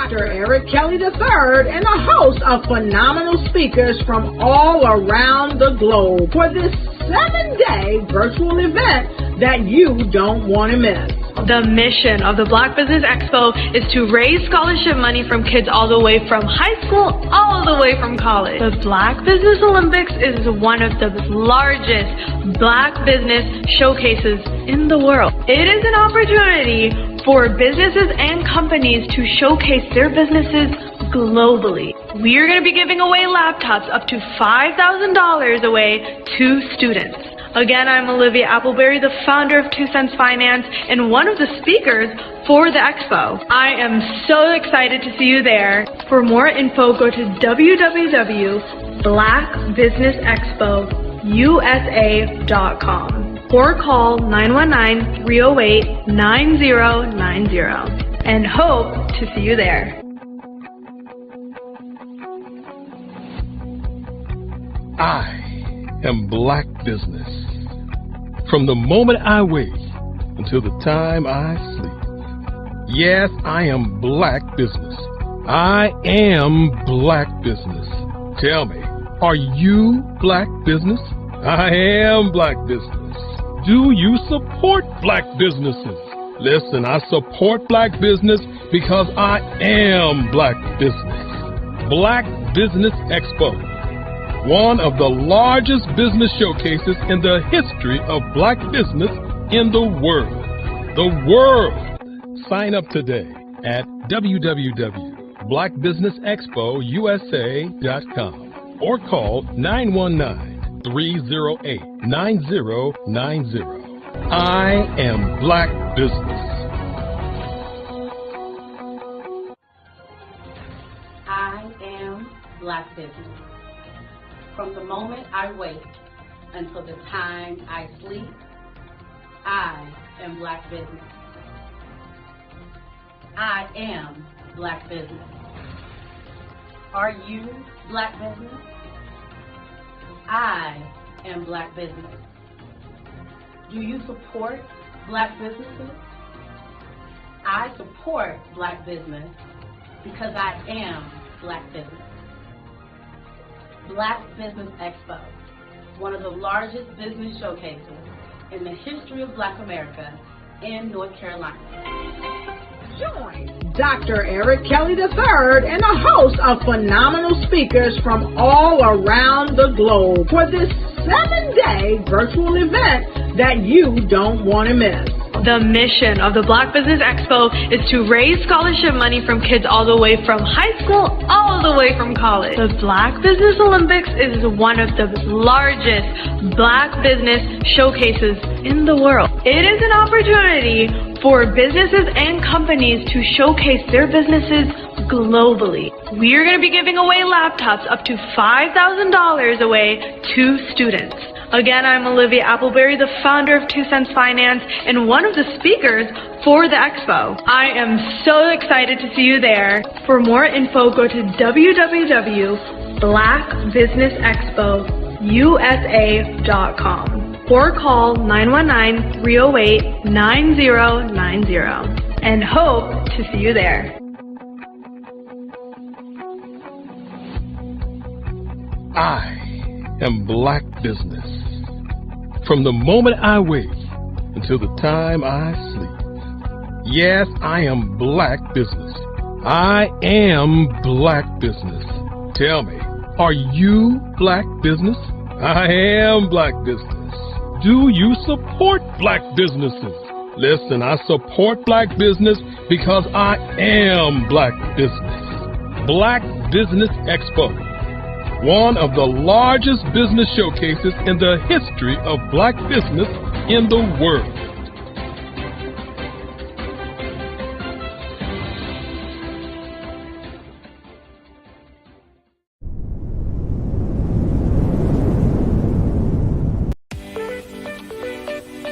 Dr. Eric Kelly III and a host of phenomenal speakers from all around the globe for this 7-day virtual event that you don't want to miss. The mission of the Black Business Expo is to raise scholarship money from kids all the way from high school all the way from college. The Black Business Olympics is one of the largest Black business showcases in the world. It is an opportunity for businesses and companies to showcase their businesses globally. We are going to be giving away laptops up to $5,000 away to students. Again, I'm Olivia Appleberry, the founder of 2 Cents Finance and one of the speakers for the expo. I am so excited to see you there. For more info, go to www.blackbusinessexpousa.com or call 919-308-9090 and hope to see you there. I am Black Business. From the moment I wake until the time I sleep. Yes, I am Black Business. I am Black Business. Tell me, are you Black Business? I am Black Business. Do you support Black businesses? Listen, I support Black business because I am Black Business. Black Business Expo, one of the largest business showcases in the history of Black business in the world. The world! Sign up today at www.blackbusinessexpousa.com or call 919-308-9090. I am Black Business. I am Black Business. From the moment I wake until the time I sleep, I am Black Business. I am Black Business. Are you Black Business? I am Black Business. Do you support Black businesses? I support Black business because I am Black Business. Black Business Expo, one of the largest business showcases in the history of Black America in North Carolina. Join Dr. Eric Kelly III and a host of phenomenal speakers from all around the globe for this 7-day virtual event that you don't want to miss. The mission of the Black Business Expo is to raise scholarship money from kids all the way from high school all the way from college. The Black Business Olympics is one of the largest Black business showcases in the world. It is an opportunity for businesses and companies to showcase their businesses globally. We are going to be giving away laptops up to $5,000 away to students. Again, I'm Olivia Appleberry, the founder of 2 Cents Finance and one of the speakers for the expo. I am so excited to see you there. For more info, go to www.blackbusinessexpousa.com or call 919-308-9090 and hope to see you there. I am Black Business. From the moment I wake until the time I sleep. Yes, I am Black Business. I am Black Business. Tell me, are you Black Business? I am Black Business. Do you support Black businesses? Listen, I support Black business because I am Black Business. Black Business Expo, one of the largest business showcases in the history of Black business in the world.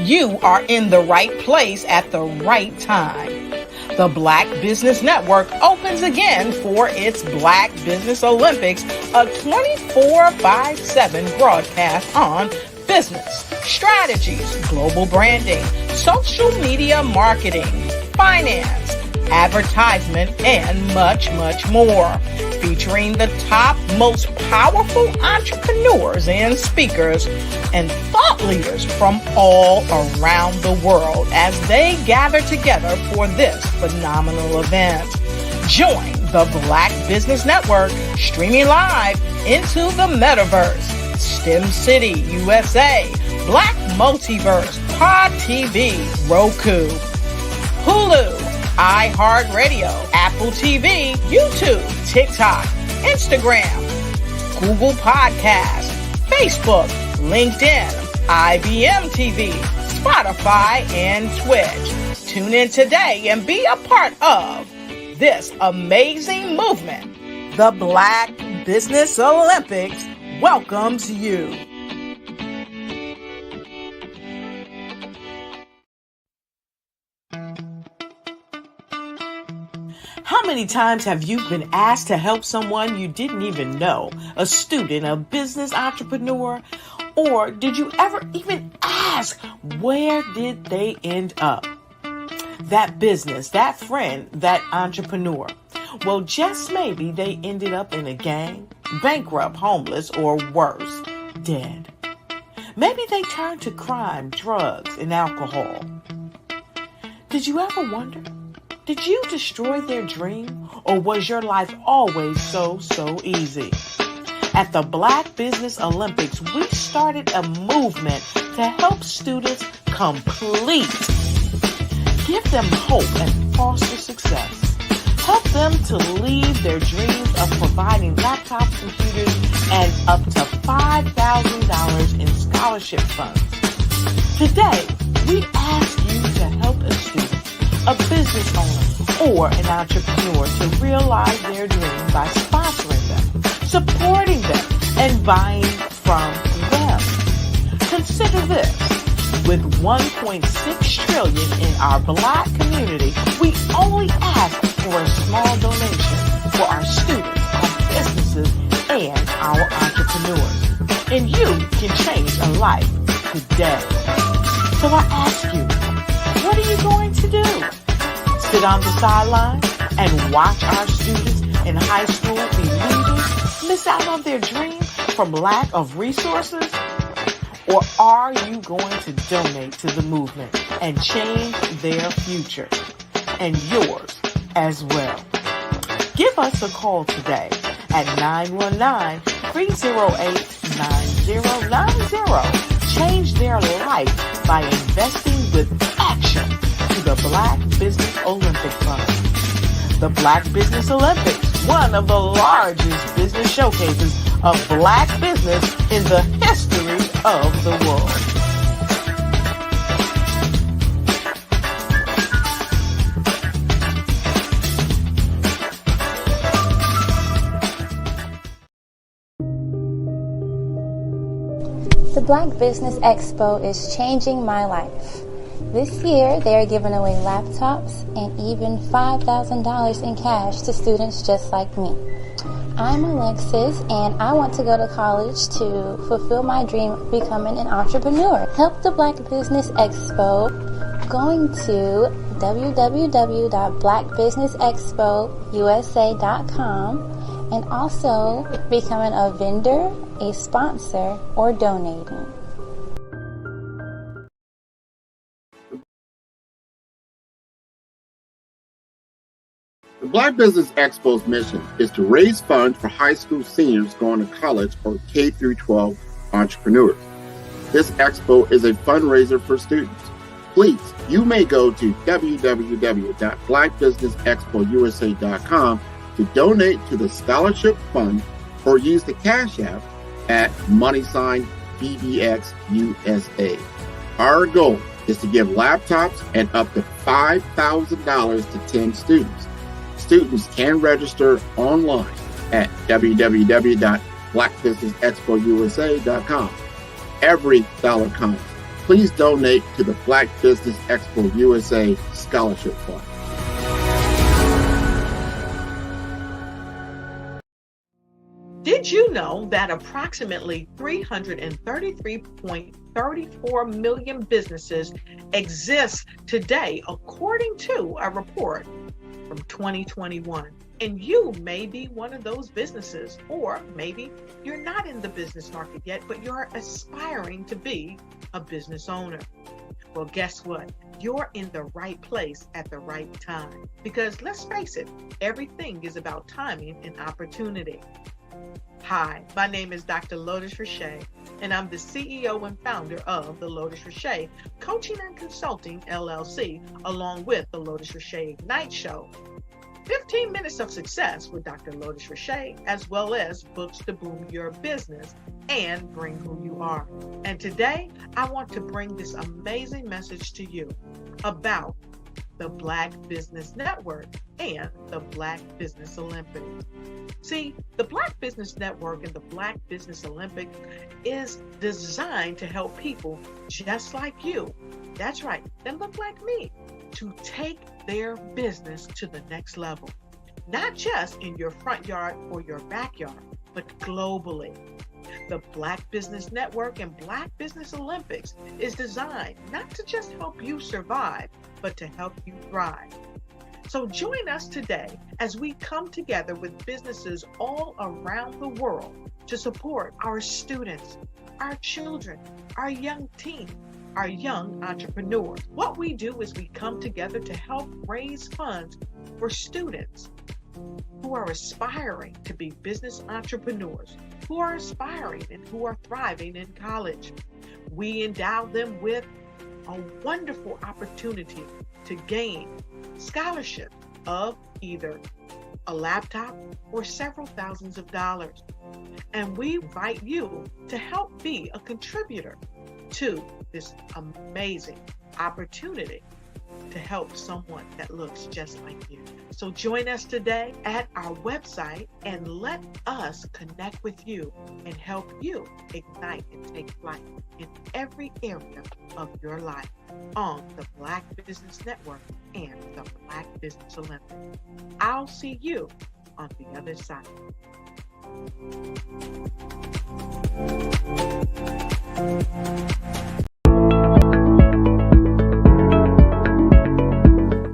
You are in the right place at the right time. The Black Business Network opens again for its Black Business Olympics, a 24/7 broadcast on business, strategies, global branding, social media marketing, finance, advertisement, and much, much more. Featuring the top, most powerful entrepreneurs and speakers and thought leaders from all around the world as they gather together for this phenomenal event. Join the Black Business Network streaming live into the metaverse, STEM City USA, Black Multiverse, Pod TV, Roku, Hulu, iHeartRadio, Apple TV, YouTube, TikTok, Instagram, Google Podcasts, Facebook, LinkedIn, IBM TV, Spotify, and Twitch. Tune in today and be a part of this amazing movement. The Black Business Olympics welcomes you. How many times have you been asked to help someone you didn't even know, a student, a business entrepreneur, or did you ever even ask, where did they end up? That business, that friend, that entrepreneur. Well, just maybe they ended up in a gang, bankrupt, homeless, or worse, dead. Maybe they turned to crime, drugs, and alcohol. Did you ever wonder? Did you destroy their dream, or was your life always so easy? At the Black Business Olympics, we started a movement to help students complete. Give them hope and foster success. Help them to leave their dreams of providing laptops, computers, and up to $5,000 in scholarship funds. Today, we ask you to help a student, a business owner, or an entrepreneur to realize their dream by sponsoring them, supporting them, and buying from them. Consider this. With $1.6 trillion in our Black community, we only ask for a small donation for our students, our businesses, and our entrepreneurs. And you can change a life today. So I ask you, what are you going to do? Sit on the sideline and watch our students in high school be leaders, miss out on their dream from lack of resources? Or are you going to donate to the movement and change their future and yours as well? Give us a call today at 919-308-9090. Change their life by investing with action to the Black Business Olympic Fund. The Black Business Olympics, one of the largest business showcases of Black business in the history of the world. The Black Business Expo is changing my life. This year, they are giving away laptops and even $5,000 in cash to students just like me. I'm Alexis, and I want to go to college to fulfill my dream of becoming an entrepreneur. Help the Black Business Expo going to www.blackbusinessexpousa.com and also becoming a vendor, a sponsor, or donating. The Black Business Expo's mission is to raise funds for high school seniors going to college or K-12 entrepreneurs. This expo is a fundraiser for students. Please, you may go to www.blackbusinessexpousa.com to donate to the scholarship fund or use the Cash App at $BBXUSA. Our goal is to give laptops and up to $5,000 to 10 students. Students can register online at www.blackbusinessexpousa.com. Every dollar counts. Please donate to the Black Business Expo USA Scholarship Fund. Did you know that approximately 333.34 million businesses exist today, according to a report from 2021. And you may be one of those businesses, or maybe you're not in the business market yet, but you're aspiring to be a business owner. Well, guess what? You're in the right place at the right time. Because let's face it, everything is about timing and opportunity. Hi, my name is Dr. Lotus Richey, and I'm the CEO and founder of the Lotus Richey Coaching and Consulting LLC, along with the Lotus Richey Ignite Show. 15 minutes of success with Dr. Lotus Richey, as well as books to boom your business and bring who you are. And today, I want to bring this amazing message to you about the Black Business Network and the Black Business Olympics. See, the Black Business Network and the Black Business Olympics is designed to help people just like you, that's right, that look like me, to take their business to the next level. Not just in your front yard or your backyard, but globally. The Black Business Network and Black Business Olympics is designed not to just help you survive, but to help you thrive. So join us today as we come together with businesses all around the world to support our students, our children, our young teens, our young entrepreneurs. What we do is we come together to help raise funds for students who are aspiring to be business entrepreneurs, who are aspiring and who are thriving in college. We endow them with a wonderful opportunity to gain scholarship of either a laptop or several thousands of dollars. And we invite you to help be a contributor to this amazing opportunity to help someone that looks just like you. So join us today at our website and let us connect with you and help you ignite and take flight in every area of your life on the Black Business Network and the Black Business Olympics. I'll see you on the other side.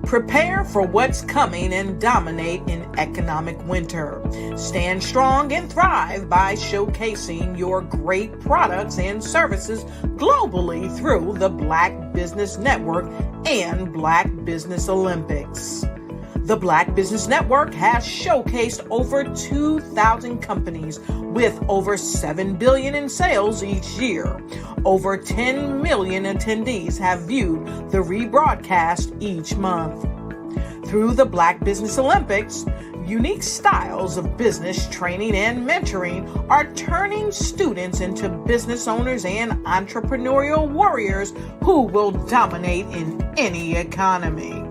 Prepare for what's coming and dominate in economic winter. Stand strong and thrive by showcasing your great products and services globally through the Black Business Network and Black Business Olympics. The Black Business Network has showcased over 2,000 companies with over $7 billion in sales each year. Over 10 million attendees have viewed the rebroadcast each month. Through the Black Business Olympics, unique styles of business training and mentoring are turning students into business owners and entrepreneurial warriors who will dominate in any economy.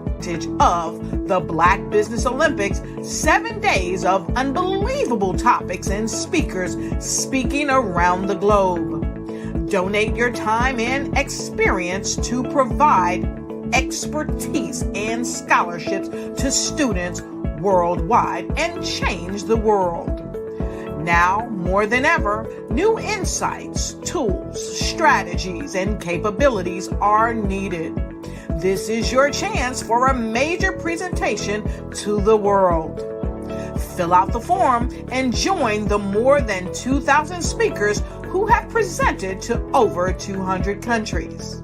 Of the Black Business Olympics, 7 days of unbelievable topics and speakers speaking around the globe. Donate your time and experience to provide expertise and scholarships to students worldwide and change the world. Now, more than ever, new insights, tools, strategies, and capabilities are needed. This is your chance for a major presentation to the world. Fill out the form and join the more than 2,000 speakers who have presented to over 200 countries.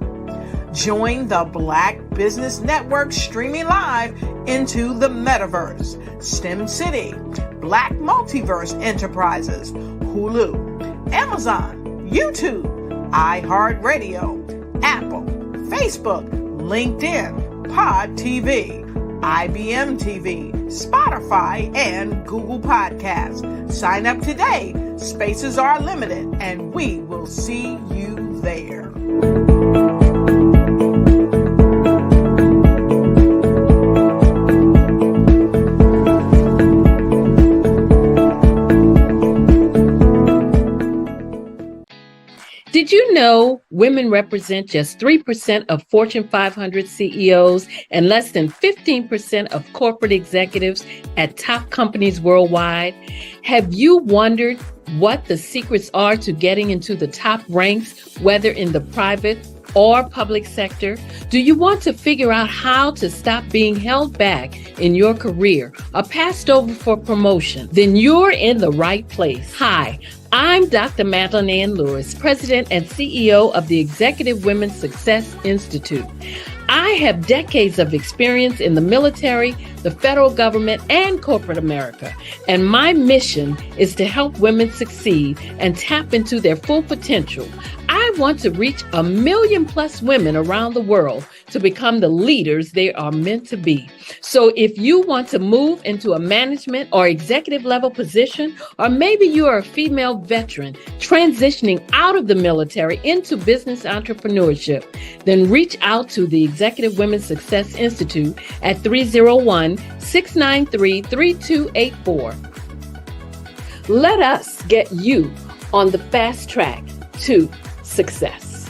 Join the Black Business Network streaming live into the Metaverse, STEM City, Black Multiverse Enterprises, Hulu, Amazon, YouTube, iHeartRadio, Apple, Facebook, LinkedIn, Pod TV, IBM TV, Spotify, and Google Podcasts. Sign up today. Spaces are limited, and we will see you there. Did you know women represent just 3% of Fortune 500 CEOs and less than 15% of corporate executives at top companies worldwide? Have you wondered what the secrets are to getting into the top ranks, whether in the private or public sector? Do you want to figure out how to stop being held back in your career or passed over for promotion? Then you're in the right place. Hi, I'm Dr. Madeline Ann Lewis, President and CEO of the Executive Women's Success Institute. I have decades of experience in the military, the federal government, and corporate America, and my mission is to help women succeed and tap into their full potential. I want to reach 1 million+ women around the world to become the leaders they are meant to be. So if you want to move into a management or executive level position, or maybe you are a female veteran transitioning out of the military into business entrepreneurship, then reach out to the Executive Women's Success Institute at 301-693-3284. Let us get you on the fast track to success.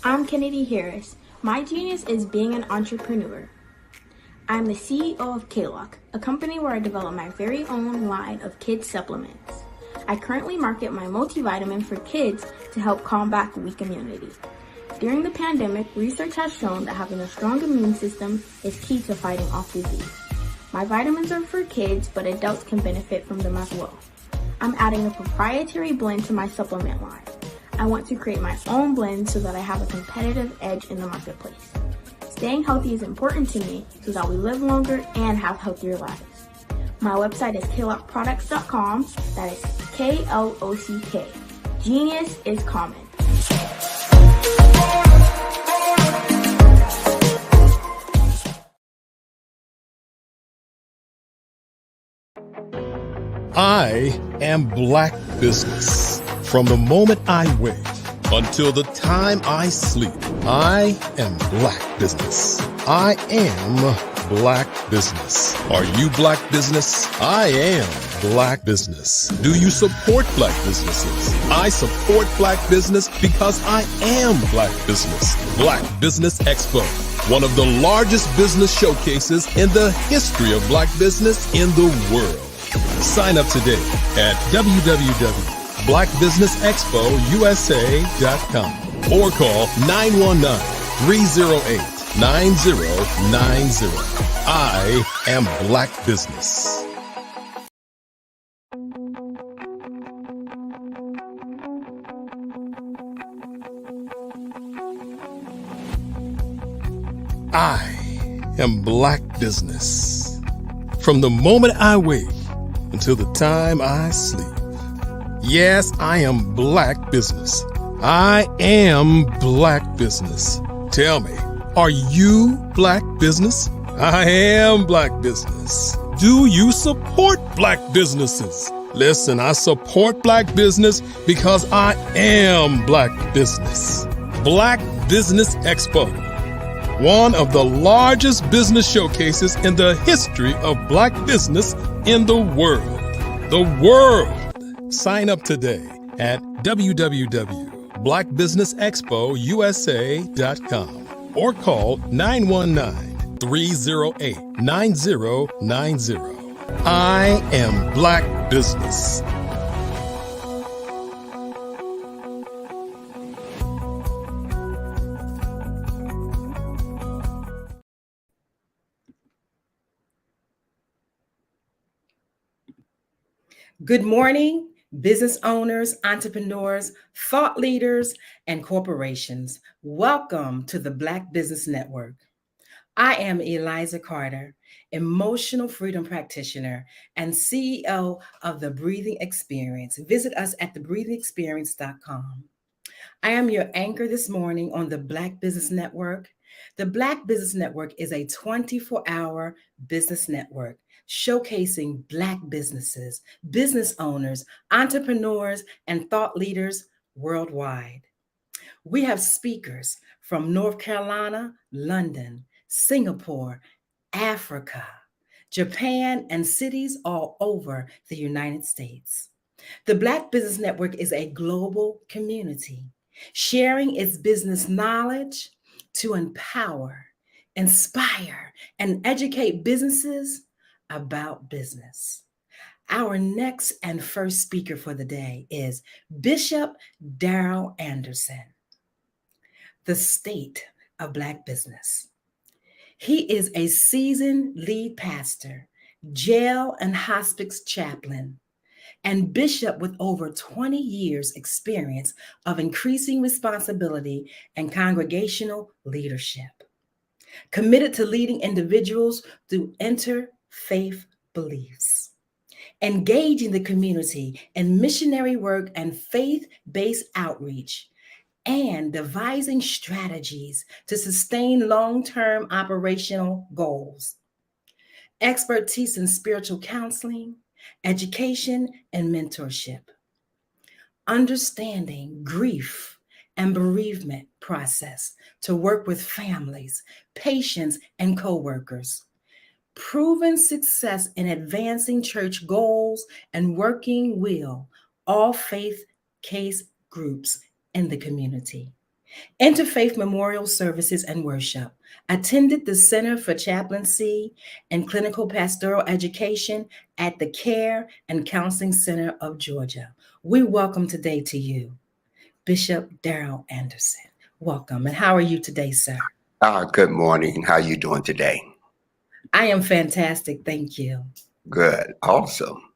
I'm Kennedy Harris. My genius is being an entrepreneur. I'm the CEO of K-Lock, a company where I develop my very own line of kids supplements. I currently market my multivitamin for kids to help combat weak immunity. During the pandemic, research has shown that having a strong immune system is key to fighting off disease. My vitamins are for kids, but adults can benefit from them as well. I'm adding a proprietary blend to my supplement line. I want to create my own blend so that I have a competitive edge in the marketplace. Staying healthy is important to me so that we live longer and have healthier lives. My website is klockproducts.com. That is K-L-O-C-K. Genius is common. I am Black Business. From the moment I wake until the time I sleep, I am Black Business. I am Black Business. Are you Black Business? I am Black Business. Do you support Black businesses? I support Black Business because I am Black Business. Black Business Expo, one of the largest business showcases in the history of Black business in the world. Sign up today at www.blackbusinessexpousa.com or call 919-308-9090. I am Black Business. I am Black Business. From the moment I wake until the time I sleep. Yes, I am Black Business. I am Black Business. Tell me, are you Black Business? I am Black Business. Do you support Black businesses? Listen, I support Black business because I am Black Business. Black Business Expo, one of the largest business showcases in the history of Black business in the world. The world. Sign up today at www.blackbusinessexpousa.com or call 919-308-9090. I am Black Business. Good morning, business owners, entrepreneurs, thought leaders, and corporations. Welcome to the Black Business Network. I am Eliza Carter, emotional freedom practitioner and CEO of The Breathing Experience. Visit us at thebreathingexperience.com. I am your anchor this morning on the Black Business Network. The Black Business Network is a 24-hour business network showcasing Black businesses, business owners, entrepreneurs, and thought leaders worldwide. We have speakers from North Carolina, London, Singapore, Africa, Japan, and cities all over the United States. The Black Business Network is a global community sharing its business knowledge to empower, inspire, and educate businesses about business. Our next and first speaker for the day is Bishop Darrell Anderson, the state of Black business. He is a seasoned lead pastor, jail and hospice chaplain, and bishop with over 20 years experience of increasing responsibility and congregational leadership. Committed to leading individuals through interfaith beliefs, engaging the community in missionary work and faith-based outreach, and devising strategies to sustain long-term operational goals. Expertise in spiritual counseling, education, and mentorship. Understanding grief and bereavement process to work with families, patients, and co-workers. Proven success in advancing church goals and working with all faith case groups in the community. Interfaith memorial services and worship. Attended the Center for Chaplaincy and Clinical Pastoral Education at the Care and Counseling Center of Georgia. We welcome today to you, Bishop Darrell Anderson. Welcome. And how are you today, sir? Good morning. How are you doing today? I am fantastic. Thank you. Good. Awesome.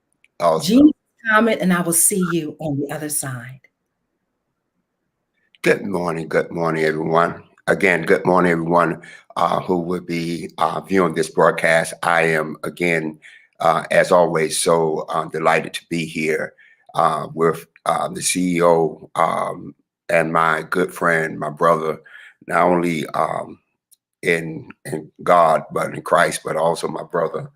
Jesus, comment, and I will see you on the other side. Good morning. Good morning, everyone. Again, good morning, everyone who will be viewing this broadcast. I am, again, as always, so delighted to be here with the CEO and my good friend, my brother, not only in God, but in Christ, but also my brother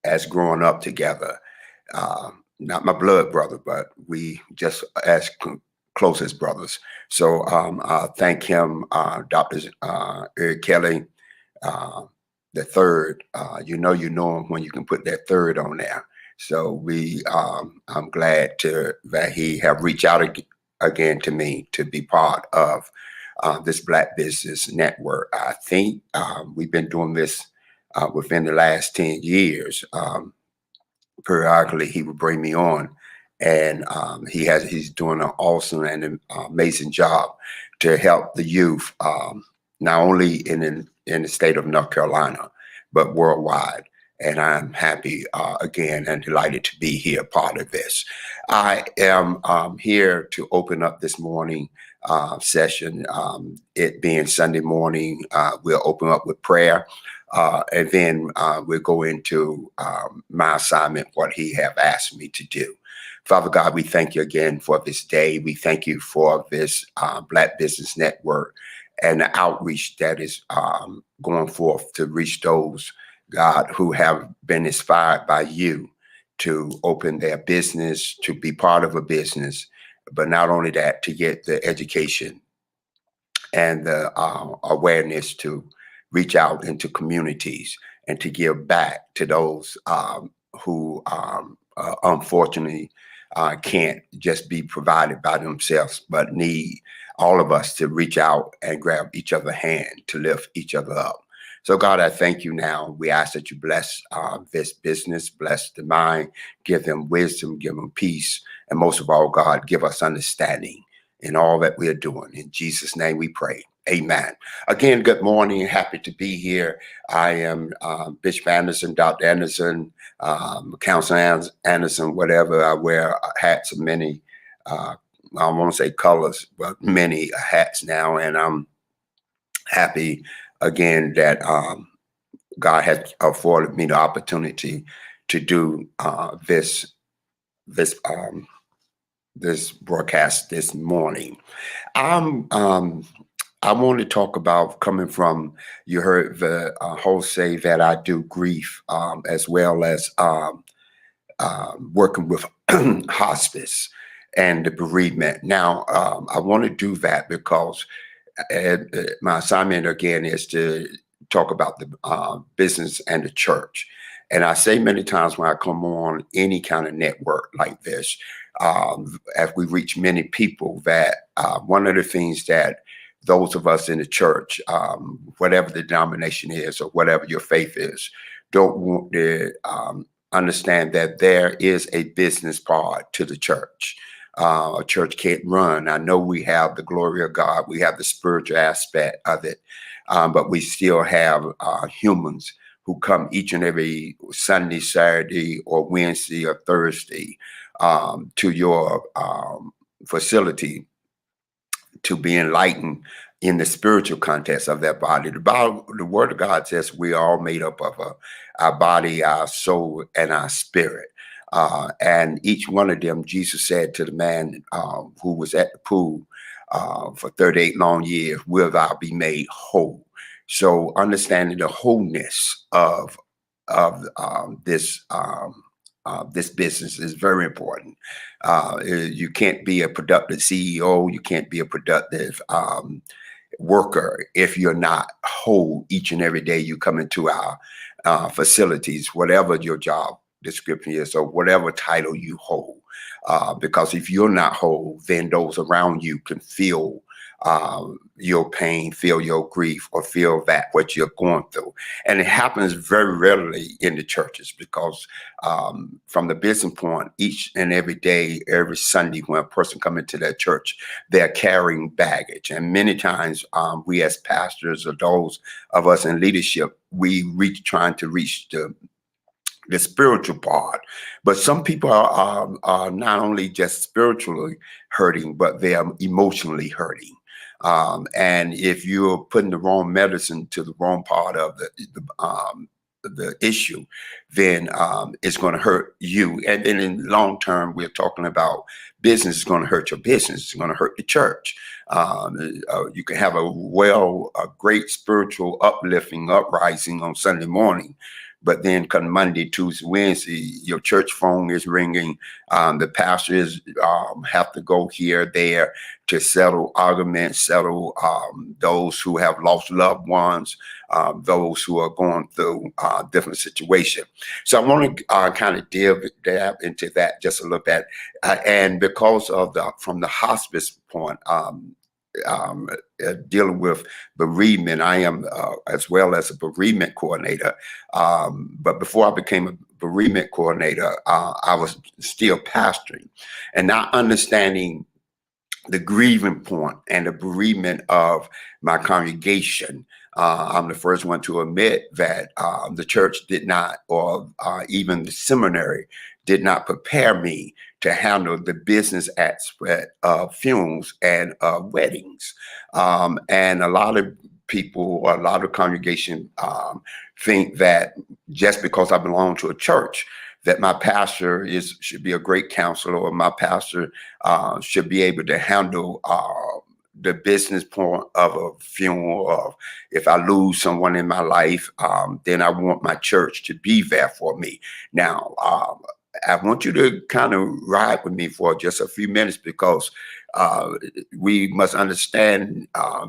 as growing up together. Not my blood brother, but we just as closest brothers. So thank him, Dr. Eric Kelly, the third. You know him when you can put that third on there. So I'm glad that he have reached out again to me to be part of this Black Business Network. I think we've been doing this within the last 10 years. Periodically, he would bring me on, and he's doing an awesome and amazing job to help the youth, not only in the state of North Carolina, but worldwide. And I'm happy again and delighted to be here, part of this. I am here to open up this morning session. It being Sunday morning, we'll open up with prayer. And then we'll go into my assignment, what he have asked me to do. Father God, we thank you again for this day. We thank you for this Black Business Network and the outreach that is going forth to reach those, God, who have been inspired by you to open their business, to be part of a business, but not only that, to get the education and the awareness to reach out into communities and to give back to those who unfortunately can't just be provided by themselves, but need all of us to reach out and grab each other's hand to lift each other up. So God, I thank you now. We ask that you bless this business, bless the mind, give them wisdom, give them peace, and most of all, God, give us understanding in all that we are doing. In Jesus' name we pray. Amen. Again, good morning. Happy to be here. I am Bishop Anderson, Dr. Anderson, Counselor Anderson, whatever. I wear hats of many, I won't say colors, but many hats now. And I'm happy again that God has afforded me the opportunity to do this broadcast this morning. I want to talk about coming from, you heard the host say that I do grief as well as working with hospice and the bereavement. Now, I want to do that because my assignment again is to talk about the business and the church. And I say many times when I come on any kind of network like this, as we reach many people, that one of the things that those of us in the church, whatever the denomination is or whatever your faith is, don't want to understand that there is a business part to the church. A church can't run. I know we have the glory of God, we have the spiritual aspect of it, but we still have humans who come each and every Sunday, Saturday, or Wednesday or Thursday to your facility to be enlightened in the spiritual context of that body. The Word of God says we are all made up of our body, our soul, and our spirit. And each one of them, Jesus said to the man who was at the pool for 38 long years, will thou be made whole? So understanding the wholeness of this business is very important. You can't be a productive CEO. You can't be a productive worker if you're not whole each and every day you come into our facilities, whatever your job description is or whatever title you hold. Because if you're not whole, then those around you can feel your pain, feel your grief, or feel that what you're going through. And it happens very rarely in the churches because from the business point, each and every day, every Sunday when a person comes into that church, they're carrying baggage. And many times we as pastors or those of us in leadership, we trying to reach the spiritual part, but some people are not only just spiritually hurting, but they are emotionally hurting. And if you're putting the wrong medicine to the wrong part of the issue, then it's going to hurt you. And then in long term, we're talking about business is going to hurt your business. It's going to hurt the church. You can have a great spiritual uplifting uprising on Sunday morning, but then come Monday, Tuesday, Wednesday, your church phone is ringing. The pastors have to go here, there to settle arguments, settle those who have lost loved ones, those who are going through different situations. So I want to kind of dab into that just a little bit. And because of from the hospice point, dealing with bereavement, I am as well as a bereavement coordinator. But before I became a bereavement coordinator, I was still pastoring, and not understanding the grieving point and the bereavement of my congregation. I'm the first one to admit that the church did not, or even the seminary did not prepare me to handle the business aspect of funerals and weddings. And a lot of people, or a lot of congregation think that just because I belong to a church, that my pastor should be a great counselor, or my pastor should be able to handle the business point of a funeral. Or if I lose someone in my life, then I want my church to be there for me. Now, I want you to kind of ride with me for just a few minutes, because we must understand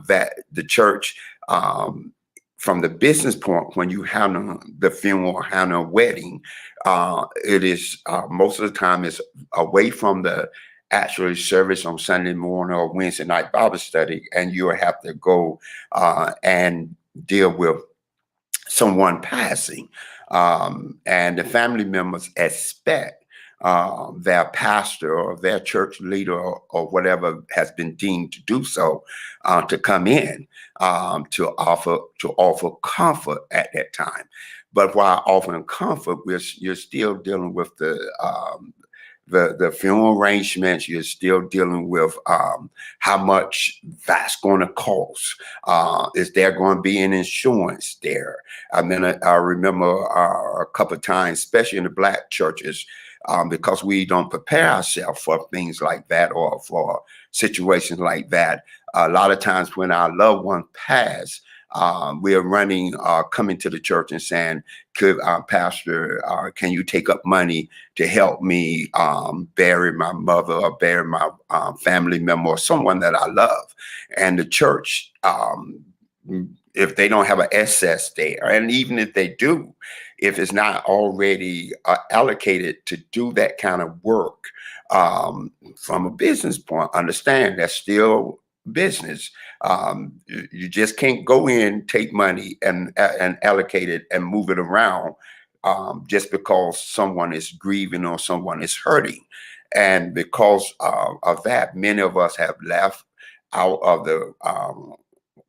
that the church, from the business point, when you handle the funeral, handle a wedding, it is most of the time is away from the actual service on Sunday morning or Wednesday night Bible study, and you have to go and deal with someone passing. And the family members expect their pastor or their church leader or whatever has been deemed to do so to come in to offer comfort at that time. But while offering comfort, you're still dealing with the funeral arrangements. You're still dealing with how much that's going to cost. Is there going to be an insurance there? I mean, I remember a couple of times, especially in the Black churches, because we don't prepare ourselves for things like that or for situations like that. A lot of times when our loved one pass, we're coming to the church and saying, could pastor, can you take up money to help me bury my mother or bury my family member or someone that I love? And the church, if they don't have an excess there, and even if they do, if it's not already allocated to do that kind of work, from a business point, understand that's still business. You just can't go in, take money and allocate it and move it around just because someone is grieving or someone is hurting. And because of that, many of us have left out of the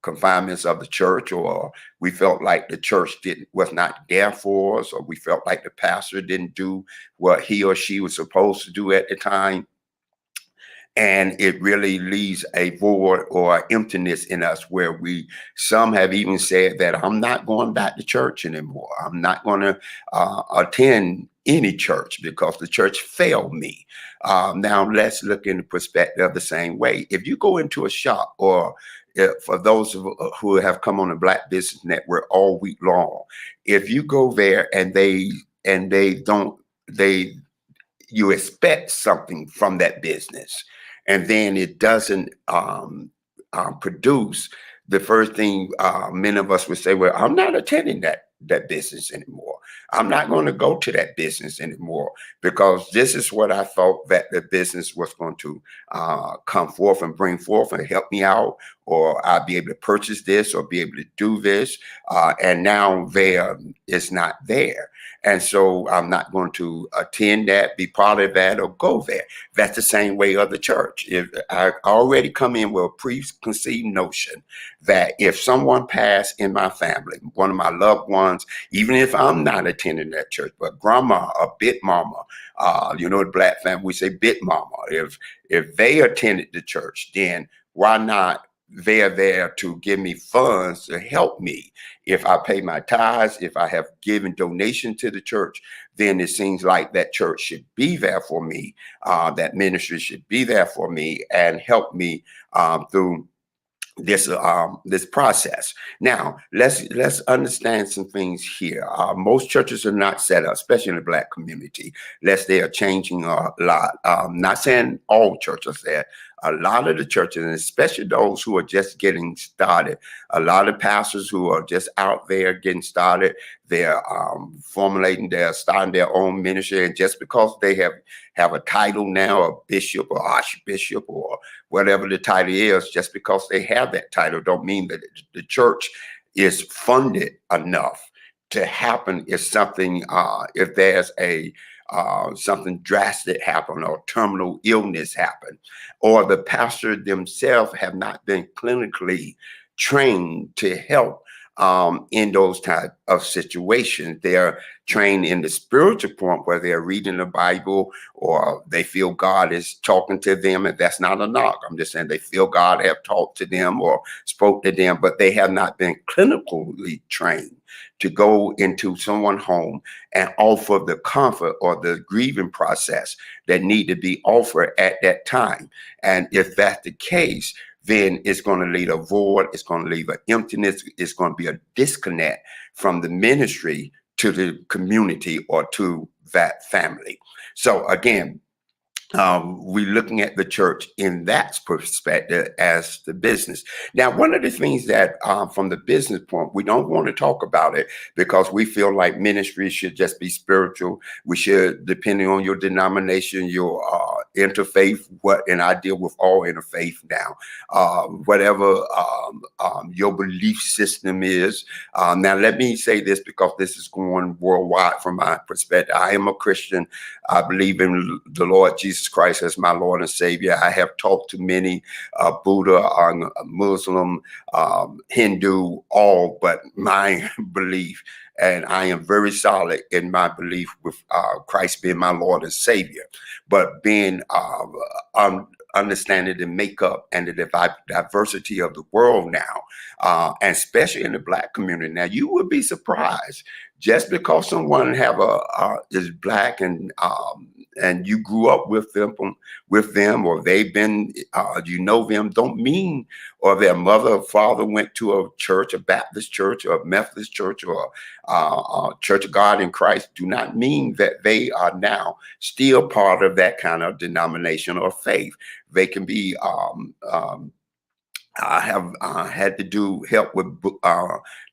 confinements of the church, or we felt like the church was not there for us, or we felt like the pastor didn't do what he or she was supposed to do at the time. And it really leaves a void or emptiness in us where some have even said that I'm not going back to church anymore. I'm not going to attend any church because the church failed me. Now let's look in the perspective the same way. If you go into a shop, or for those who have come on the Black Business Network all week long, if you go there and you expect something from that business, and then it doesn't produce, the first thing many of us would say, well, I'm not attending that business anymore. I'm not going to go to that business anymore because this is what I thought that the business was going to come forth and bring forth and help me out, or I'll be able to purchase this or be able to do this. And now it's not there. And so I'm not going to attend that, be part of that, or go there. That's the same way of the church. If I already come in with a preconceived notion that if someone passed in my family, one of my loved ones, even if I'm not attending that church, but grandma or bit mama, the Black family, we say bit mama. If they attended the church, then why not? They're there to give me funds to help me. If I pay my tithes, if I have given donation to the church, then it seems like that church should be there for me. That ministry should be there for me and help me through this process. Now, let's understand some things here. Most churches are not set up, especially in the Black community, unless they are changing a lot. Not saying all churches there. A lot of the churches, and especially those who are just getting started, a lot of pastors who are just out there getting started, they're starting their own ministry, and just because they have a title now, a bishop or archbishop or whatever the title is, just because they have that title don't mean that the church is funded enough to happen if something, if there's something drastic happen or terminal illness happen, or the pastor themselves have not been clinically trained to help in those type of situations. They're trained in the spiritual point where they're reading the Bible or they feel God is talking to them, and that's not a knock. I'm just saying they feel God have talked to them or spoke to them, but they have not been clinically trained to go into someone's home and offer the comfort or the grieving process that need to be offered at that time. And if that's the case, then it's going to leave a void, it's going to leave an emptiness, it's going to be a disconnect from the ministry to the community or to that family. So again, we're looking at the church in that perspective as the business. Now, one of the things that from the business point, we don't want to talk about it because we feel like ministry should just be spiritual. We should, depending on your denomination, your interfaith, and I deal with all interfaith now, whatever your belief system is. Now, let me say this because this is going worldwide from my perspective. I am a Christian. I believe in the Lord Jesus Christ as my Lord and Savior. I have talked to many Buddha, Muslim, Hindu, all but my belief. And I am very solid in my belief with Christ being my Lord and Savior. But being understanding the makeup and the diversity of the world now, and especially in the Black community. Now, you would be surprised just because someone is Black and you grew up with them, or they've been, them, don't mean, or their mother or father went to a church, a Baptist church, or a Methodist church, or Church of God in Christ, do not mean that they are now still part of that kind of denomination or faith. They can be, I have had to do help with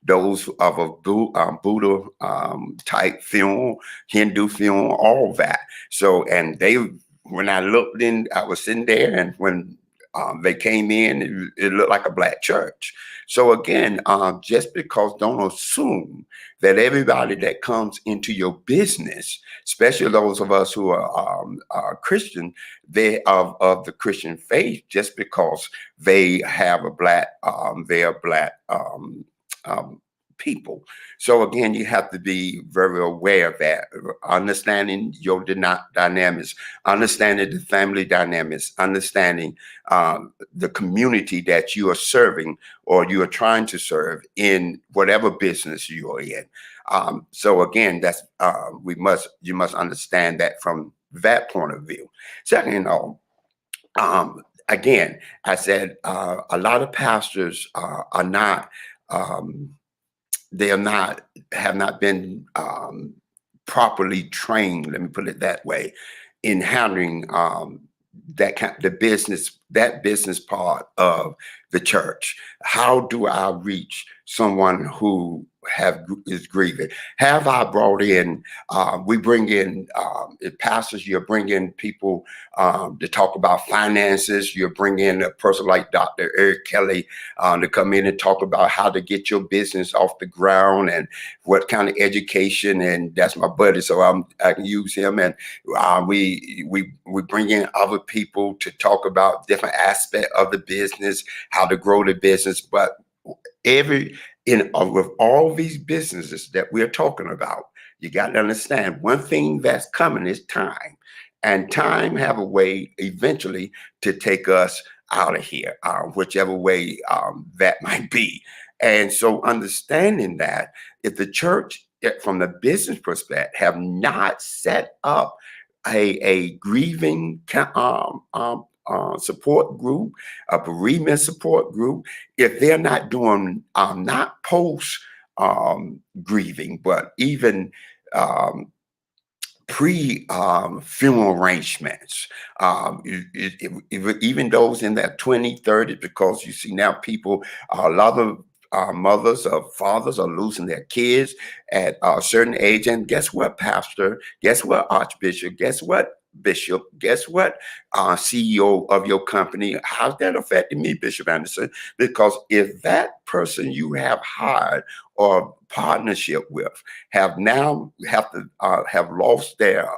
those of a Buddha type film, Hindu film, all that. So, and when I looked in, I was sitting there, and when They came in, it looked like a black church. So again, just because don't assume that everybody that comes into your business, especially those of us who are Christian, they of the Christian faith, just because they have a black, they are black people. So again, you have to be very aware of that, understanding your dynamics, understanding the family dynamics, understanding the community that you are serving or you are trying to serve in whatever business you are in. So again, that's you must understand that from that point of view. Second of all, again, I said a lot of pastors are not. They have not been properly trained. Let me put it that way, in handling that business part of the church. How do I reach someone who is grieving? Have I brought in? We bring in pastors. You bring in people to talk about finances. You bring in a person like Dr. Eric Kelly to come in and talk about how to get your business off the ground and what kind of education. And that's my buddy, so I can use him. And we bring in other people to talk about different aspects of the business, how to grow the business. But with all these businesses that we're talking about, you got to understand one thing that's coming is time, and time have a way eventually to take us out of here, whichever way that might be. And so understanding that if the church, from the business perspective, have not set up a grieving support group, a bereavement support group, if they're not doing not post grieving, but even pre-funeral arrangements, even those in their 20s, 30s, because you see now people, a lot of mothers or fathers are losing their kids at a certain age. And guess what, Pastor? Guess what, Archbishop? Guess what, Bishop? Guess what, CEO of your company? How's that affecting me, Bishop Anderson? Because if that person you have hired or partnership with have lost their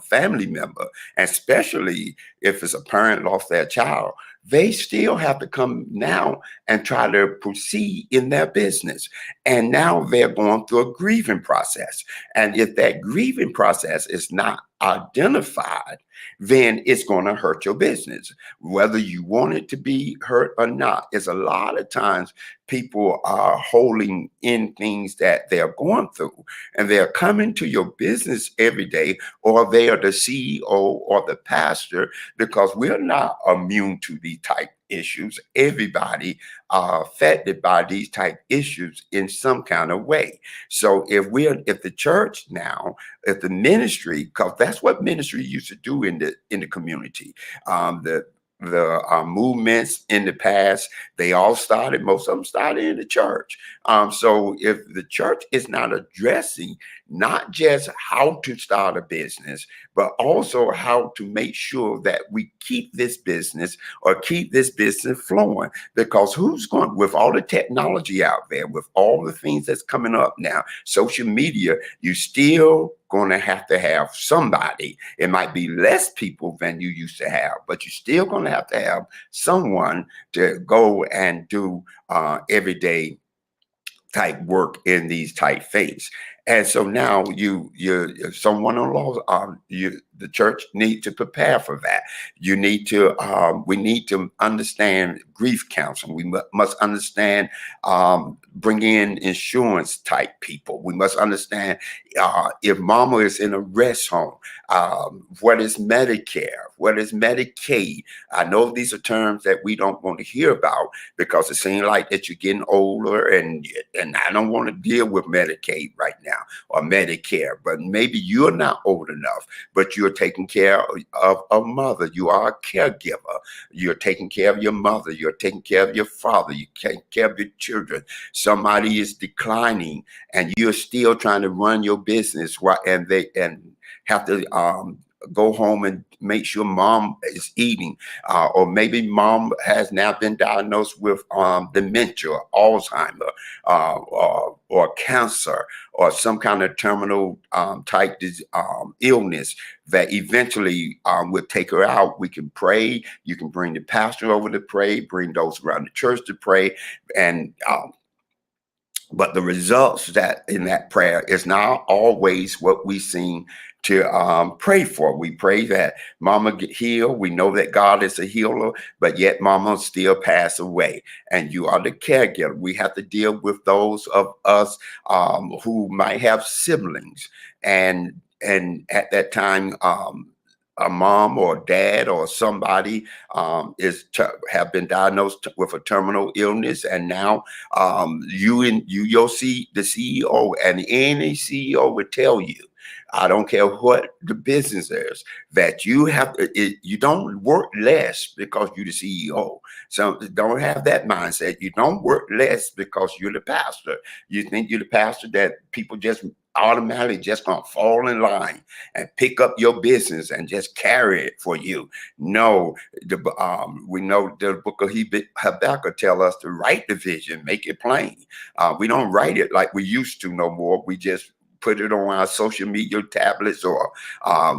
family member, especially if it's a parent lost their child, they still have to come now and try to proceed in their business. And now they're going through a grieving process. And if that grieving process is not identified, then it's going to hurt your business, whether you want it to be hurt or not. It's a lot of times people are holding in things that they're going through, and they're coming to your business every day, or they are the CEO or the pastor, because we're not immune to these type issues. Everybody are affected by these type issues in some kind of way. So if the church now, if the ministry, because that's what ministry used to do in the community, the movements in the past, most of them started in the church. So if the church is not addressing not just how to start a business, but also how to make sure that we keep this business flowing, because who's going, with all the technology out there, with all the things that's coming up now, social media, you still going to have somebody. It might be less people than you used to have, but you're still going to have someone to go and do everyday type work in these type things. And so now someone on the church need to prepare for that. We need to understand grief counseling. We must understand bring in insurance type people. We must understand if mama is in a rest home, what is Medicare, what is Medicaid. I know these are terms that we don't want to hear about, because it seems like that you're getting older, and I don't want to deal with Medicaid right now or Medicare. But maybe you're not old enough, but you're taking care of a mother. You are a caregiver. You're taking care of your mother. You're taking care of your father. You're taking care of your children. Somebody is declining, and you're still trying to run your business, and have to go home and make sure mom is eating, or maybe mom has now been diagnosed with dementia, Alzheimer, or cancer, or some kind of terminal type illness that eventually will take her out. We can pray. You can bring the pastor over to pray, bring those around the church to pray, and but the results that in that prayer is not always what we seem to pray for. We pray that mama get healed. We know that God is a healer, but yet mama still pass away, and you are the caregiver. We have to deal with those of us who might have siblings, and at that time, a mom or dad or somebody have been diagnosed with a terminal illness, and now the CEO, and any CEO would tell you, I don't care what the business is, that you have you don't work less because you're the CEO. So don't have that mindset. You don't work less because you're the pastor. You think you're the pastor that people just automatically just gonna fall in line and pick up your business and just carry it for you. No, we know the book of Habakkuk tell us to write the vision, make it plain. We don't write it like we used to no more. We just put it on our social media tablets, or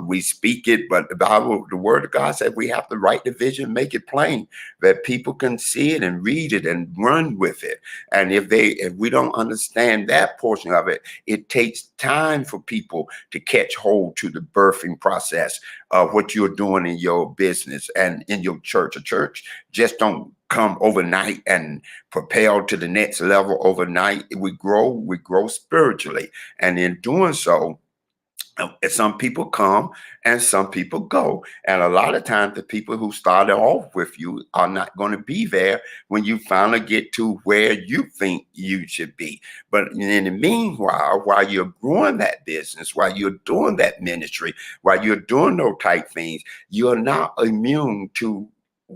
we speak it. But the Bible, the word of God said we have to write the vision, make it plain, that people can see it and read it and run with it. And if we don't understand that portion of it, it takes time for people to catch hold to the birthing process of what you're doing in your business and in your church. A church just don't come overnight and propel to the next level overnight. We grow spiritually. And in doing so, some people come and some people go. And a lot of times the people who started off with you are not going to be there when you finally get to where you think you should be. But in the meanwhile, while you're growing that business, while you're doing that ministry, while you're doing those type things, you're not immune to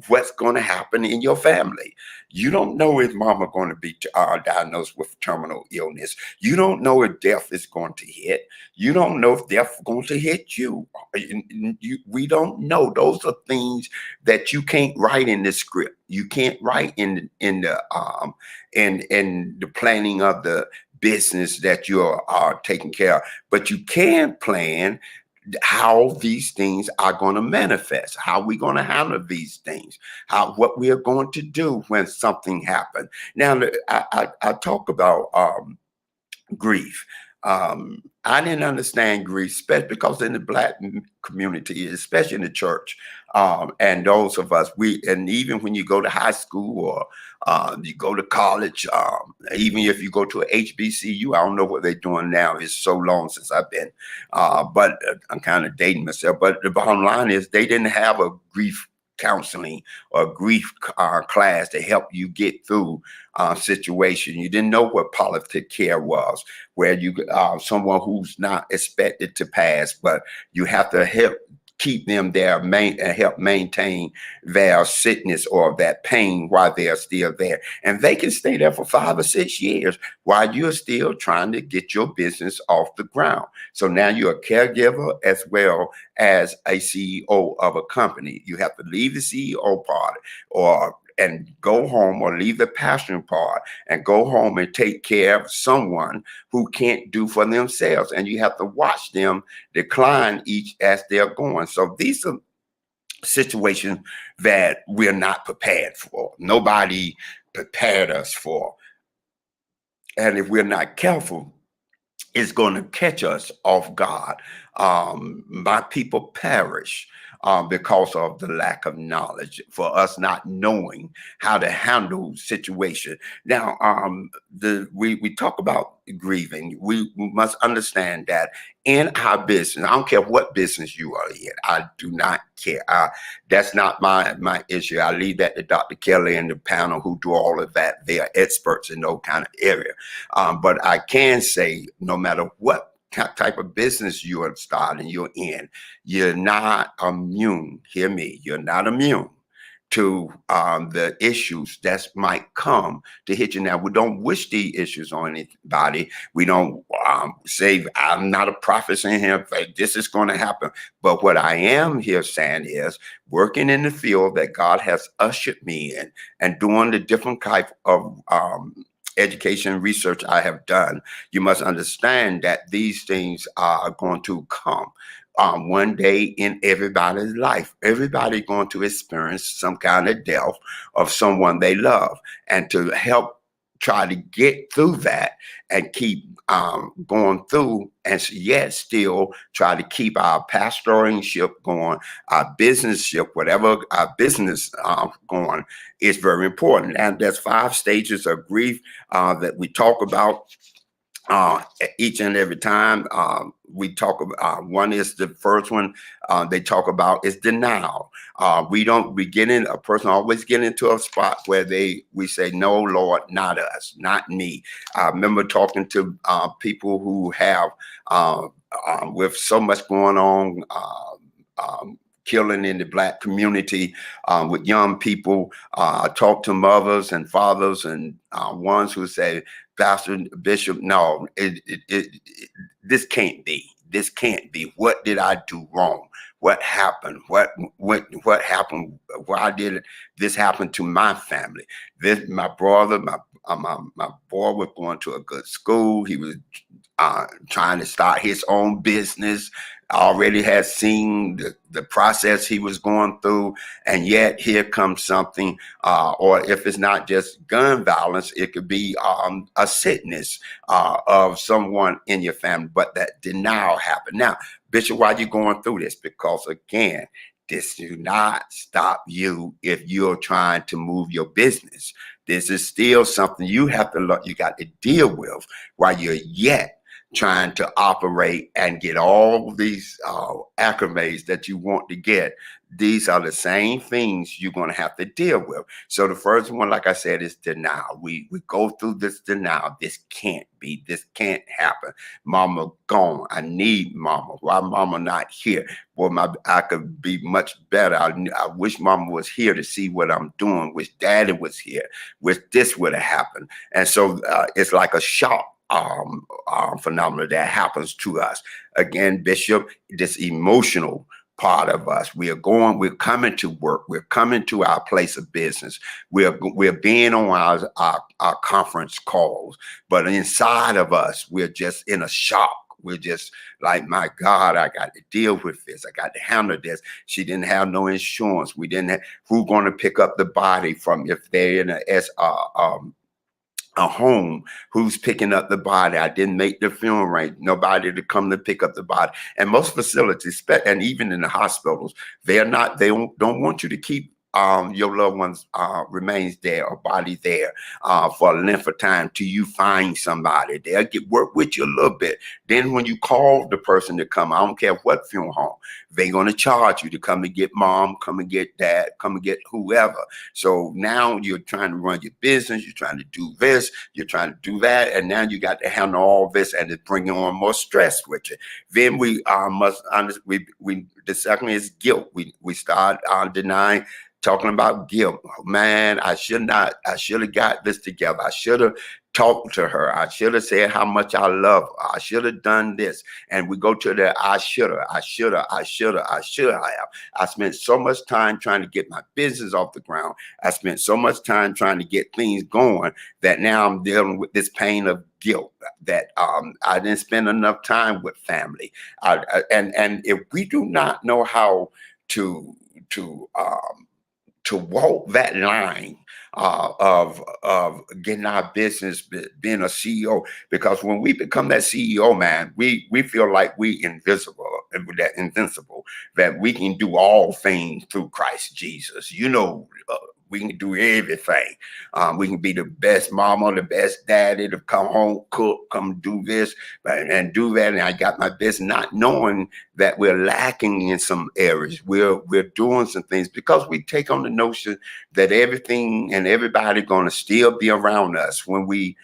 what's going to happen in your family. You don't know if mama going to be diagnosed with terminal illness. You don't know if death is going to hit. You don't know if death is going to hit you. We don't know. Those are things that you can't write in the script. You can't write in the planning of the business that you're taking care of. But you can plan how these things are going to manifest, how we're going to handle these things, what we are going to do when something happens. Now, I talk about grief. I didn't understand grief, especially because in the Black community, especially in the church, and those of us, and even when you go to high school or you go to college, even if you go to a HBCU, I don't know what they're doing now. It's so long since I've been, but I'm kind of dating myself. But the bottom line is they didn't have a grief counseling or grief class to help you get through situation. You didn't know what palliative care was, where you someone who's not expected to pass, but you have to help keep them there and help maintain their sickness or that pain while they're still there. And they can stay there for 5 or 6 years while you're still trying to get your business off the ground. So now you're a caregiver as well as a CEO of a company. You have to leave the CEO part and go home, or leave the passion part and go home and take care of someone who can't do for themselves. And you have to watch them decline each as they're going. So these are situations that we're not prepared for. Nobody prepared us for. And if we're not careful, it's going to catch us off guard. My people perish because of the lack of knowledge, for us not knowing how to handle situation. Now, we talk about grieving. We must understand that in our business, I don't care what business you are in, I do not care. That's not my issue. I leave that to Dr. Kelly and the panel who do all of that. They are experts in those kind of area. But I can say, no matter what type of business you are starting, you're in, you're not immune. Hear me, you're not immune to the issues that might come to hit you. Now, we don't wish the issues on anybody. We don't say I'm not a prophet saying here, this is going to happen. But what I am here saying is working in the field that God has ushered me in and doing the different type of education and research I have done, you must understand that these things are going to come one day in everybody's life. Everybody going to experience some kind of death of someone they love. And to help try to get through that and keep going through, and yet still try to keep our pastoralship going, our business ship, whatever our business going, is very important. And there's 5 stages of grief that we talk about each and every time we talk about. One is the first one they talk about is denial. A person always get into a spot where we say, no, Lord, not us, not me. I remember talking to people who have with so much going on, killing in the Black community with young people. I talk to mothers and fathers and ones who say, Pastor, Bishop, no, this can't be. This can't be. What did I do wrong? What happened? What happened? Why did this happen to my family? My brother, my boy was going to a good school. He was trying to start his own business. Already had seen the process he was going through, and yet here comes something, or if it's not just gun violence, it could be a sickness of someone in your family, but that denial happened. Now, Bishop, why are you going through this? Because again, this do not stop you if you're trying to move your business. This is still something you got to deal with while you're yet trying to operate and get all these accolades that you want to get. These are the same things you're going to have to deal with. So the first one, like I said, is denial. We go through this denial. This can't be. This can't happen. Mama gone. I need mama. Why mama not here? Boy, I could be much better. I wish mama was here to see what I'm doing. Wish daddy was here. Wish this would have happened. And so it's like a shock phenomena that happens to us. Again, Bishop, this emotional part of us. We're coming to work. We're coming to our place of business. We're being on our conference calls, but inside of us, we're just in a shock. We're just like, my God, I got to deal with this. I got to handle this. She didn't have no insurance. We didn't have who's going to pick up the body from if they're in a home, who's picking up the body. I didn't make the funeral right. Nobody to come to pick up the body. And most facilities, and even in the hospitals, they don't want you to keep your loved one's remains there or body there for a length of time till you find somebody. They'll work with you a little bit. Then when you call the person to come, I don't care what funeral home, they're going to charge you to come and get mom, come and get dad, come and get whoever. So now you're trying to run your business, you're trying to do this, you're trying to do that, and now you got to handle all this, and it's bringing on more stress with you. Then we must understand, the second is guilt. We start denying. Talking about guilt. Man, I should have got this together. I should have talked to her. I should have said how much I love her. I should have done this. And we go to the I should have. I spent so much time trying to get my business off the ground. I spent so much time trying to get things going that now I'm dealing with this pain of guilt that I didn't spend enough time with family. And if we do not know how to walk that line of getting our business, being a CEO, because when we become that CEO, man, we feel like we invincible, that we can do all things through Christ Jesus. We can do everything. We can be the best mama, the best daddy, to come home, cook, come do this and do that. And I got my best, not knowing that we're lacking in some areas. We're doing some things because we take on the notion that everything and everybody going to still be around us when we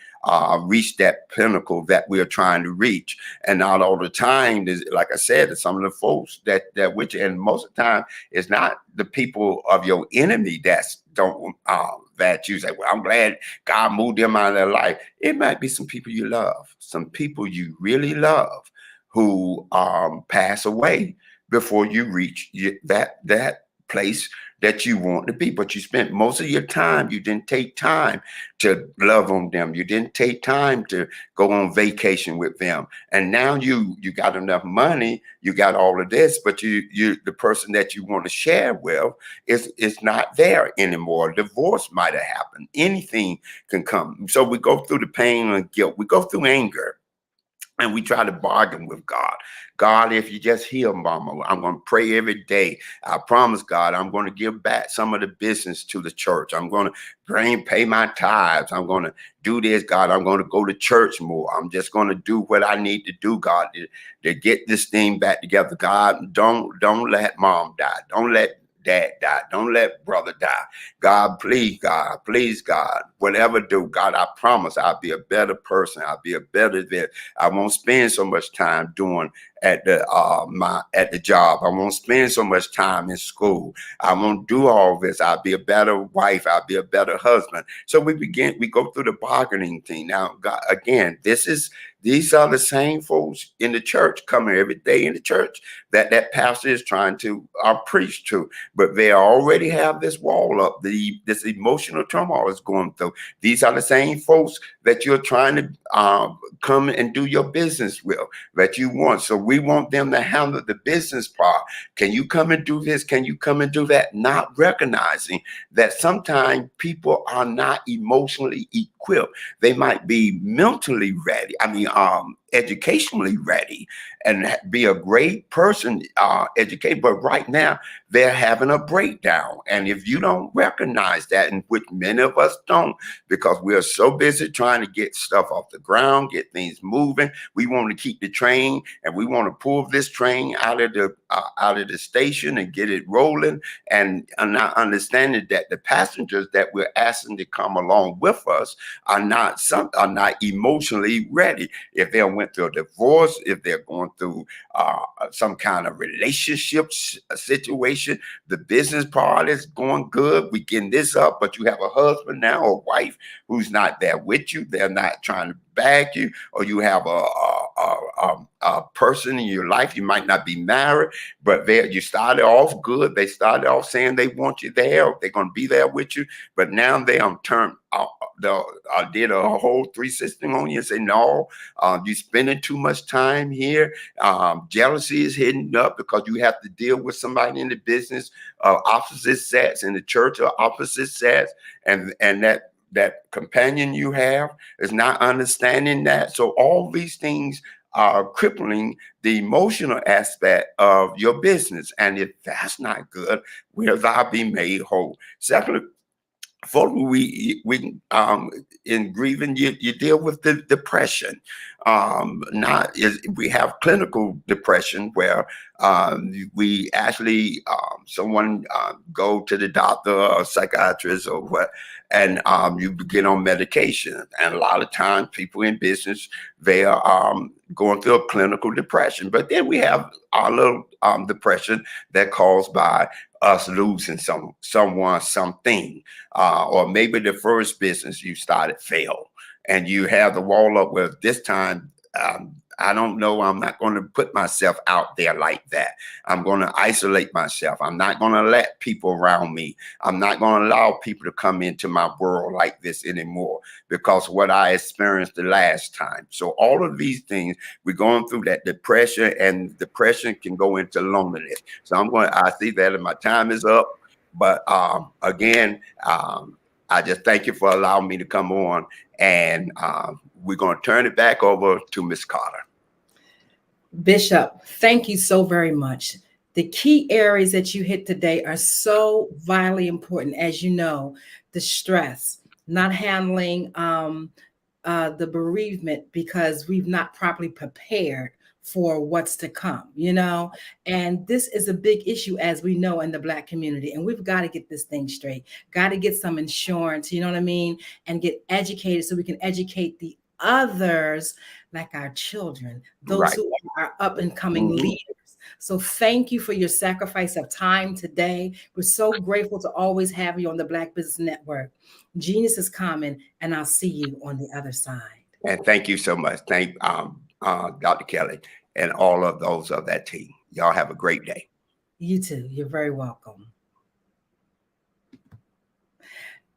reach that pinnacle that we're trying to reach. And not all the time, like I said, some of the folks that which, and most of the time, it's not the people of your enemy that you say, well, I'm glad God moved them out of their life. It might be some people you love, some people you really love who pass away before you reach that place that you want to be. But you spent most of your time, you didn't take time to love on them. You didn't take time to go on vacation with them. And now you got enough money, you got all of this, but the person that you want to share with is not there anymore. Divorce might have happened. Anything can come. So we go through the pain and guilt. We go through anger. And we try to bargain with God. God, if you just heal Mama, I'm going to pray every day. I promise God, I'm going to give back some of the business to the church. I'm going to pay my tithes. I'm going to do this, God. I'm going to go to church more. I'm just going to do what I need to do, God, to get this thing back together. God, don't let Mom die. Don't let Dad die. Don't let brother die. God, please, God, whatever do, God, I promise I'll be a better person. I'll be a better vet. I won't spend so much time doing at the job. I won't spend so much time in school. I won't do all this. I'll be a better wife. I'll be a better husband. So we go through the bargaining thing. Now, God, again, these are the same folks in the church, coming every day in the church that pastor is trying to preach to, but they already have this wall up. This emotional turmoil is going through. These are the same folks that you're trying to come and do your business with, that you want. So we want them to handle the business part. Can you come and do this? Can you come and do that? Not recognizing that sometimes people are not emotionally equipped. They might be mentally ready. Educationally ready and be a great person, educated, but right now they're having a breakdown. And if you don't recognize that, and which many of us don't, because we are so busy trying to get stuff off the ground, get things moving, we want to keep the train, and we want to pull this train out of the station and get it rolling, and not understanding that the passengers that we're asking to come along with us are not emotionally ready. If they went through a divorce, if they're going through some kind of relationship situation, the business part is going good, we getting this up, but you have a husband now or wife who's not there with you, they're not trying to back you, or you have a person in your life, you might not be married, but you started off good, they started off saying they want you there, they're going to be there with you, but now they did a whole 360 on you and say, no, you're spending too much time here. Jealousy is hitting up because you have to deal with somebody in the business of opposite sex, in the church of opposite sex, and that companion you have is not understanding that. So all these things are crippling the emotional aspect of your business. And if that's not good, will thou be made whole? Secondly, we in grieving, you deal with the depression. We have clinical depression where we actually someone go to the doctor or psychiatrist or what, and you get on medication. And a lot of times people in business, they are going through a clinical depression. But then we have our little depression that caused by us losing someone, something, or maybe the first business you started failed, and you have the wall up where this time, I don't know, I'm not going to put myself out there like that. I'm going to isolate myself. I'm not going to let people around me. I'm not going to allow people to come into my world like this anymore because what I experienced the last time. So all of these things, we're going through that depression, and depression can go into loneliness. So I see that, and my time is up. But again, I just thank you for allowing me to come on, and we're going to turn it back over to Ms. Carter. Bishop, thank you so very much. The key areas that you hit today are so vitally important. As you know, the stress, not handling the bereavement because we've not properly prepared for what's to come, and this is a big issue, as we know, in the Black community, and we've got to get this thing straight, got to get some insurance, and get educated so we can educate the others, like our children, those who are up and coming leaders. So thank you for your sacrifice of time today. We're so grateful to always have you on the Black Business Network. Genius is coming, and I'll see you on the other side. And thank you so much. Thank Dr. Kelly and all of those of that team. Y'all have a great day. You too. You're very welcome.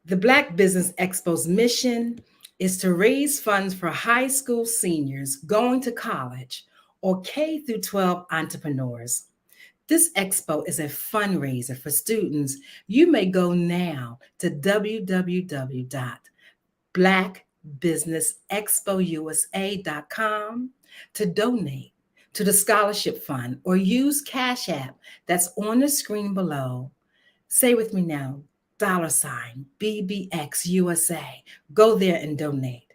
The Black Business Expo's mission is to raise funds for high school seniors going to college or K through 12 entrepreneurs. This expo is a fundraiser for students. You may go now to www.blackbusinessexpousa.com to donate to the scholarship fund or use Cash App that's on the screen below. Say with me now, $BBXUSA. Go there and donate.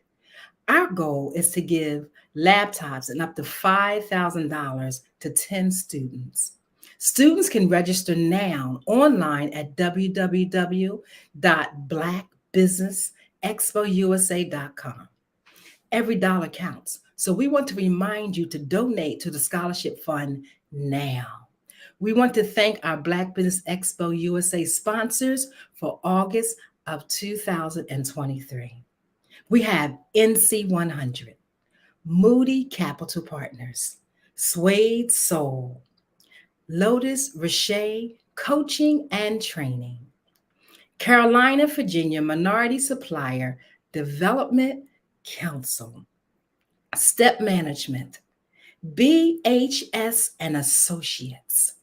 Our goal is to give laptops and up to $5,000 to 10 students. Students can register now online at www.blackbusinessexpousa.com. Every dollar counts. So we want to remind you to donate to the scholarship fund now. We want to thank our Black Business Expo USA sponsors for August of 2023. We have NC100, Moody Capital Partners, Suede Soul, Lotus Richey Coaching and Training, Carolina, Virginia Minority Supplier Development Council, Step Management, BHS and Associates,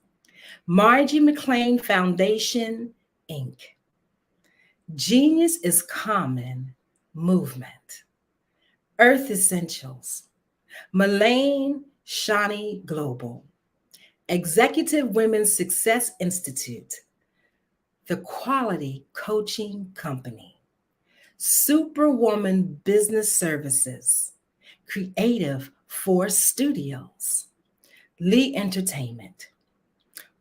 Margie McLean Foundation, Inc., Genius is Common Movement, Earth Essentials, Mullane Shawnee Global, Executive Women's Success Institute, The Quality Coaching Company, Superwoman Business Services, Creative Force Studios, Lee Entertainment,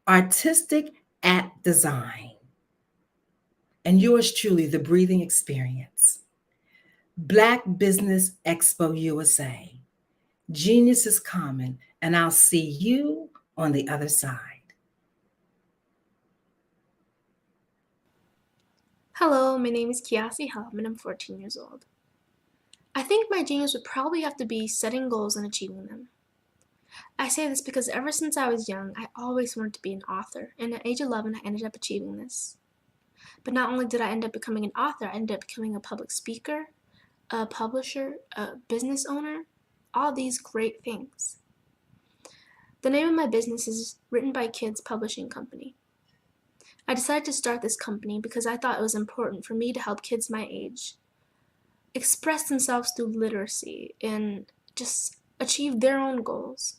Artistic at Design, and yours truly, The Breathing Experience, Black Business Expo USA, Genius is Common, and I'll see you on the other side. Hello, my name is Kiasi Helm, and I'm 14 years old. I think my genius would probably have to be setting goals and achieving them. I say this because ever since I was young, I always wanted to be an author, and at age 11, I ended up achieving this. But not only did I end up becoming an author, I ended up becoming a public speaker, a publisher, a business owner, all these great things. The name of my business is Written by Kids Publishing Company. I decided to start this company because I thought it was important for me to help kids my age express themselves through literacy and just achieve their own goals.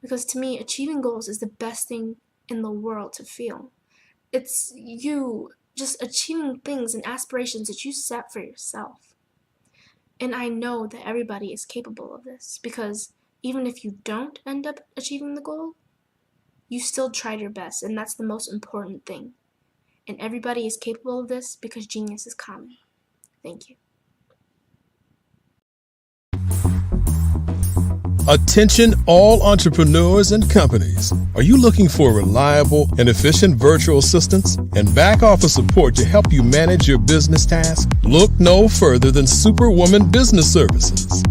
Because to me, achieving goals is the best thing in the world to feel. It's you just achieving things and aspirations that you set for yourself. And I know that everybody is capable of this because even if you don't end up achieving the goal, you still tried your best, and that's the most important thing. And everybody is capable of this because genius is common. Thank you. Attention all entrepreneurs and companies. Are you looking for reliable and efficient virtual assistants and back office support to help you manage your business tasks? Look no further than Superwoman Business Services.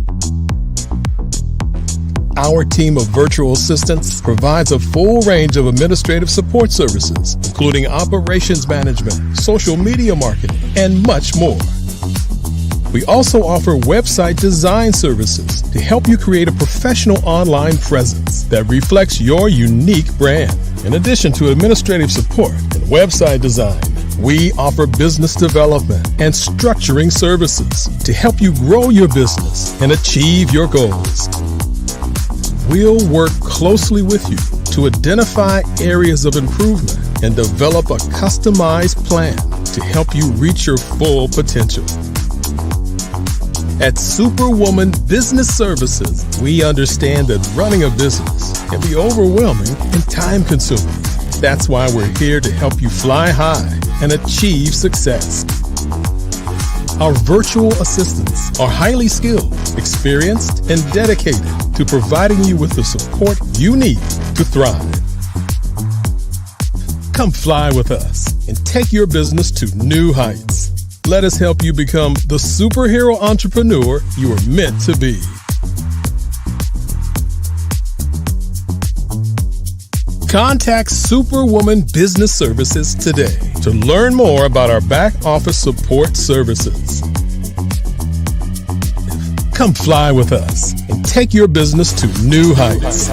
Our team of virtual assistants provides a full range of administrative support services, including operations management, social media marketing, and much more. We also offer website design services to help you create a professional online presence that reflects your unique brand. In addition to administrative support and website design, we offer business development and structuring services to help you grow your business and achieve your goals. We'll work closely with you to identify areas of improvement and develop a customized plan to help you reach your full potential. At Superwoman Business Services, we understand that running a business can be overwhelming and time-consuming. That's why we're here to help you fly high and achieve success. Our virtual assistants are highly skilled, experienced, and dedicated to providing you with the support you need to thrive. Come fly with us and take your business to new heights. Let us help you become the superhero entrepreneur you are meant to be. Contact Superwoman Business Services today to learn more about our back office support services. Come fly with us and take your business to new heights.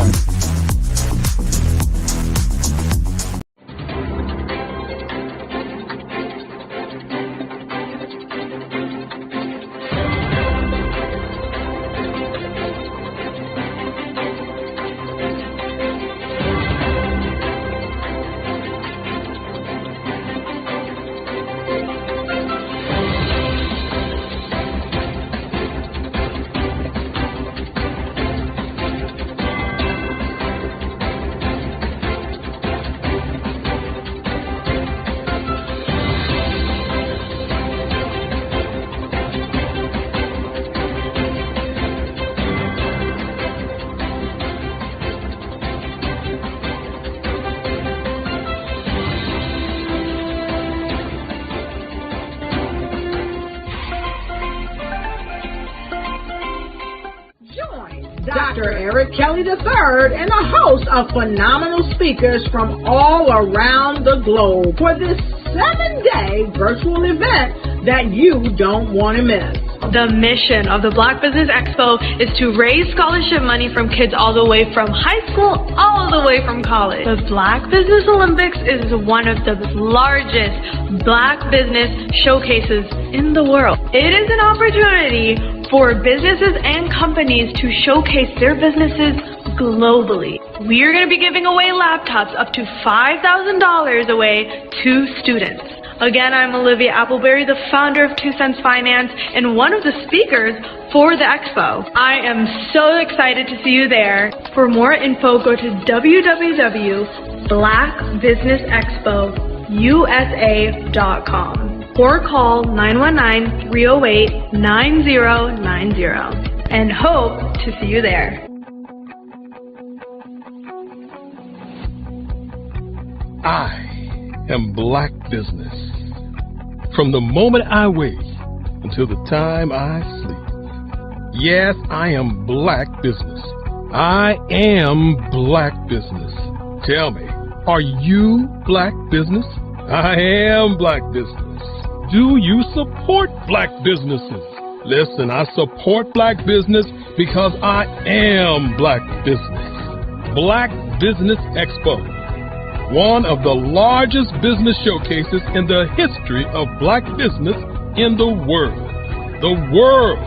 Dr. Eric Kelly III and a host of phenomenal speakers from all around the globe for this 7-day virtual event that you don't want to miss. The mission of the Black Business Expo is to raise scholarship money from kids all the way from high school, all the way from college. The Black Business Olympics is one of the largest Black business showcases in the world. It is an opportunity for businesses and companies to showcase their businesses globally. We are going to be giving away laptops up to $5,000 away to students. Again, I'm Olivia Appleberry, the founder of 2 Cents Finance and one of the speakers for the expo. I am so excited to see you there. For more info, go to www.blackbusinessexpousa.com or call 919-308-9090 and hope to see you there. I am Black Business. From the moment I wake until the time I sleep. Yes, I am Black Business. I am Black Business. Tell me, are you Black Business? I am Black Business. Do you support Black businesses? Listen, I support Black business because I am Black Business. Black Business Expo, one of the largest business showcases in the history of Black business in the world. The world!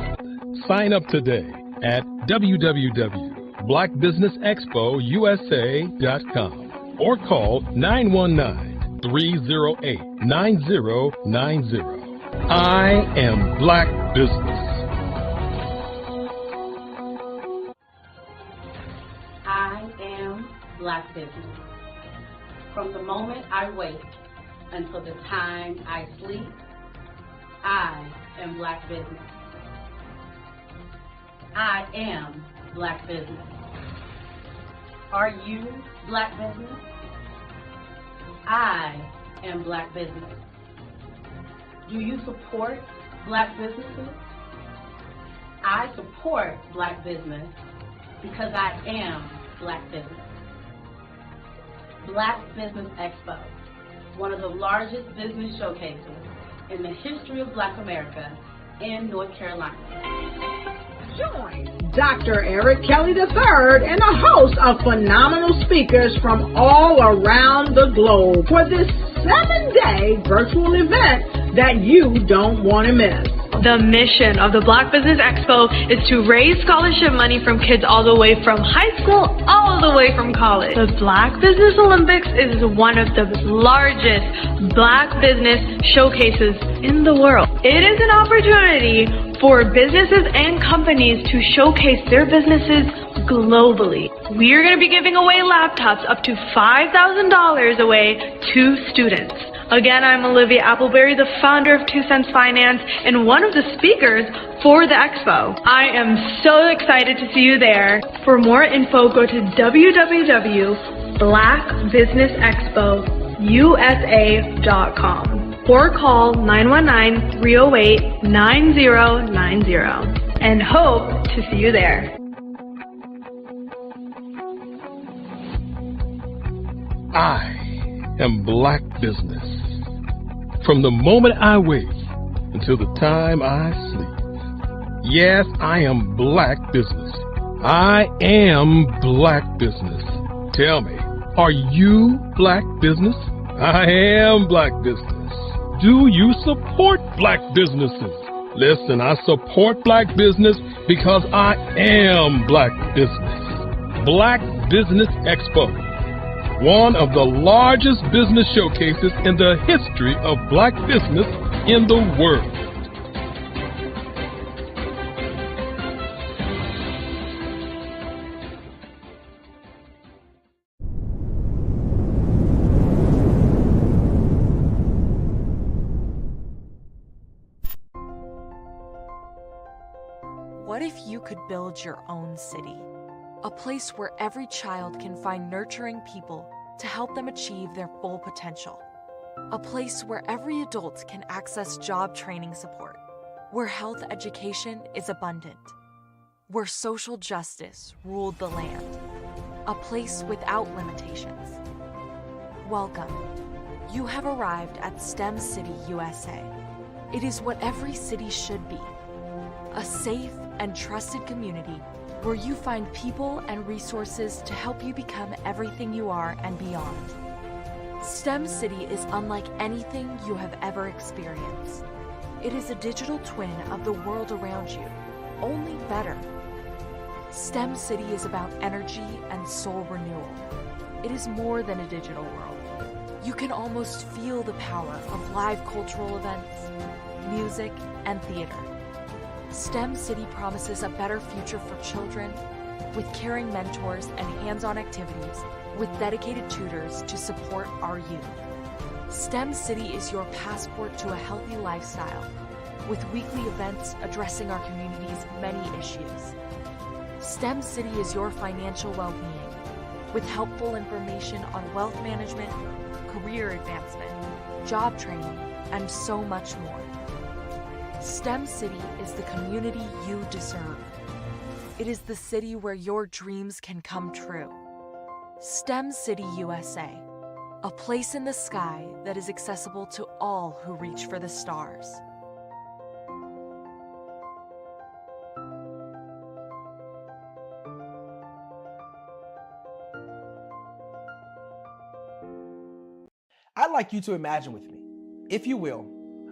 Sign up today at www.blackbusinessexpousa.com or call 919-308-9090. I am Black Business. I am Black Business. From the moment I wake until the time I sleep, I am Black Business. I am Black Business. Are you Black Business? I am Black Business. Do you support Black businesses? I support Black business because I am Black Business. Black Business Expo, one of the largest business showcases in the history of Black America in North Carolina. Join Dr. Eric Kelly III and a host of phenomenal speakers from all around the globe for this 7-day virtual event that you don't want to miss. The mission of the Black Business Expo is to raise scholarship money from kids all the way from high school, all the way from college. The Black Business Olympics is one of the largest Black business showcases in the world. It is an opportunity for businesses and companies to showcase their businesses globally. We are going to be giving away laptops up to $5,000 away to students. Again, I'm Olivia Appleberry, the founder of 2 Cents Finance and one of the speakers for the expo. I am so excited to see you there. For more info, go to www.blackbusinessexpousa.com or call 919-308-9090 and hope to see you there. I am Black Business. From the moment I wake until the time I sleep. Yes, I am Black Business. I am Black Business. Tell me, are you Black Business? I am Black Business. Do you support Black businesses? Listen, I support Black business because I am Black Business. Black Business Expo, one of the largest business showcases in the history of Black business in the world. What if you could build your own city? A place where every child can find nurturing people to help them achieve their full potential. A place where every adult can access job training support. Where health education is abundant. Where social justice ruled the land. A place without limitations. Welcome. You have arrived at STEM City USA. It is what every city should be. A safe and trusted community where you find people and resources to help you become everything you are and beyond. STEM City is unlike anything you have ever experienced. It is a digital twin of the world around you, only better. STEM City is about energy and soul renewal. It is more than a digital world. You can almost feel the power of live cultural events, music, and theater. STEM City promises a better future for children with caring mentors and hands-on activities with dedicated tutors to support our youth. STEM City is your passport to a healthy lifestyle with weekly events addressing our community's many issues. STEM City is your financial well-being with helpful information on wealth management, career advancement, job training, and so much more. STEM City is the community you deserve. It is the city where your dreams can come true. STEM City USA, a place in the sky that is accessible to all who reach for the stars. I'd like you to imagine with me, if you will,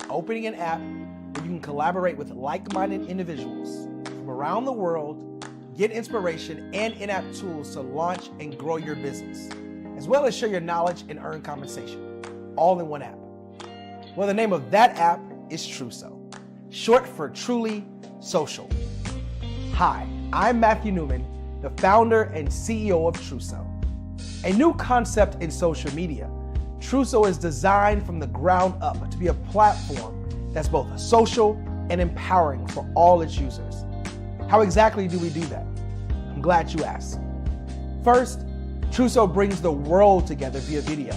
opening an app where you can collaborate with like-minded individuals from around the world, get inspiration and in-app tools to launch and grow your business, as well as share your knowledge and earn compensation, all in one app. Well, the name of that app is Truso, short for Truly Social. Hi, I'm Matthew Newman, the founder and CEO of Truso, a new concept in social media. Truso is designed from the ground up to be a platform that's both social and empowering for all its users. How exactly do we do that? I'm glad you asked. First, Truso brings the world together via video.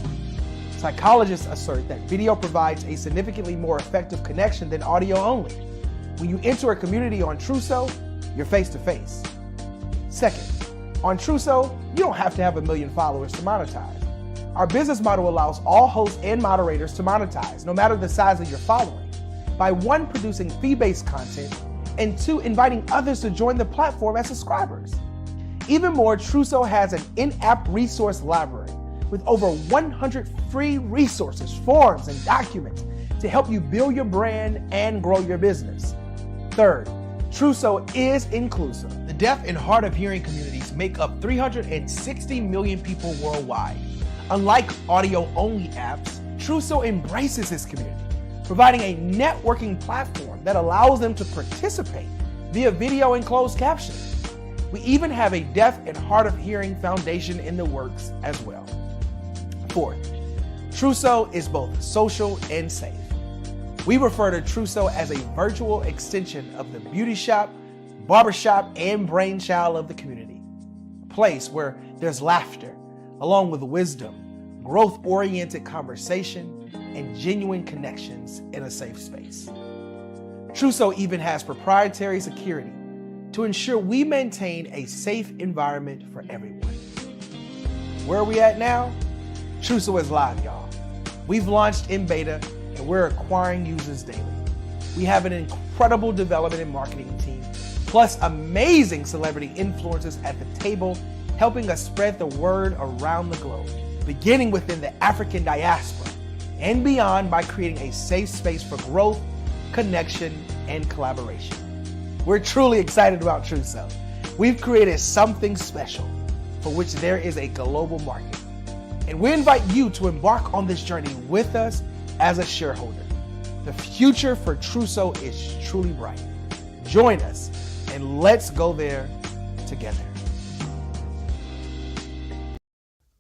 Psychologists assert that video provides a significantly more effective connection than audio only. When you enter a community on Truso, you're face to face. Second, on Truso, you don't have to have 1 million followers to monetize. Our business model allows all hosts and moderators to monetize, no matter the size of your following, by 1, producing fee-based content, and 2, inviting others to join the platform as subscribers. Even more, Truso has an in-app resource library with over 100 free resources, forms, and documents to help you build your brand and grow your business. Third, Truso is inclusive. The deaf and hard of hearing communities make up 360 million people worldwide. Unlike audio-only apps, Truso embraces this community. providing a networking platform that allows them to participate via video and closed captioning. We even have a deaf and hard of hearing foundation in the works as well. Fourth, Trousseau is both social and safe. We refer to Trousseau as a virtual extension of the beauty shop, barbershop, and brainchild of the community. A place where there's laughter, along with wisdom, growth-oriented conversation, and genuine connections in a safe space. Trousseau even has proprietary security to ensure we maintain a safe environment for everyone. Where are we at now? Trousseau is live, y'all. We've launched in beta and we're acquiring users daily. We have an incredible development and marketing team, plus amazing celebrity influencers at the table, helping us spread the word around the globe, beginning within the African diaspora and beyond by creating a safe space for growth, connection, and collaboration. We're truly excited about Trousseau. We've created something special for which there is a global market. And we invite you to embark on this journey with us as a shareholder. The future for Trousseau is truly bright. Join us and let's go there together.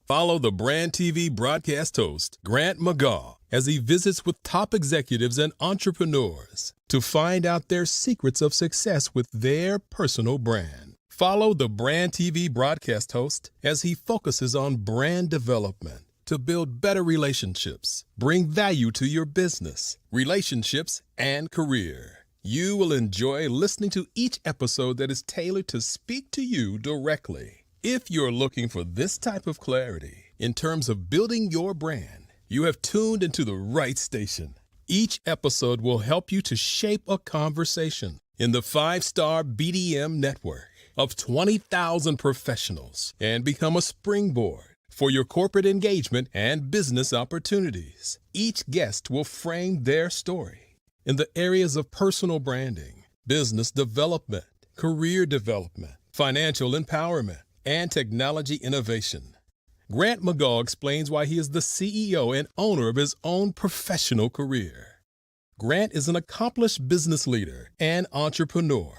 Follow the Brand TV broadcast host, Grant McGaugh, as he visits with top executives and entrepreneurs to find out their secrets of success with their personal brand. Follow the Brand TV broadcast host as he focuses on brand development to build better relationships, bring value to your business, relationships, and career. You will enjoy listening to each episode that is tailored to speak to you directly. If you're looking for this type of clarity in terms of building your brand, you have tuned into the right station. Each episode will help you to shape a conversation in the 5-star BDM network of 20,000 professionals and become a springboard for your corporate engagement and business opportunities. Each guest will frame their story in the areas of personal branding, business development, career development, financial empowerment, and technology innovation. Grant McGaugh explains why he is the CEO and owner of his own professional career. Grant is an accomplished business leader and entrepreneur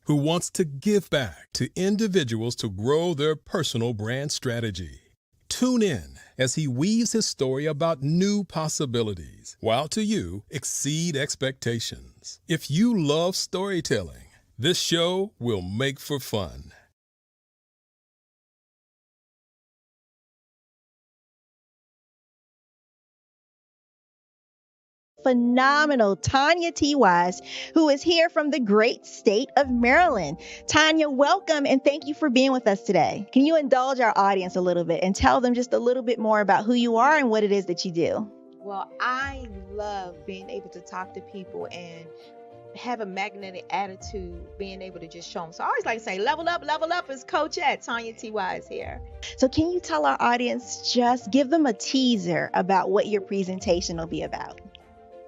who wants to give back to individuals to grow their personal brand strategy. Tune in as he weaves his story about new possibilities, while to you exceed expectations. If you love storytelling, this show will make for fun. Phenomenal Tanya T. Wise, who is here from the great state of Maryland. Tanya, welcome and thank you for being with us today. Can you indulge our audience a little bit and tell them just a little bit more about who you are and what it is that you do? Well, I love being able to talk to people and have a magnetic attitude, being able to just show them. So I always like to say, level up is Coach at Tanya T. Wise here. So can you tell our audience, just give them a teaser about what your presentation will be about?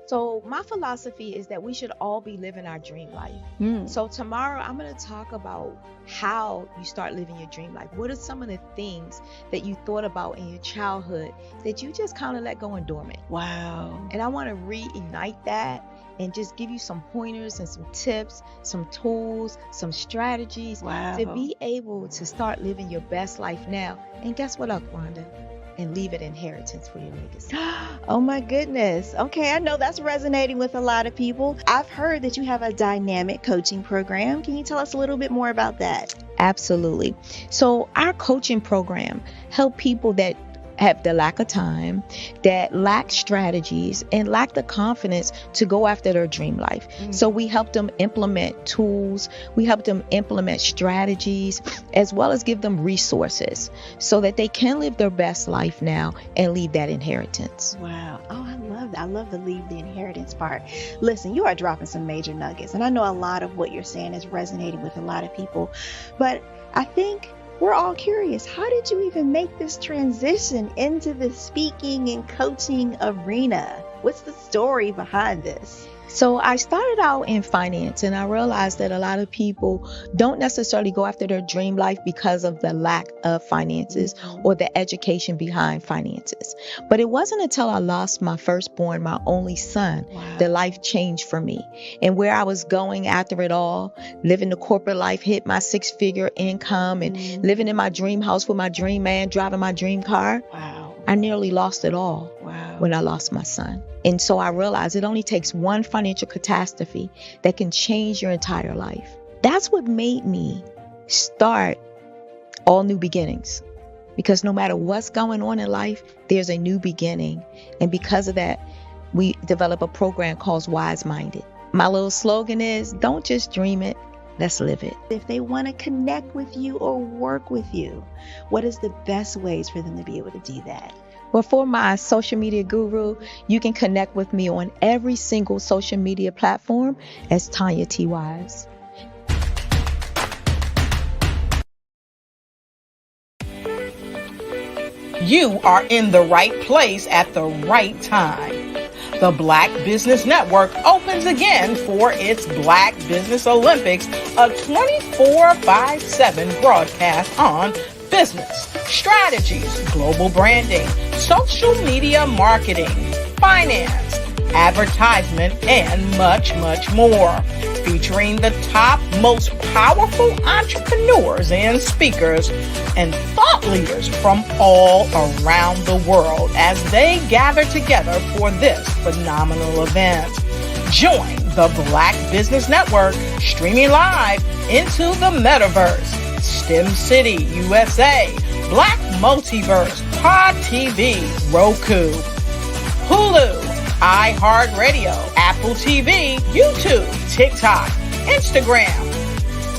So my philosophy is that we should all be living our dream life. So tomorrow I'm going to talk about how you start living your dream life. What are some of the things that you thought about in your childhood that you just kind of let go and dormant? Wow. And I want to reignite that and just give you some pointers and some tips, some tools, some strategies to be able to start living your best life now. And guess what, Wanda? And leave an inheritance for your legacy. Oh my goodness. Okay, I know that's resonating with a lot of people. I've heard that you have a dynamic coaching program. Can you tell us a little bit more about that? Absolutely. So our coaching program help people that have the lack of time, that lack strategies, and lack the confidence to go after their dream life. So we help them implement tools, we help them implement strategies, as well as give them resources so that they can live their best life now and leave that inheritance. Wow. Oh, I love that. I love the leave the inheritance part. Listen, you are dropping some major nuggets, and I know a lot of what you're saying is resonating with a lot of people, but I think we're all curious. How did you even make this transition into the speaking and coaching arena? What's the story behind this? So I started out in finance, and I realized that a lot of people don't necessarily go after their dream life because of the lack of finances or the education behind finances. But it wasn't until I lost my firstborn, my only son, that life changed for me. And where I was going after it all, living the corporate life, hit my 6-figure income and living in my dream house with my dream man, driving my dream car. I nearly lost it all when I lost my son. And so I realized it only takes one financial catastrophe that can change your entire life. That's what made me start All New Beginnings. Because no matter what's going on in life, there's a new beginning. And because of that, we develop a program called Wise Minded. My little slogan is, don't just dream it, let's live it. If they want to connect with you or work with you, what is the best ways for them to be able to do that? Well, for my social media guru, you can connect with me on every single social media platform as Tanya T. Wise. You are in the right place at the right time. The Black Business Network opens again for its Black Business Olympics, a 24/7 broadcast on business, strategies, global branding, social media marketing, finance, advertisement, and much, much more. Featuring the top, most powerful entrepreneurs and speakers and thought leaders from all around the world as they gather together for this phenomenal event. Join the Black Business Network streaming live into the metaverse, STEM City USA, Black Multiverse, Pod TV, Roku, Hulu, iHeartRadio, Apple TV, YouTube, TikTok, Instagram,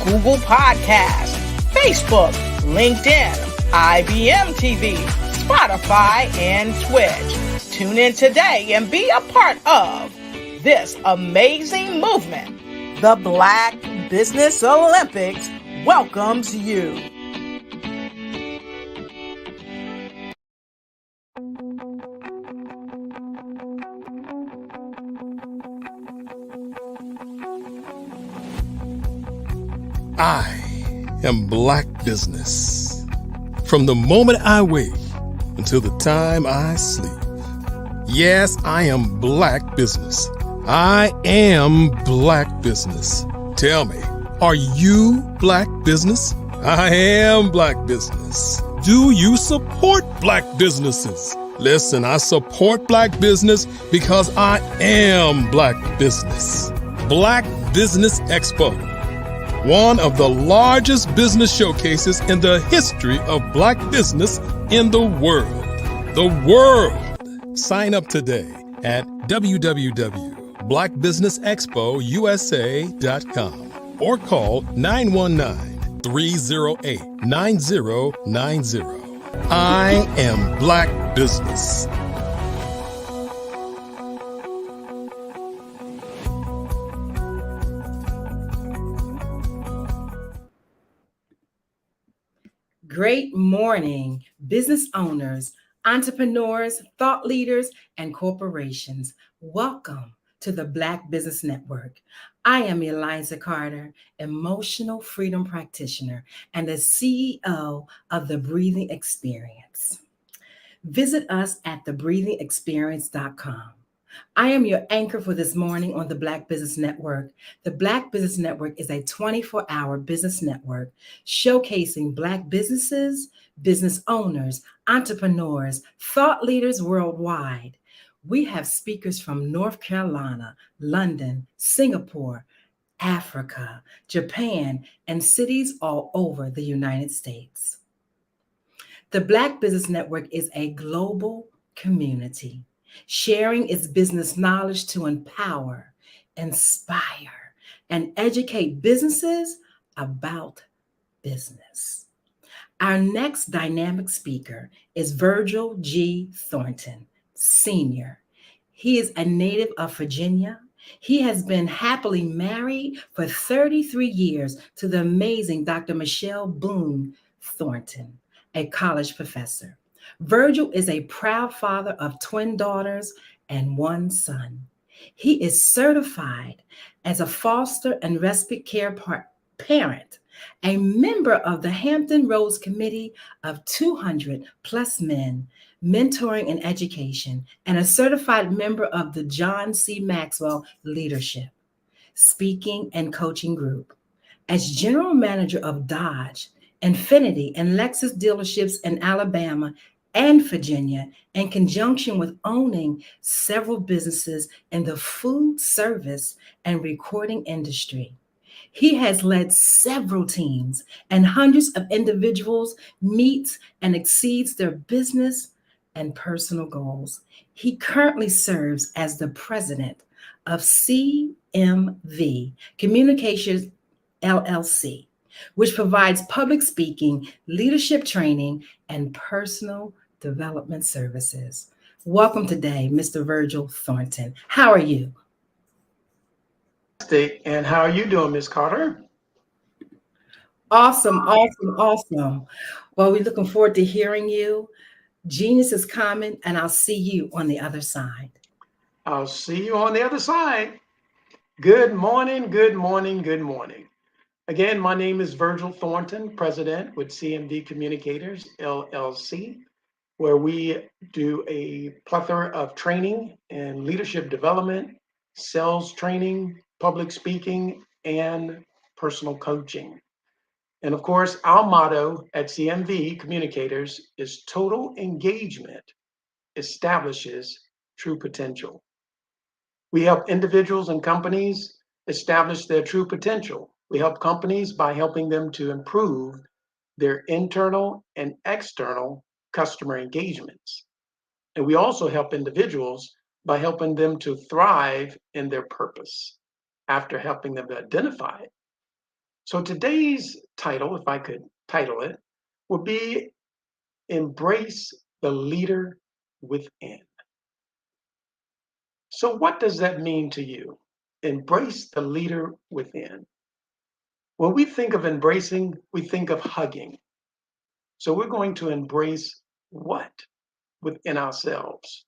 Google Podcasts, Facebook, LinkedIn, IBM TV, Spotify, and Twitch. Tune in today and be a part of this amazing movement. The Black Business Olympics welcomes you. I am Black Business. From the moment I wake until the time I sleep. Yes, I am Black Business. I am Black Business. Tell me, are you Black Business? I am Black Business. Do you support Black businesses? Listen, I support Black business because I am Black Business. Black Business Expo, one of the largest business showcases in the history of Black business in the world. The world! Sign up today at www.blackbusinessexpousa.com or call 919-308-9090. I am Black Business. Great morning, business owners, entrepreneurs, thought leaders, and corporations. Welcome to the Black Business Network. I am Eliza Carter, emotional freedom practitioner and the CEO of The Breathing Experience. Visit us at thebreathingexperience.com. I am your anchor for this morning on the Black Business Network. The Black Business Network is a 24-hour business network showcasing Black businesses, business owners, entrepreneurs, thought leaders worldwide. We have speakers from North Carolina, London, Singapore, Africa, Japan, and cities all over the United States. The Black Business Network is a global community, sharing its business knowledge to empower, inspire, and educate businesses about business. Our next dynamic speaker is Virgil G. Thornton, Sr. He is a native of Virginia. He has been happily married for 33 years to the amazing Dr. Michelle Boone Thornton, a college professor. Virgil is a proud father of twin daughters and one son. He is certified as a foster and respite care parent, a member of the Hampton Roads Committee of 200 plus men, mentoring and education, and a certified member of the John C. Maxwell Leadership, Speaking and Coaching Group. As general manager of Dodge, Infiniti, and Lexus dealerships in Alabama and Virginia, in conjunction with owning several businesses in the food service and recording industry. He has led several teams and hundreds of individuals meets and exceeds their business and personal goals. He currently serves as the president of CMV Communications LLC, which provides public speaking, leadership training, and personal development services. Welcome today, Mr. Virgil Thornton. How are you? And how are you doing, Ms. Carter? Awesome, awesome, awesome. Well, we're looking forward to hearing you. Genius is coming, and I'll see you on the other side. I'll see you on the other side. Good morning, good morning, good morning. Again, my name is Virgil Thornton, president with CMD Communicators, LLC, where we do a plethora of training and leadership development, sales training, public speaking, and personal coaching. And of course, our motto at CMV Communicators is total engagement establishes true potential. We help individuals and companies establish their true potential. We help companies by helping them to improve their internal and external customer engagements. And we also help individuals by helping them to thrive in their purpose after helping them to identify it. So today's title, if I could title it, would be Embrace the Leader Within. So what does that mean to you? Embrace the leader within. When we think of embracing, we think of hugging. So we're going to embrace what within ourselves?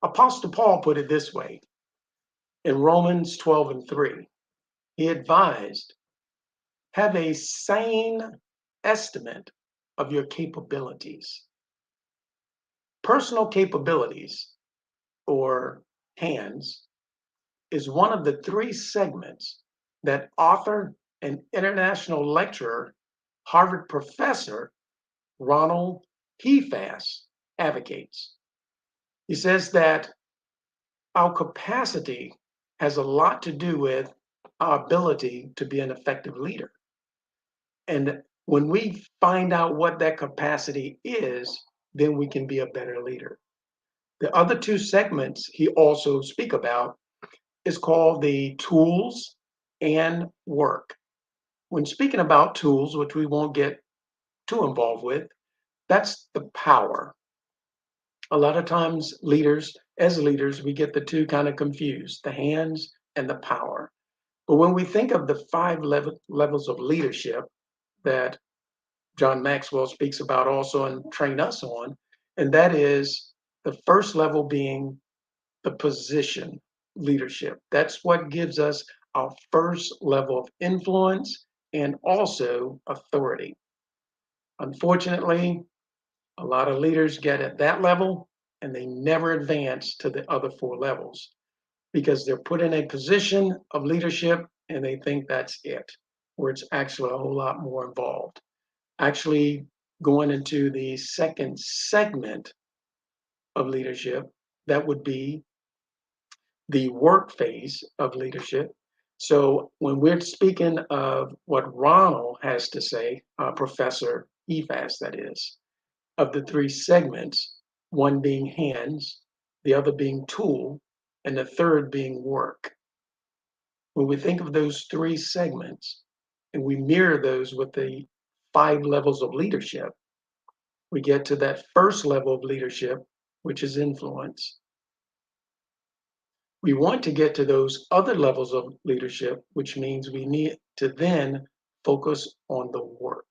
Apostle Paul put it this way in Romans 12:3. He advised, have a sane estimate of your capabilities. Personal capabilities, or hands, is one of the three segments that author and international lecturer, Harvard professor Ronald Heathas advocates. He says that our capacity has a lot to do with our ability to be an effective leader. And when we find out what that capacity is, then we can be a better leader. The other two segments he also speak about is called the tools and work. When speaking about tools, which we won't get too involved with, that's the power. A lot of times as leaders, we get the two kind of confused, the hands and the power. But when we think of the five levels of leadership that John Maxwell speaks about also and train us on, and that is the first level being the position leadership. That's what gives us our first level of influence and also authority. Unfortunately, a lot of leaders get at that level and they never advance to the other four levels because they're put in a position of leadership and they think that's it, where it's actually a whole lot more involved. Actually, going into the second segment of leadership, that would be the work phase of leadership. So when we're speaking of what Ronald has to say, Professor Heathas, that is, of the three segments, one being hands, the other being tool, and the third being work. When we think of those three segments and we mirror those with the five levels of leadership, we get to that first level of leadership, which is influence. We want to get to those other levels of leadership, which means we need to then focus on the work,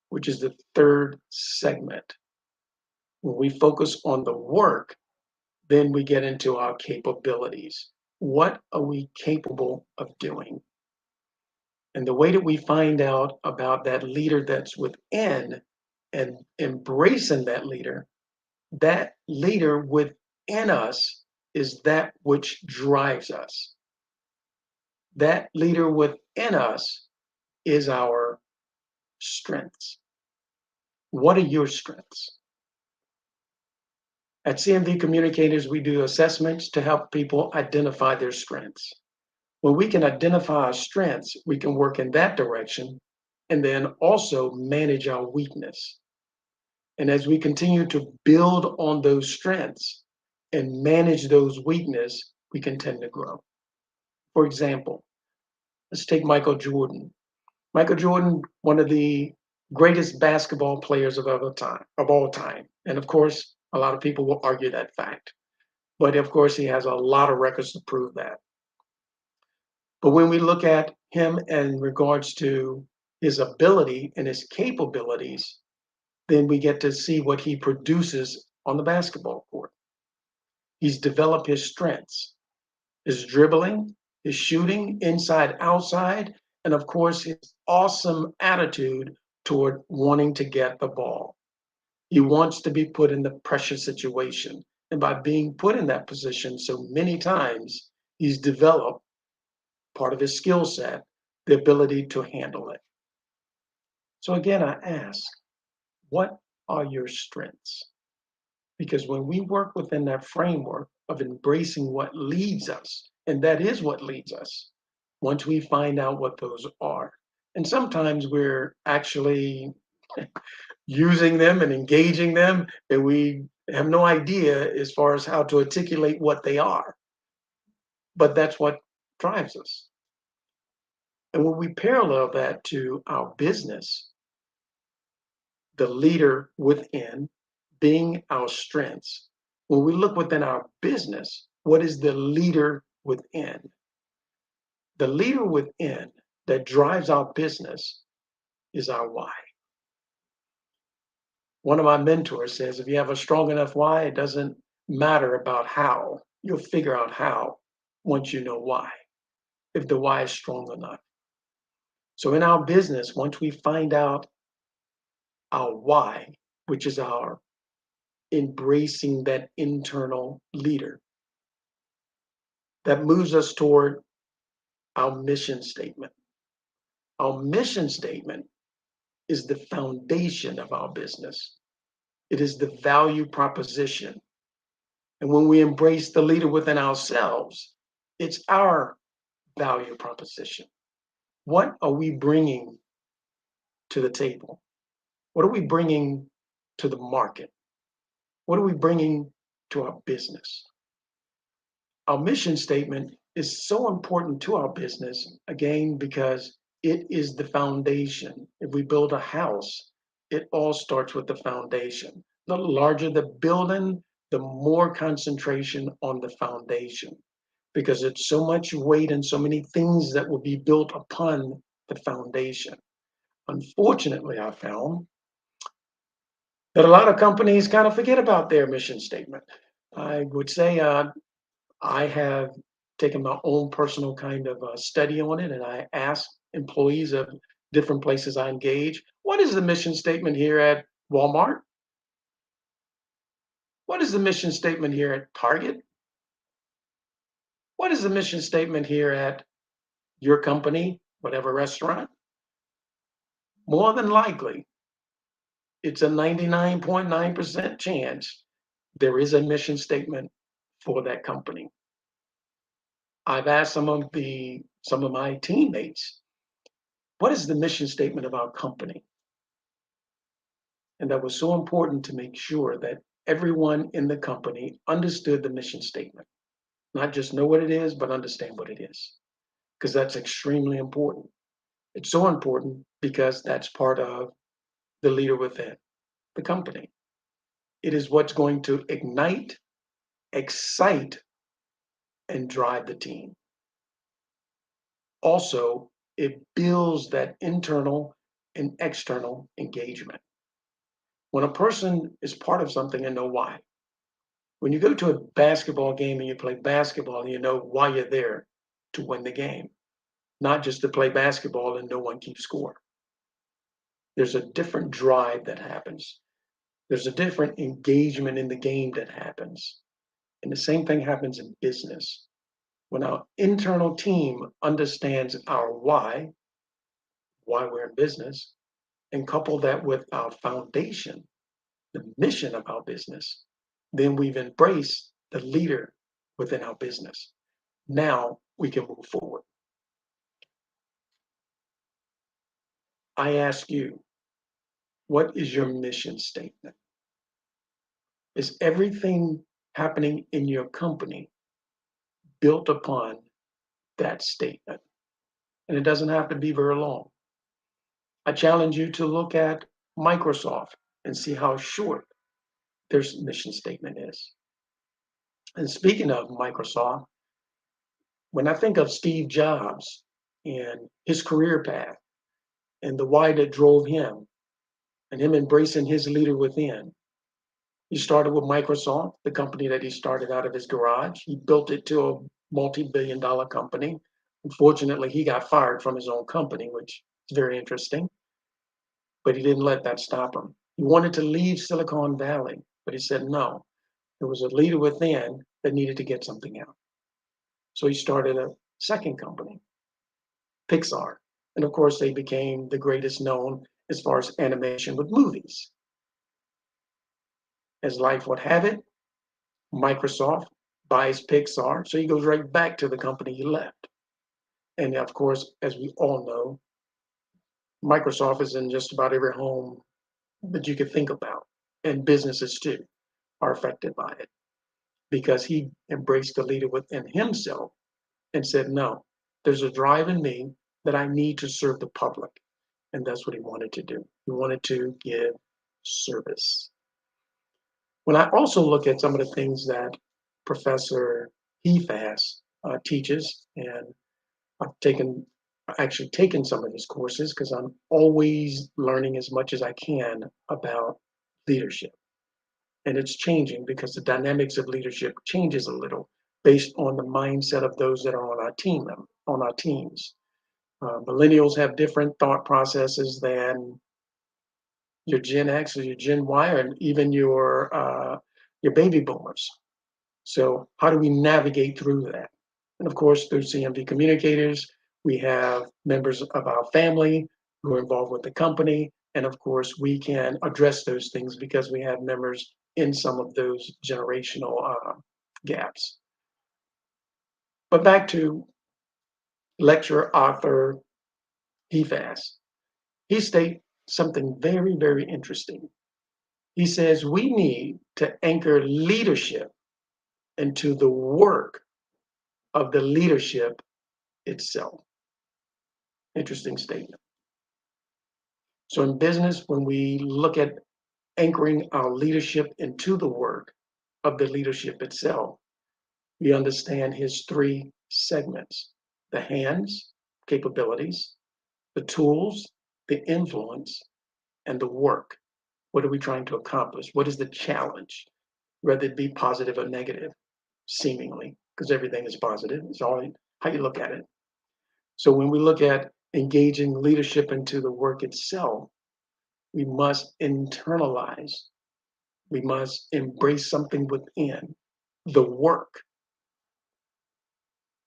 which is the third segment. When we focus on the work, Then we get into our capabilities. What are we capable of doing? And the way that we find out about that leader that's within and embracing that leader within us is that which drives us. That leader within us is our strengths. What are your strengths? At CMV Communicators, we do assessments to help people identify their strengths. When we can identify our strengths, we can work in that direction and then also manage our weakness. And as we continue to build on those strengths and manage those weaknesses, we can tend to grow. For example, let's take Michael Jordan. Michael Jordan, one of the greatest basketball players of all time. And of course, a lot of people will argue that fact. But of course, he has a lot of records to prove that. But when we look at him in regards to his ability and his capabilities, then we get to see what he produces on the basketball court. He's developed his strengths, his dribbling, his shooting, inside, outside, and of course, his awesome attitude toward wanting to get the ball. He wants to be put in the pressure situation. And by being put in that position so many times, he's developed part of his skill set, the ability to handle it. So again, I ask, what are your strengths? Because when we work within that framework of embracing what leads us, and that is what leads us, once we find out what those are, and sometimes we're actually using them and engaging them, and we have no idea as far as how to articulate what they are. But that's what drives us. And when we parallel that to our business, the leader within being our strengths, when we look within our business, what is the leader within? The leader within that drives our business is our why. One of my mentors says, if you have a strong enough why, it doesn't matter about how. You'll figure out how once you know why, if the why is strong enough. So in our business, once we find out our why, which is our embracing that internal leader, that moves us toward our mission statement. Our mission statement is the foundation of our business. It is the value proposition. And when we embrace the leader within ourselves, it's our value proposition. What are we bringing to the table? What are we bringing to the market? What are we bringing to our business? Our mission statement is so important to our business, again, because it is the foundation. If we build a house, it all starts with the foundation. The larger the building, the more concentration on the foundation, because it's so much weight and so many things that will be built upon the foundation. Unfortunately, I found that a lot of companies kind of forget about their mission statement. I would say I have taken my own personal kind of study on it, and I ask employees of different places I engage, what is the mission statement here at Walmart? What is the mission statement here at Target? What is the mission statement here at your company, whatever restaurant? More than likely, it's a 99.9% chance there is a mission statement for that company. I've asked some of my teammates, what is the mission statement of our company? And that was so important to make sure that everyone in the company understood the mission statement. Not just know what it is, but understand what it is. Because that's extremely important. It's so important because that's part of the leader within the company. It is what's going to ignite, excite, and drive the team. Also, it builds that internal and external engagement. When a person is part of something and know why, When you go to a basketball game and you play basketball, you know why you're there, to win the game, not just to play basketball and no one keeps score. There's a different drive that happens. There's a different engagement in the game that happens. And the same thing happens in business. When our internal team understands our why we're in business, and couple that with our foundation, the mission of our business, then we've embraced the leader within our business. Now we can move forward. I ask you, what is your mission statement? Is everything happening in your company built upon that statement? And it doesn't have to be very long. I challenge you to look at Microsoft and see how short their mission statement is. And speaking of Microsoft, when I think of Steve Jobs and his career path and the why that drove him and him embracing his leader within, he started with Microsoft, the company that he started out of his garage. He built it to a multi-billion-dollar company. Unfortunately, he got fired from his own company, which is very interesting. But he didn't let that stop him. He wanted to leave Silicon Valley, but he said no. There was a leader within that needed to get something out. So he started a second company, Pixar. And of course, they became the greatest known as far as animation with movies. As life would have it, Microsoft buys Pixar, so he goes right back to the company he left. And of course, as we all know, Microsoft is in just about every home that you could think about, and businesses too are affected by it because he embraced the leader within himself and said, no, there's a drive in me that I need to serve the public. And that's what he wanted to do. He wanted to give service. When I also look at some of the things that Professor Hefas teaches, and I've actually taken some of his courses because I'm always learning as much as I can about leadership. And it's changing because the dynamics of leadership changes a little based on the mindset of those that are on our team, on our teams. Millennials have different thought processes than your Gen X or your Gen Y, or even your baby boomers. So how do we navigate through that? And of course, through CMV communicators, we have members of our family who are involved with the company. And of course, we can address those things because we have members in some of those generational gaps. But back to lecturer author Hefas. He states something very, very interesting. He says we need to anchor leadership into the work of the leadership itself. Interesting statement. So in business, when we look at anchoring our leadership into the work of the leadership itself, we understand his three segments: the hands, capabilities, the tools, the influence, and the work. What are we trying to accomplish? What is the challenge? Whether it be positive or negative, seemingly, because everything is positive. It's all how you look at it. So when we look at engaging leadership into the work itself, we must internalize. We must embrace something within the work.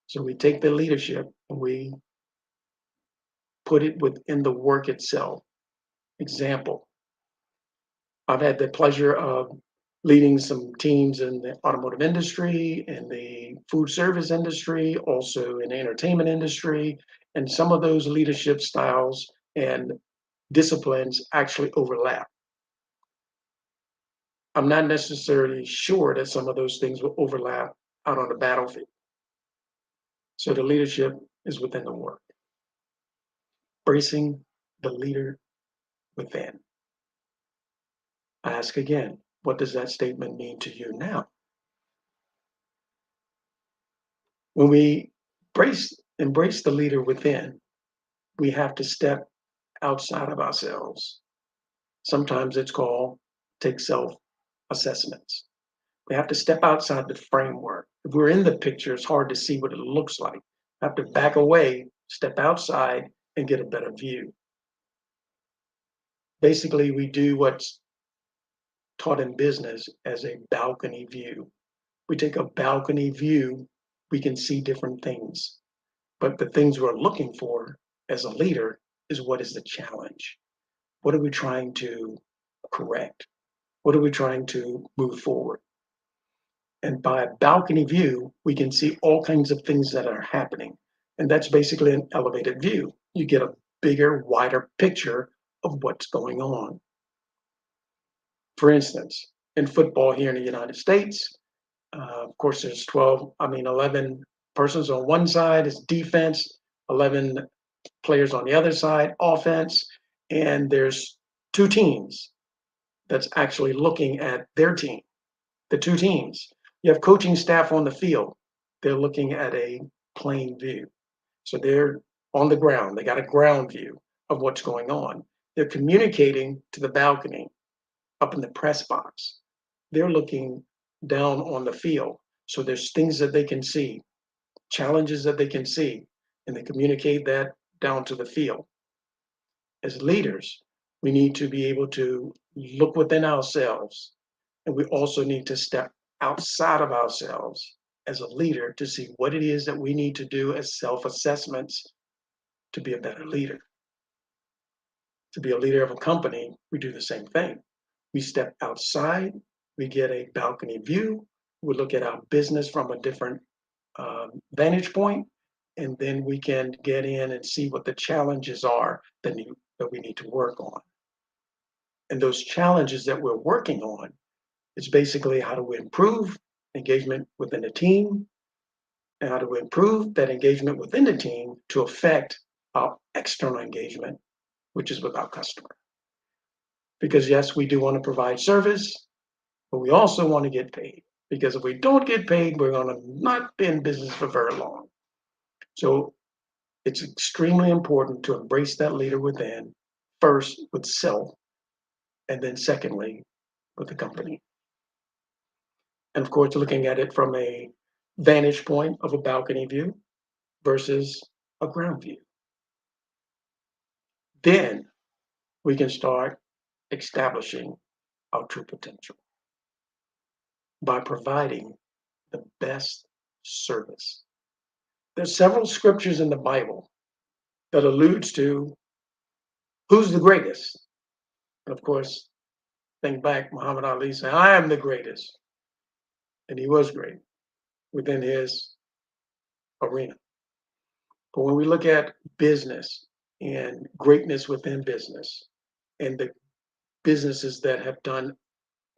So we take the leadership and we put it within the work itself. Example, I've had the pleasure of leading some teams in the automotive industry, in the food service industry, also in the entertainment industry, and some of those leadership styles and disciplines actually overlap. I'm not necessarily sure that some of those things will overlap out on the battlefield. So the leadership is within the work. Bracing the leader within. I ask again, what does that statement mean to you now? When we embrace the leader within, we have to step outside of ourselves. Sometimes it's called take self-assessments. We have to step outside the framework. If we're in the picture, it's hard to see what it looks like. We have to back away, step outside, and get a better view. Basically, we do what's taught in business as a balcony view. We take a balcony view, we can see different things. But the things we're looking for as a leader is what is the challenge? What are we trying to correct? What are we trying to move forward? And by a balcony view, we can see all kinds of things that are happening. And that's basically an elevated view. You get a bigger, wider picture of what's going on. For instance, in football here in the United States, of course, there's 11 persons on one side is defense, 11 players on the other side, offense, and there's two teams that's actually looking at their team, the two teams. You have coaching staff on the field. They're looking at a plane view. So they're on the ground. They got a ground view of what's going on. They're communicating to the balcony up in the press box. They're looking down on the field. So there's things that they can see, challenges that they can see, and they communicate that down to the field. As leaders, we need to be able to look within ourselves, and we also need to step outside of ourselves as a leader to see what it is that we need to do as self-assessments to be a better leader. To be a leader of a company, we do the same thing. We step outside, we get a balcony view, we look at our business from a different vantage point, and then we can get in and see what the challenges are that we need to work on. And those challenges that we're working on is basically how do we improve engagement within the team, and how do we improve that engagement within the team to affect our external engagement, which is with our customer. Because yes, we do want to provide service, but we also want to get paid. Because if we don't get paid, we're going to not be in business for very long. So it's extremely important to embrace that leader within, first with self, and then secondly, with the company. And of course, looking at it from a vantage point of a balcony view versus a ground view. Then we can start establishing our true potential by providing the best service. There's several scriptures in the Bible that alludes to who's the greatest. And of course, think back, Muhammad Ali said, I am the greatest. And he was great within his arena. But when we look at business and greatness within business and the businesses that have done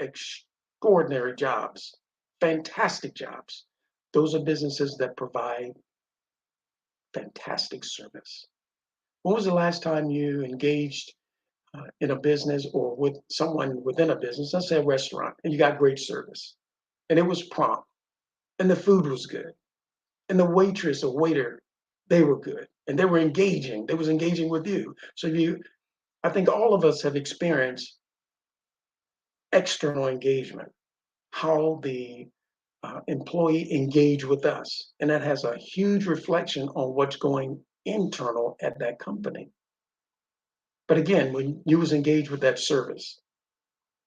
extraordinary jobs, fantastic jobs, those are businesses that provide fantastic service. When was the last time you engaged in a business or with someone within a business, let's say a restaurant, and you got great service, and it was prompt, and the food was good, and the waitress or waiter, they were good, and they were engaging. They was engaging with you. So I think all of us have experienced external engagement, how the employee engage with us, and that has a huge reflection on what's going internal at that company. But again, when you was engaged with that service,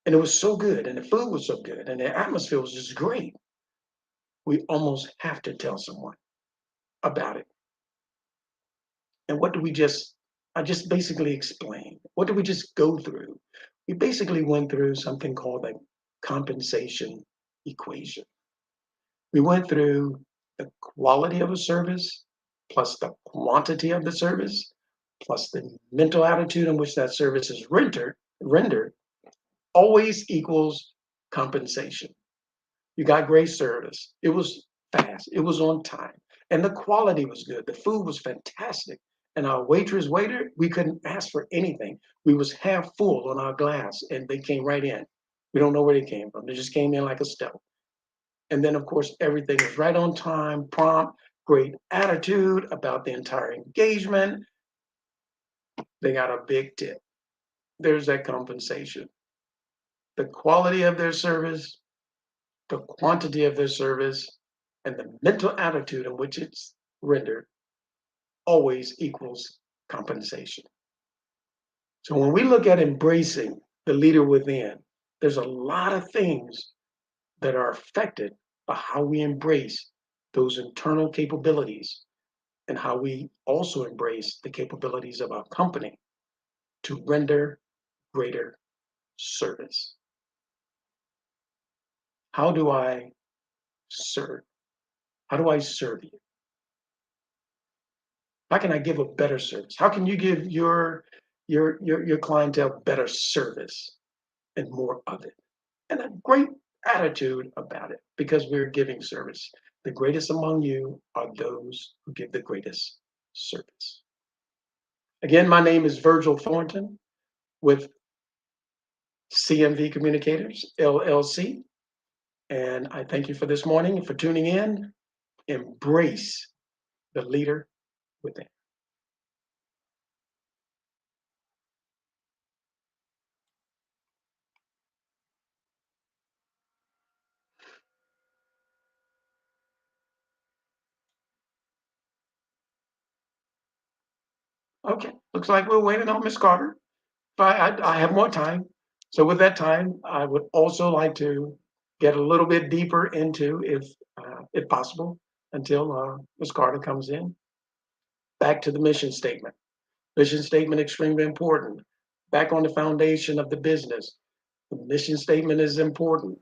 and it was so good, and the food was so good, and the atmosphere was just great, we almost have to tell someone about it. And what do I just basically explained. What did we just go through? We basically went through something called a compensation equation. We went through the quality of a service, plus the quantity of the service, plus the mental attitude in which that service is rendered, always equals compensation. You got great service. It was fast. It was on time. And the quality was good. The food was fantastic. And our waiter, we couldn't ask for anything. We was half full on our glass and they came right in. We don't know where they came from. They just came in like a stealth. And then of course, everything was right on time, prompt, great attitude about the entire engagement. They got a big tip. There's that compensation. The quality of their service the quantity of their service, and the mental attitude in which it's rendered always equals compensation. So when we look at embracing the leader within, there's a lot of things that are affected by how we embrace those internal capabilities and how we also embrace the capabilities of our company to render greater service. How do I serve? How do I serve you? How can I give a better service? How can you give your clientele better service and more of it? And a great attitude about it because we're giving service. The greatest among you are those who give the greatest service. Again, my name is Virgil Thornton with CMV Communicators, LLC. And I thank you for this morning and for tuning in. Embrace the leader within. Okay, looks like we're waiting on Ms. Carter. But I have more time. So with that time, I would also like to get a little bit deeper into, if possible, until Ms. Carter comes in. Back to the mission statement. Mission statement extremely important. Back on the foundation of the business. The mission statement is important.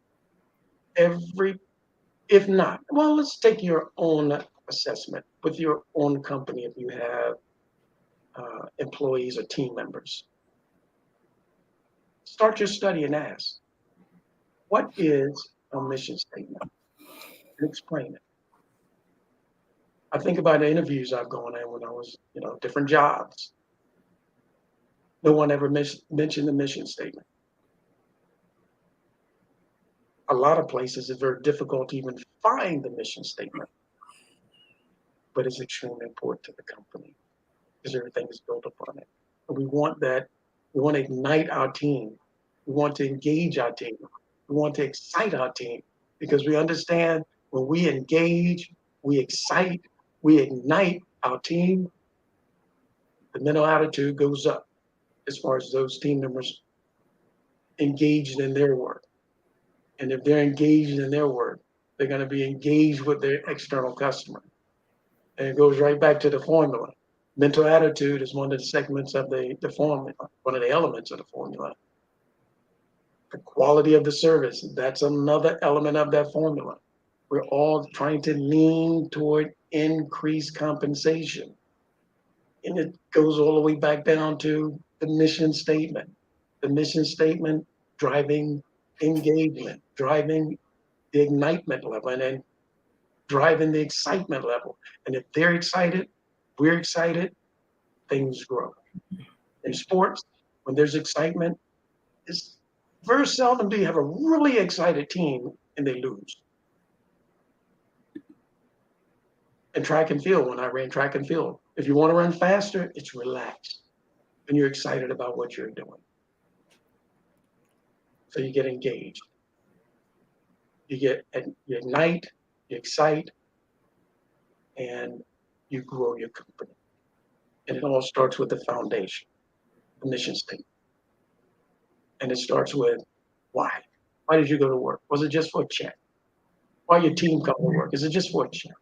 If not, well, let's take your own assessment with your own company if you have employees or team members. Start your study and ask, what is a mission statement? And explain it. I think about the interviews I've gone in when I was, different jobs. No one ever mentioned the mission statement. A lot of places it's very difficult to even find the mission statement, but it's extremely important to the company because everything is built upon it. And we want that. We want to ignite our team. We want to engage our team. We want to excite our team because we understand when we engage, we excite, we ignite our team, the mental attitude goes up as far as those team members engaged in their work. And if they're engaged in their work, they're going to be engaged with their external customer. And it goes right back to the formula. Mental attitude is one of the segments of the formula, one of the elements of the formula. The quality of the service, that's another element of that formula. We're all trying to lean toward increased compensation. And it goes all the way back down to the mission statement. The mission statement driving engagement, driving the ignitement level, and then driving the excitement level. And if they're excited, we're excited, things grow. In sports, when there's excitement, it's very seldom do you have a really excited team and they lose. In track and field, when I ran track and field, if you want to run faster, it's relaxed and you're excited about what you're doing. So you get engaged. You ignite, you excite, and you grow your company. And it all starts with the foundation, the mission statement. And it starts with why? Why did you go to work? Was it just for a check? Why your team come to work? Is it just for a check?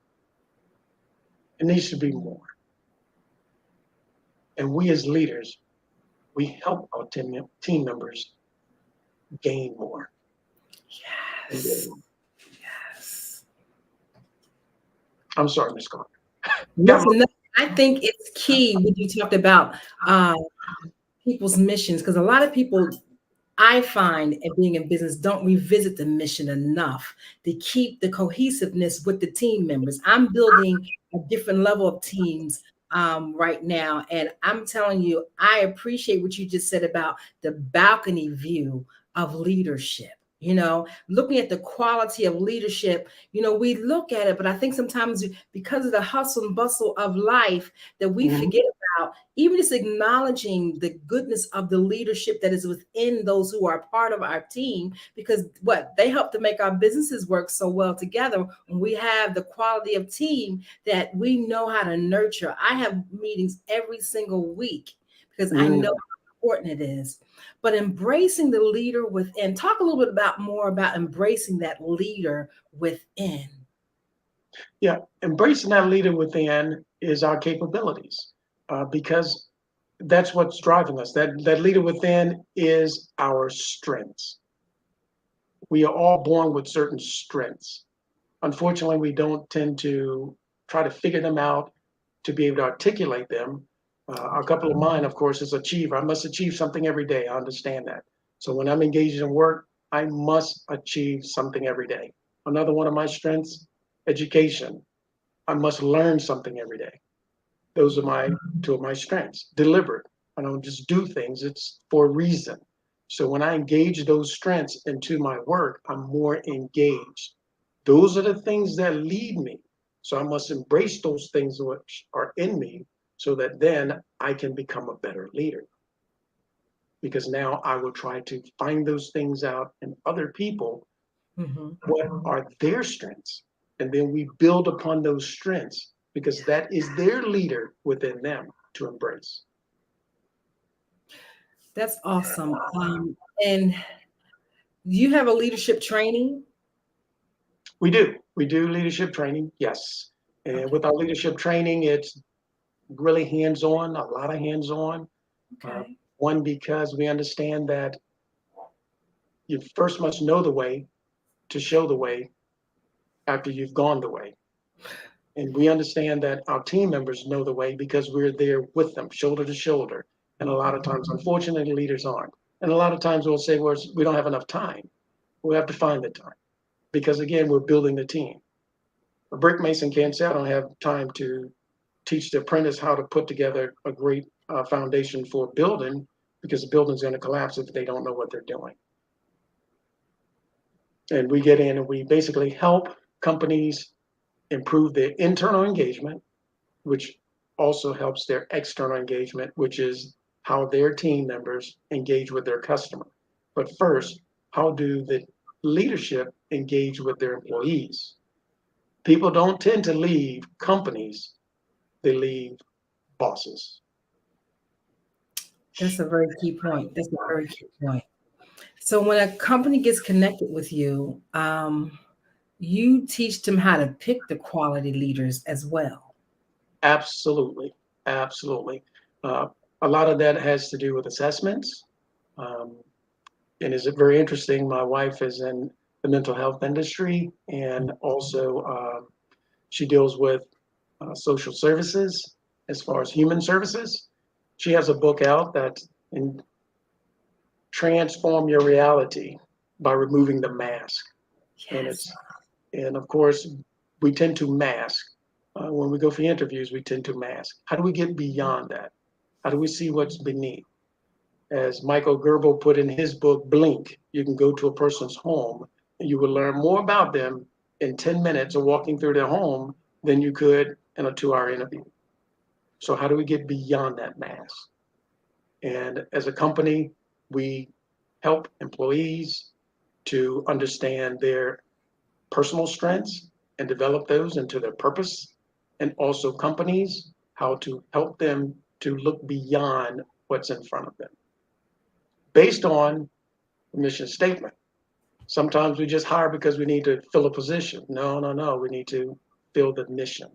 It needs to be more. And we as leaders, we help our team members gain more. Yes. Yes. I'm sorry, Ms. Carter. Listen, I think it's key when you talked about people's missions, because a lot of people, I find, at being in business, don't revisit the mission enough to keep the cohesiveness with the team members. I'm building a different level of teams right now. And I'm telling you, I appreciate what you just said about the balcony view of leadership. Looking at the quality of leadership, we look at it, but I think sometimes because of the hustle and bustle of life that we forget about, even just acknowledging the goodness of the leadership that is within those who are part of our team, because they help to make our businesses work so well together when we have the quality of team that we know how to nurture. I have meetings every single week because I know how important it is. But embracing the leader within, talk a little bit more about embracing that leader within. Yeah, embracing that leader within is our capabilities, because that's what's driving us. That leader within is our strengths. We are all born with certain strengths. Unfortunately, we don't tend to try to figure them out to be able to articulate them. A couple of mine, of course, is achiever. I must achieve something every day. I understand that. So when I'm engaged in work, I must achieve something every day. Another one of my strengths, education. I must learn something every day. Those are two of my strengths. Deliberate. I don't just do things, it's for a reason. So when I engage those strengths into my work, I'm more engaged. Those are the things that lead me. So I must embrace those things which are in me so that then I can become a better leader. Because now I will try to find those things out in other people. What are their strengths? And then we build upon those strengths because that is their leader within them to embrace. That's awesome. And you have a leadership training? We do leadership training, yes. And with our leadership training, it's really hands-on, a lot of hands-on. Okay. One, because we understand that you first must know the way to show the way after you've gone the way. And we understand that our team members know the way because we're there with them, shoulder to shoulder. And a lot of times, unfortunately, leaders aren't. And a lot of times we'll say, well, we don't have enough time. We have to find the time because, again, we're building the team. A brick mason can't say, I don't have time to teach the apprentice how to put together a great foundation for a building because the building's going to collapse if they don't know what they're doing. And we get in and we basically help companies improve their internal engagement, which also helps their external engagement, which is how their team members engage with their customer. But first, how do the leadership engage with their employees? People don't tend to leave companies, they leave bosses. That's a very key point. So when a company gets connected with you, you teach them how to pick the quality leaders as well. Absolutely. A lot of that has to do with assessments. And is it very interesting? My wife is in the mental health industry, and also she deals with social services as far as human services. She has a book out that in transform your reality by removing the mask. Yes. And of course we tend to mask when we go for interviews. We tend to mask. How do we get beyond that? How do we see what's beneath? As Michael Gerber put in his book, Blink, you can go to a person's home and you will learn more about them in 10 minutes of walking through their home than you could in a 2-hour interview. So how do we get beyond that mask? And as a company, we help employees to understand their personal strengths and develop those into their purpose, and also companies, how to help them to look beyond what's in front of them based on the mission statement. Sometimes we just hire because we need to fill a position. No. We need to fill the mission.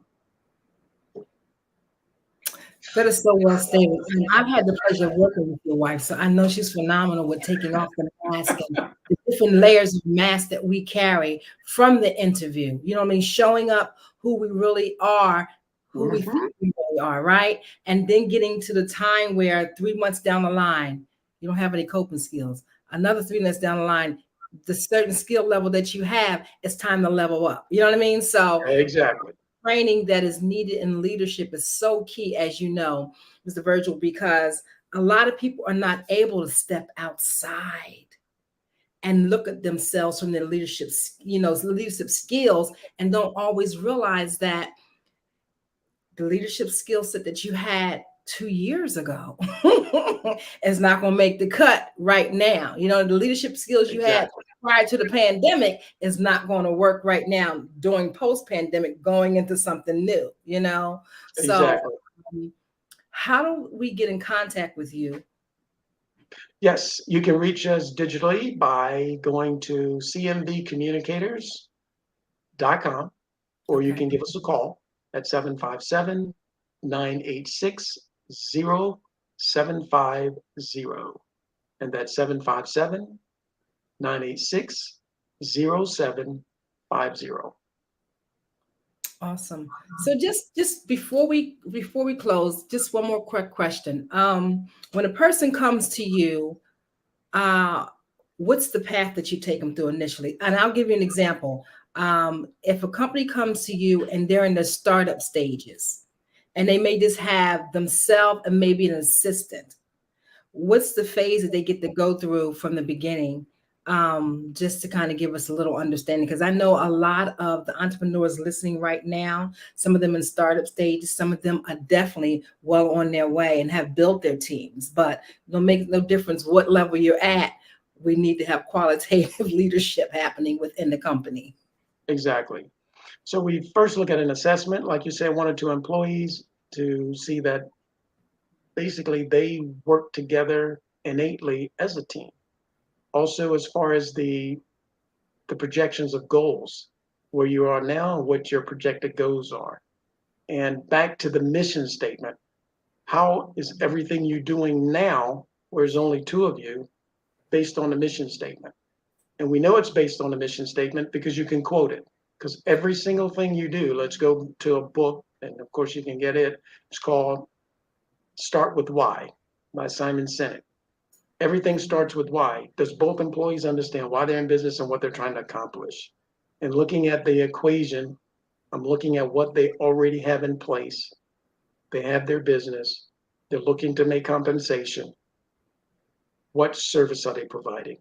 That is so well stated. And I've had the pleasure of working with your wife, so I know she's phenomenal with taking off the mask and the different layers of mask that we carry from the interview. You know what I mean? Showing up who we really are, who we think we really are, right? And then getting to the time where 3 months down the line, you don't have any coping skills. Another 3 months down the line, the certain skill level that you have, it's time to level up. You know what I mean? So exactly. Training that is needed in leadership is so key, as you know, Mr. Virgil, because a lot of people are not able to step outside and look at themselves from their leadership, leadership skills, and don't always realize that the leadership skill set that you had 2 years ago is not going to make the cut right now. The leadership skills you had prior to the pandemic is not going to work right now during post-pandemic, going into something new, So how do we get in contact with you? Yes, you can reach us digitally by going to cmvcommunicators.com, or you can give us a call at 757-986-0750. And that's 757-986-0750. Awesome. So just before we close, just one more quick question. When a person comes to you, what's the path that you take them through initially? And I'll give you an example. If a company comes to you and they're in the startup stages, and they may just have themselves and maybe an assistant, what's the phase that they get to go through from the beginning? Just to kind of give us a little understanding, because I know a lot of the entrepreneurs listening right now, some of them in startup stages, some of them are definitely well on their way and have built their teams, but it'll make no difference what level you're at. We need to have qualitative leadership happening within the company. Exactly. So we first look at an assessment, like you said, 1 or 2 employees, to see that basically they work together innately as a team. Also, as far as the projections of goals, where you are now and what your projected goals are. And back to the mission statement, how is everything you're doing now, where there's only 2 of you, based on the mission statement? And we know it's based on the mission statement because you can quote it. Because every single thing you do, let's go to a book, and of course you can get it. It's called Start With Why by Simon Sinek. Everything starts with why. Does both employees understand why they're in business and what they're trying to accomplish? And looking at the equation, I'm looking at what they already have in place. They have their business. They're looking to make compensation. What service are they providing?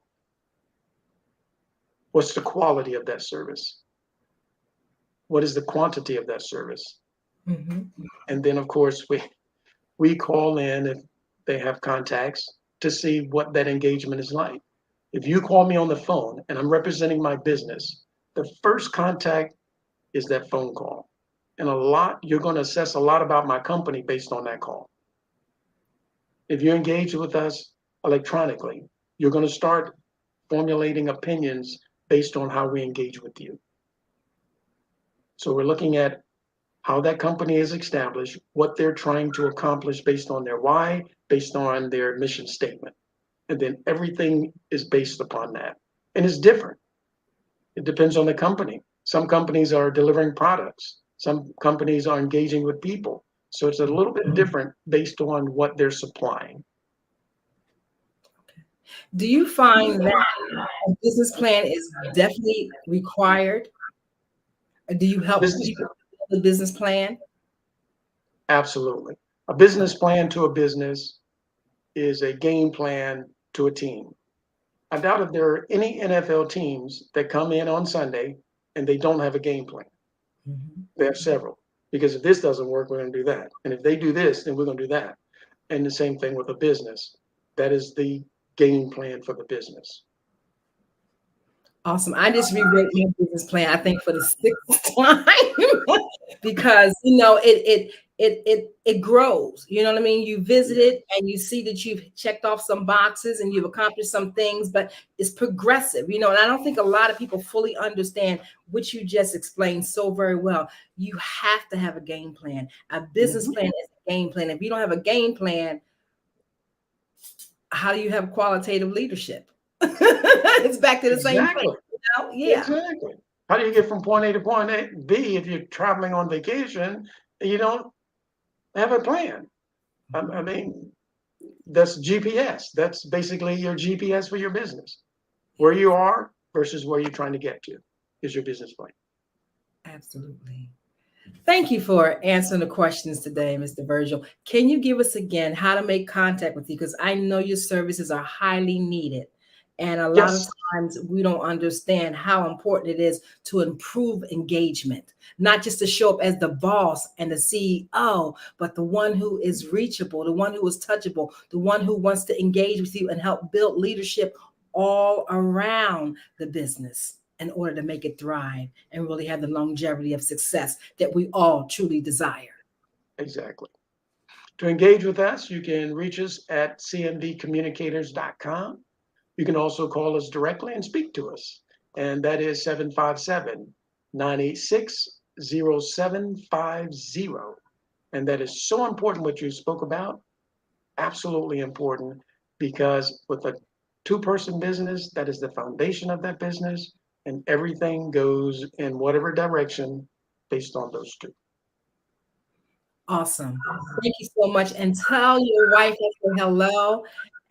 What's the quality of that service? What is the quantity of that service? Mm-hmm. And then, of course, we call in if they have contacts to see what that engagement is like. If you call me on the phone and I'm representing my business, the first contact is that phone call. And you're going to assess a lot about my company based on that call. If you engage with us electronically, you're going to start formulating opinions based on how we engage with you. So we're looking at how that company is established, what they're trying to accomplish based on their why, based on their mission statement. And then everything is based upon that. And it's different. It depends on the company. Some companies are delivering products. Some companies are engaging with people. So it's a little bit different based on what they're supplying. Do you find that a business plan is definitely required? Do you help people build a business plan? Absolutely. A business plan to a business is a game plan to a team. I doubt if there are any NFL teams that come in on Sunday and they don't have a game plan. Mm-hmm. They have several, because if this doesn't work, we're going to do that. And if they do this, then we're going to do that. And the same thing with a business. That is the game plan for the business. Awesome. I just rewrote my business plan, I think, for the 6th time because, it grows. You know what I mean? You visit it and you see that you've checked off some boxes and you've accomplished some things, but it's progressive, and I don't think a lot of people fully understand what you just explained so very well. You have to have a game plan. A business plan is a game plan. If you don't have a game plan, how do you have qualitative leadership? It's back to the same thing. Yeah. Exactly. How do you get from point A to point B if you're traveling on vacation and you don't have a plan? I mean, that's GPS. That's basically your GPS for your business. Where you are versus where you're trying to get to is your business plan. Absolutely. Thank you for answering the questions today, Mr. Virgil. Can you give us again how to make contact with you? Because I know your services are highly needed And a lot of times we don't understand how important it is to improve engagement, not just to show up as the boss and the CEO, but the one who is reachable, the one who is touchable, the one who wants to engage with you and help build leadership all around the business in order to make it thrive and really have the longevity of success that we all truly desire. Exactly. To engage with us, you can reach us at cmvcommunicators.com. You can also call us directly and speak to us, and that is 757-986-0750. And that is so important what you spoke about, absolutely important, because with a two-person business, that is the foundation of that business, and everything goes in whatever direction based on those two. Awesome. Thank you so much. And tell your wife I say hello.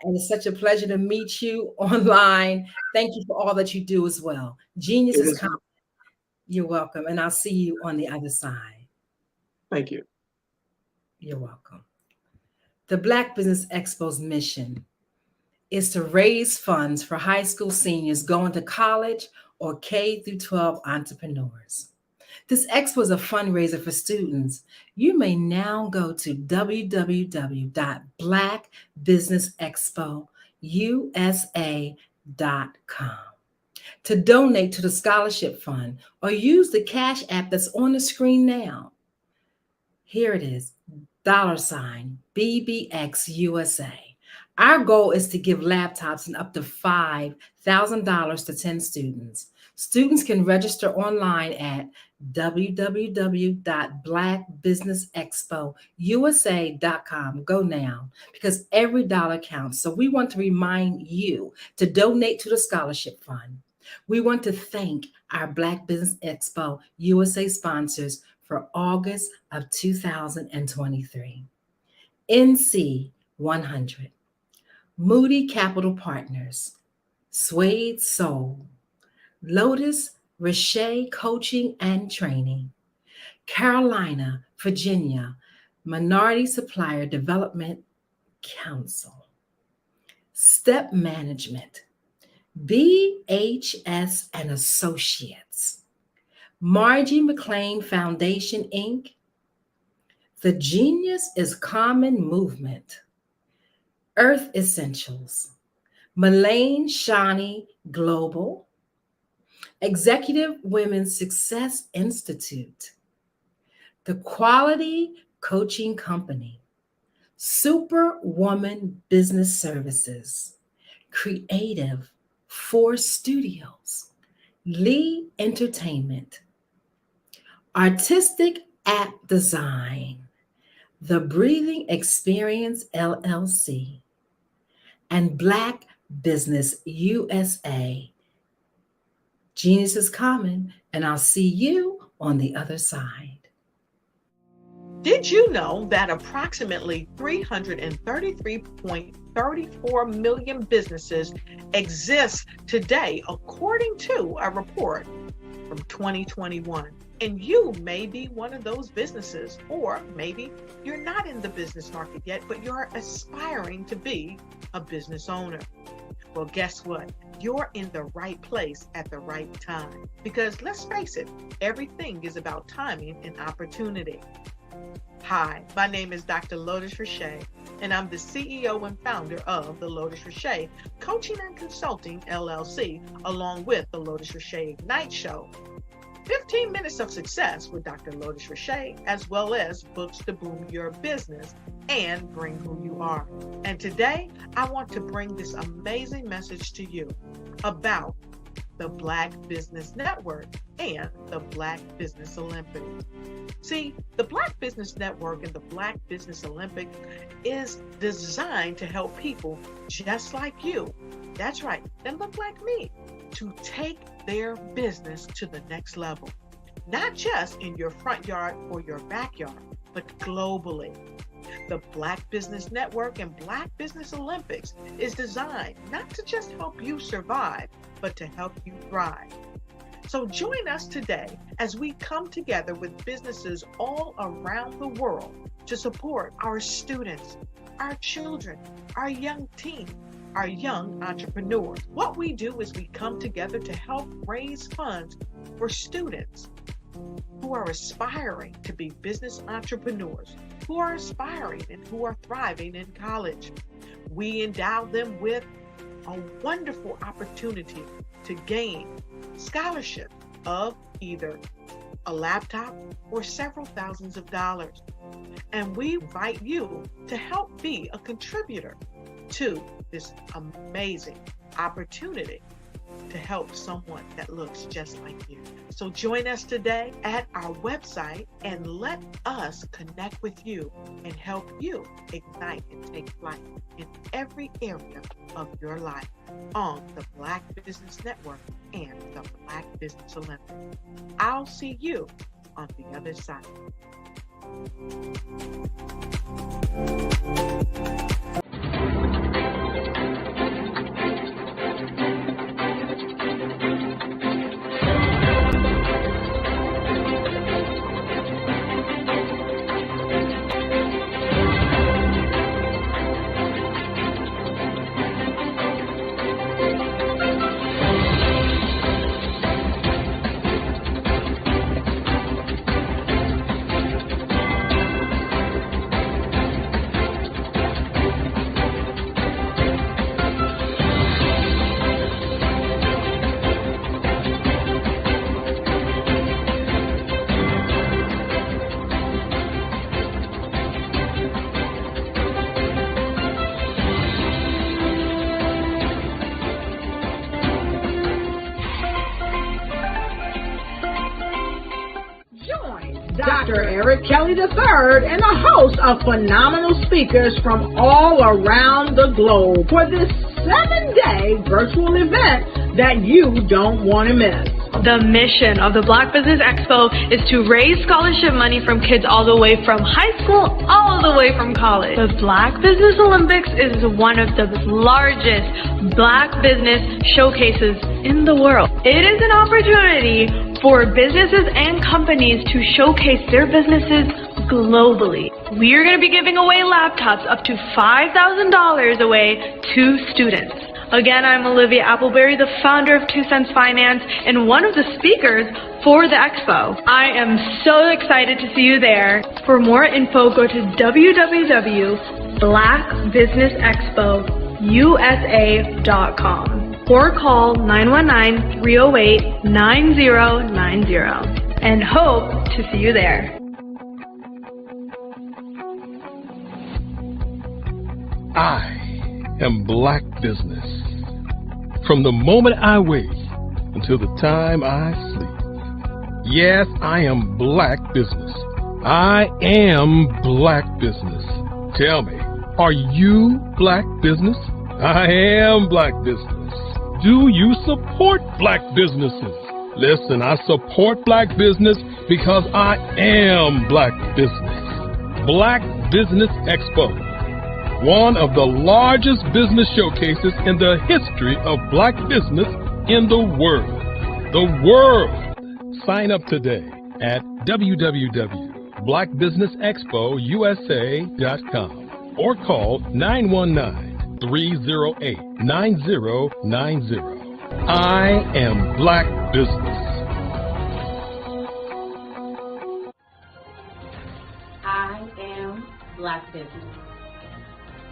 And it's such a pleasure to meet you online. Thank you for all that you do as well. Genius is coming. You're welcome. And I'll see you on the other side. Thank you. You're welcome. The Black Business Expo's mission is to raise funds for high school seniors going to college or K-12 entrepreneurs. This expo is a fundraiser for students. You may now go to www.blackbusinessexpousa.com to donate to the scholarship fund or use the Cash App that's on the screen now. Here it is, $BBXUSA. Our goal is to give laptops and up to $5,000 to 10 students. Students can register online at www.blackbusinessexpousa.com. Go now, because every dollar counts. So we want to remind you to donate to the scholarship fund. We want to thank our Black Business Expo USA sponsors for August of 2023. NC 100, Moody Capital Partners, Suede Soul, Lotus Richer Coaching and Training, Carolina, Virginia, Minority Supplier Development Council, Step Management, BHS and Associates, Margie McLean Foundation, Inc., The Genius is Common Movement, Earth Essentials, Melaine Shawnee Global, Executive Women's Success Institute, The Quality Coaching Company, Superwoman Business Services, Creative Force Studios, Lee Entertainment, Artistic App Design, The Breathing Experience LLC, and Black Business USA. Genius is common, and I'll see you on the other side. Did you know that approximately 333.34 million businesses exist today, according to a report from 2021? And you may be one of those businesses, or maybe you're not in the business market yet, but you're aspiring to be a business owner. Well, guess what? You're in the right place at the right time. Because let's face it, everything is about timing and opportunity. Hi, my name is Dr. Lotus Richer, and I'm the CEO and founder of the Lotus Richer Coaching and Consulting LLC, along with the Lotus Richer Ignite Show. 15 minutes of success with Dr. Lotus Richer, as well as books to boom your business and bring who you are. And today, I want to bring this amazing message to you about the Black Business Network and the Black Business Olympics. See, the Black Business Network and the Black Business Olympics is designed to help people just like you, that's right, that look like me, to take their business to the next level. Not just in your front yard or your backyard, but globally. The Black Business Network and Black Business Olympics is designed not to just help you survive, but to help you thrive. So join us today as we come together with businesses all around the world to support our students, our children, our young teens, our young entrepreneurs. What we do is we come together to help raise funds for students who are aspiring to be business entrepreneurs, who are aspiring and who are thriving in college. We endow them with a wonderful opportunity to gain scholarship of either a laptop or several thousands of dollars. And we invite you to help be a contributor to this amazing opportunity to help someone that looks just like you. So join us today at our website and let us connect with you and help you ignite and take flight in every area of your life on the Black Business Network and the Black Business Olympics. I'll see you on the other side. Dr. Eric Kelly III and a host of phenomenal speakers from all around the globe for this 7-day virtual event that you don't want to miss. The mission of the Black Business Expo is to raise scholarship money from kids all the way from high school all the way from college. The Black Business Olympics is one of the largest Black business showcases in the world. It is an opportunity for businesses and companies to showcase their businesses globally. We are going to be giving away laptops up to $5,000 away to students. Again, I'm Olivia Appleberry, the founder of 2 Cents Finance and one of the speakers for the expo. I am so excited to see you there. For more info, go to www.blackbusinessexpousa.com or call 919-308-9090 and hope to see you there. I am Black Business. From the moment I wake until the time I sleep. Yes, I am Black Business. I am Black Business. Tell me, are you Black Business? I am Black Business. Do you support Black businesses? Listen, I support Black business because I am Black Business. Black Business Expo, one of the largest business showcases in the history of Black business in the world. The world! Sign up today at www.blackbusinessexpousa.com or call 919-308-9090. I am Black Business. I am Black Business.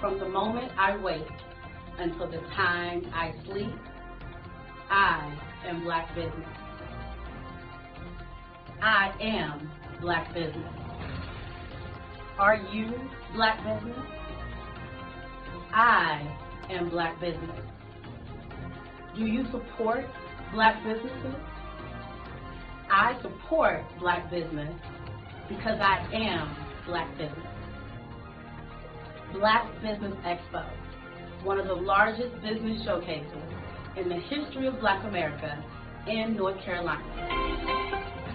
From the moment I wake until the time I sleep, I am Black Business. I am Black Business. Are you Black Business? I am Black Business. Do you support Black businesses? I support Black business because I am Black business. Black Business Expo, one of the largest business showcases in the history of Black America in North Carolina.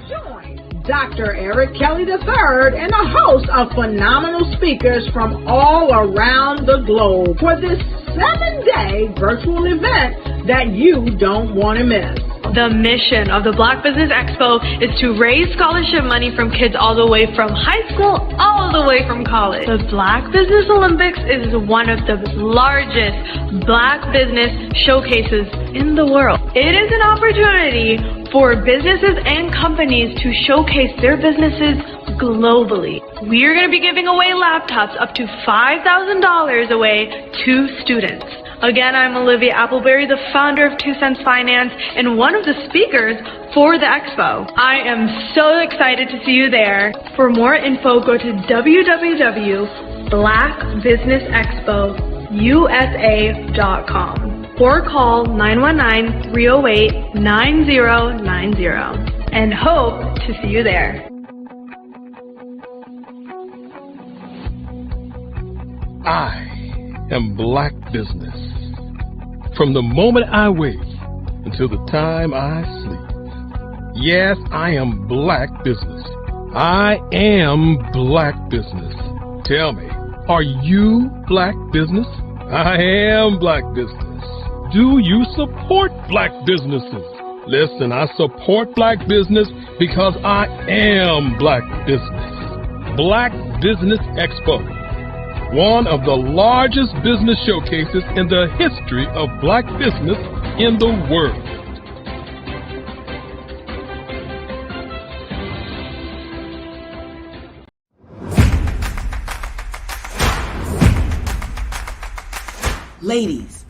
Join Dr. Eric Kelly III and a host of phenomenal speakers from all around the globe for this 7-day virtual event that you don't want to miss. The mission of the Black Business Expo is to raise scholarship money from kids all the way from high school, all the way from college. The Black Business Olympics is one of the largest Black business showcases in the world. It is an opportunity for businesses and companies to showcase their businesses globally. We are going to be giving away laptops up to $5,000 away to students. Again, I'm Olivia Appleberry, the founder of 2 Cents Finance and one of the speakers for the expo. I am so excited to see you there. For more info, go to www.blackbusinessexpousa.com or call 919-308-9090 and hope to see you there. I am Black Business. From the moment I wake until the time I sleep. Yes, I am Black Business. I am Black Business. Tell me, are you Black Business? I am Black Business. Do you support Black businesses? Listen, I support Black business because I am Black Business. Black Business Expo, one of the largest business showcases in the history of Black business in the world. Ladies,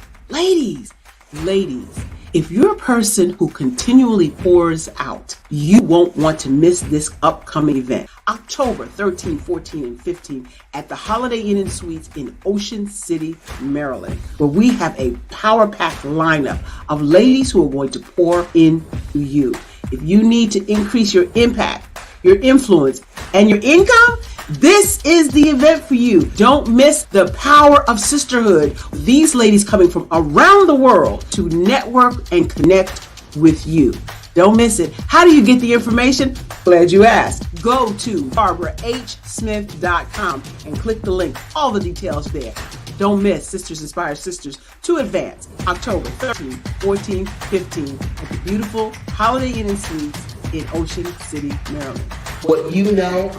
if you're a person who continually pours out, you won't want to miss this upcoming event. October 13, 14, and 15 at the Holiday Inn and Suites in Ocean City, Maryland, where we have a power-packed lineup of ladies who are going to pour into you. If you need to increase your impact, your influence, and your income, this is the event for you. Don't miss the power of sisterhood. These ladies coming from around the world to network and connect with you. Don't miss it. How do you get the information? Glad you asked. Go to barbarahsmith.com and click the link. All the details there. Don't miss Sisters Inspire Sisters to Advance, October 13, 14, 15 at the beautiful Holiday Inn and Suites in Ocean City, Maryland. What you know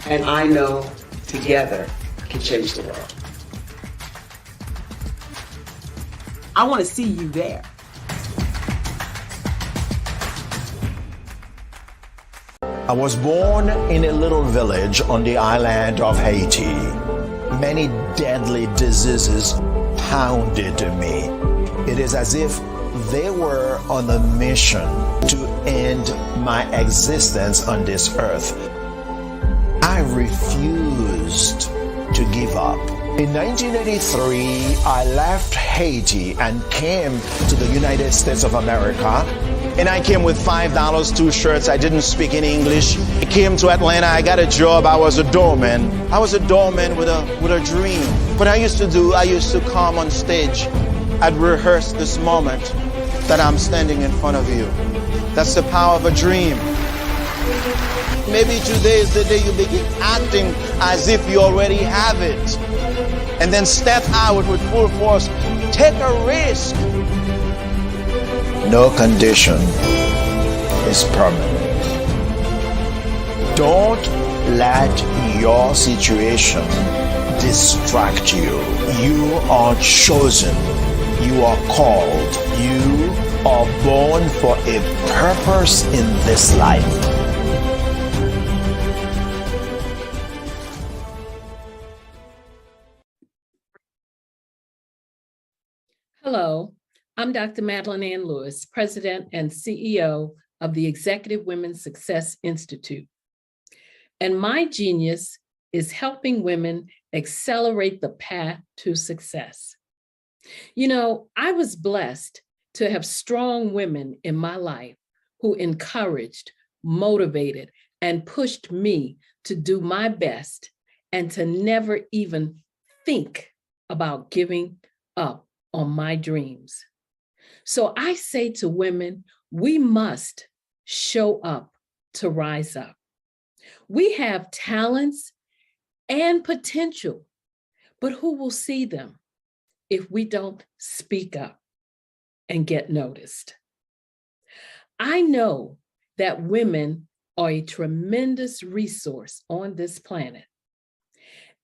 and I know together can change the world. I want to see you there. I was born in a little village on the island of Haiti. Many deadly diseases pounded me. It is as if they were on a mission to end my existence on this earth. I refused to give up. In 1983, I left Haiti and came to the United States of America. And I came with $5, 2 shirts. I didn't speak in English. I came to Atlanta. I got a job. I was a doorman. I was a doorman with a dream. What I used to do, I used to come on stage. I'd rehearse this moment that I'm standing in front of you. That's the power of a dream. Maybe today is the day you begin acting as if you already have it. And then step out with full force. Take a risk. No condition is permanent. Don't let your situation distract you. You are chosen. You are called. You are born for a purpose in this life. Hello, I'm Dr. Madeline Ann Lewis, President and CEO of the Executive Women's Success Institute. And my genius is helping women accelerate the path to success. You know, I was blessed to have strong women in my life who encouraged, motivated, and pushed me to do my best and to never even think about giving up on my dreams. So I say to women, we must show up to rise up. We have talents and potential, but who will see them if we don't speak up and get noticed? I know that women are a tremendous resource on this planet,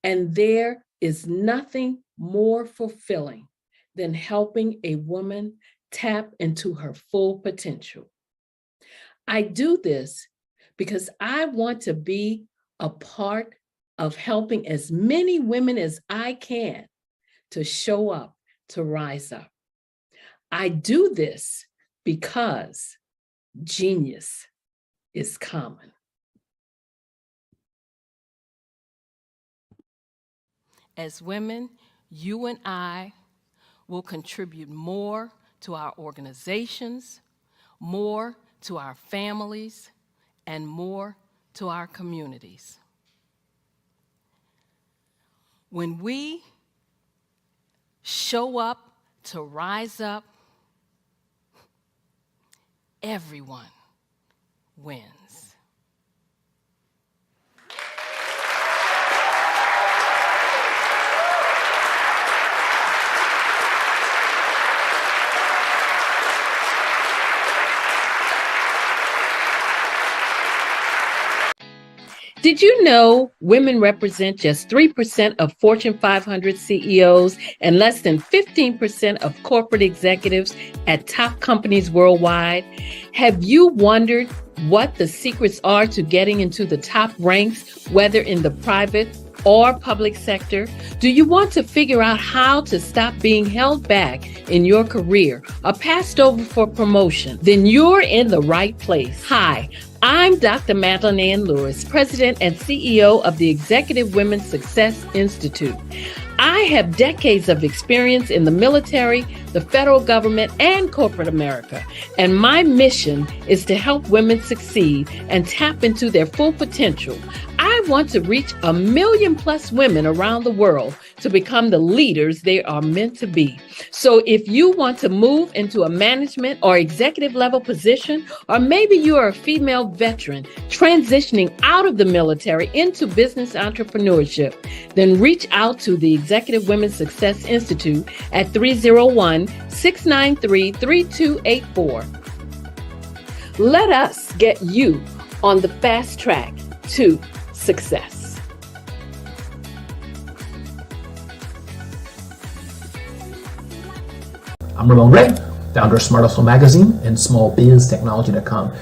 and there is nothing more fulfilling than helping a woman tap into her full potential. I do this because I want to be a part of helping as many women as I can to show up, to rise up. I do this because genius is common. As women, you and I will contribute more to our organizations, more to our families, and more to our communities. When we show up to rise up, everyone wins. Did you know women represent just 3% of Fortune 500 CEOs and less than 15% of corporate executives at top companies worldwide? Have you wondered what the secrets are to getting into the top ranks, whether in the private or public sector? Do you want to figure out how to stop being held back in your career or passed over for promotion? Then you're in the right place. Hi, I'm Dr. Madeline Ann Lewis, President and CEO of the Executive Women's Success Institute. I have decades of experience in the military, the federal government, and corporate America, and my mission is to help women succeed and tap into their full potential. I want to reach 1 million plus women around the world to become the leaders they are meant to be. So if you want to move into a management or executive level position, or maybe you are a female veteran transitioning out of the military into business entrepreneurship, then reach out to the Executive Women's Success Institute at 301-693-3284. Let us get you on the fast track to success. I'm Ramon Ray, founder of Smart Hustle Magazine and smallbiztechnology.com.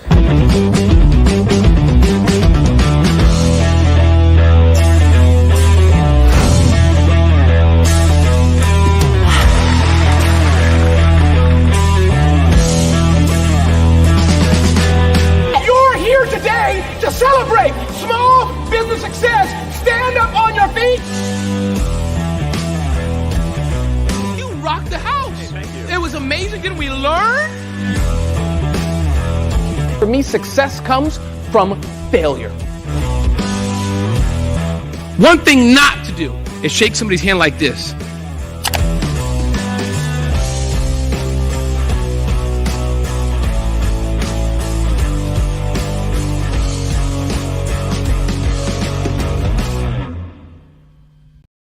You're here today to celebrate small business success. Stand up on your feet. You rocked the house. It was amazing. Didn't we learn? For me, success comes from failure. One thing not to do is shake somebody's hand like this.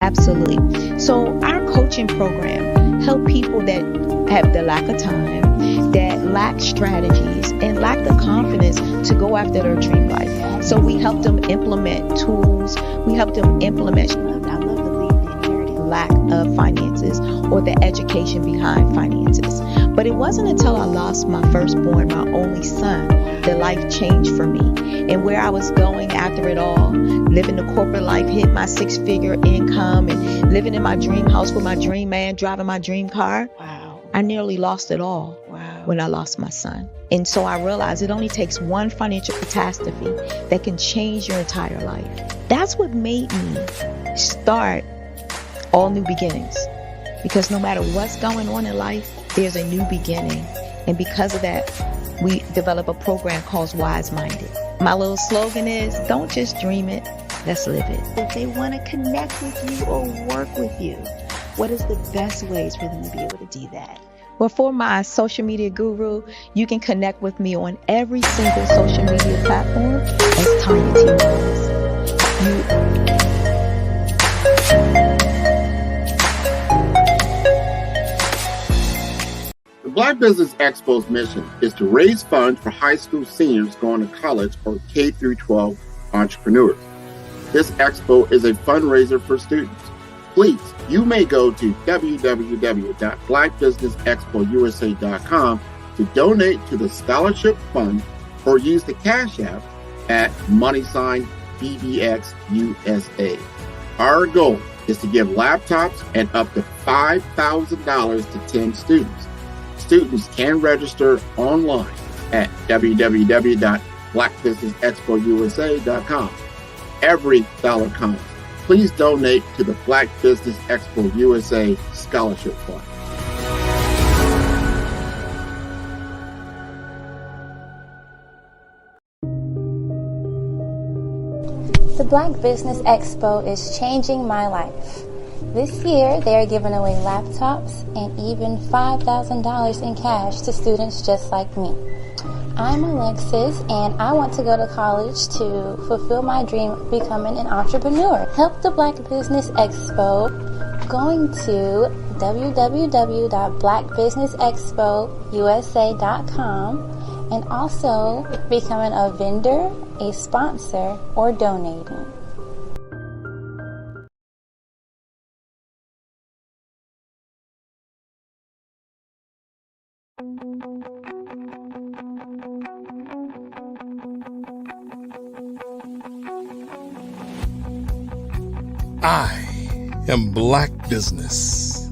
Absolutely. So our coaching program help people that have the lack of time, that lack strategies, and lack the confidence to go after their dream life. So we help them implement tools. We help them implement, I love to leave the inherited lack of finances or the education behind finances. But it wasn't until I lost my firstborn, my only son, that life changed for me. And where I was going after it all, living the corporate life, hit my 6-figure income, and living in my dream house with my dream man, driving my dream car. Wow. I nearly lost it all when I lost my son. And so I realized it only takes one financial catastrophe that can change your entire life. That's what made me start All New Beginnings. Because no matter what's going on in life, there's a new beginning. And because of that, we develop a program called Wise Minded. My little slogan is, don't just dream it, let's live it. If they want to connect with you or work with you, what is the best ways for them to be able to do that? Well, for my social media guru, you can connect with me on every single social media platform as Tanya T. Wise. The Black Business Expo's mission is to raise funds for high school seniors going to college or K through 12 entrepreneurs. This expo is a fundraiser for students. Please, you may go to www.blackbusinessexpousa.com to donate to the scholarship fund or use the Cash App at $BBXUSA. Our goal is to give laptops and up to $5,000 to 10 students. Students can register online at www.blackbusinessexpousa.com. Every dollar counts. Please donate to the Black Business Expo USA Scholarship Fund. The Black Business Expo is changing my life. This year, they are giving away laptops and even $5,000 in cash to students just like me. I'm Alexis, and I want to go to college to fulfill my dream of becoming an entrepreneur. Help the Black Business Expo going to www.blackbusinessexpousa.com and also becoming a vendor, a sponsor, or donating. I am Black Business.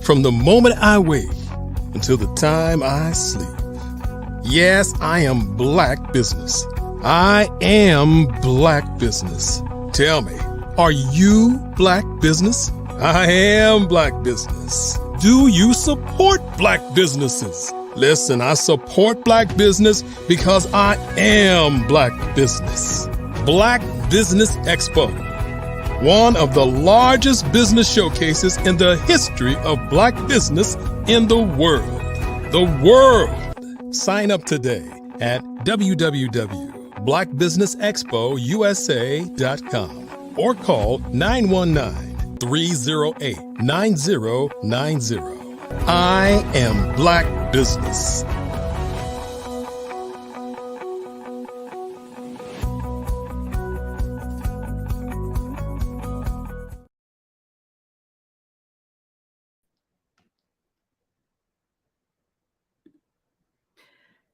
From the moment I wake until the time I sleep. Yes, I am Black Business. I am Black Business. Tell me, are you Black Business? I am Black Business. Do you support Black businesses? Listen, I support Black business because I am Black Business. Black Business Expo, one of the largest business showcases in the history of Black business in the world. The world! Sign up today at www.blackbusinessexpousa.com or call 919-308-9090. I am Black Business.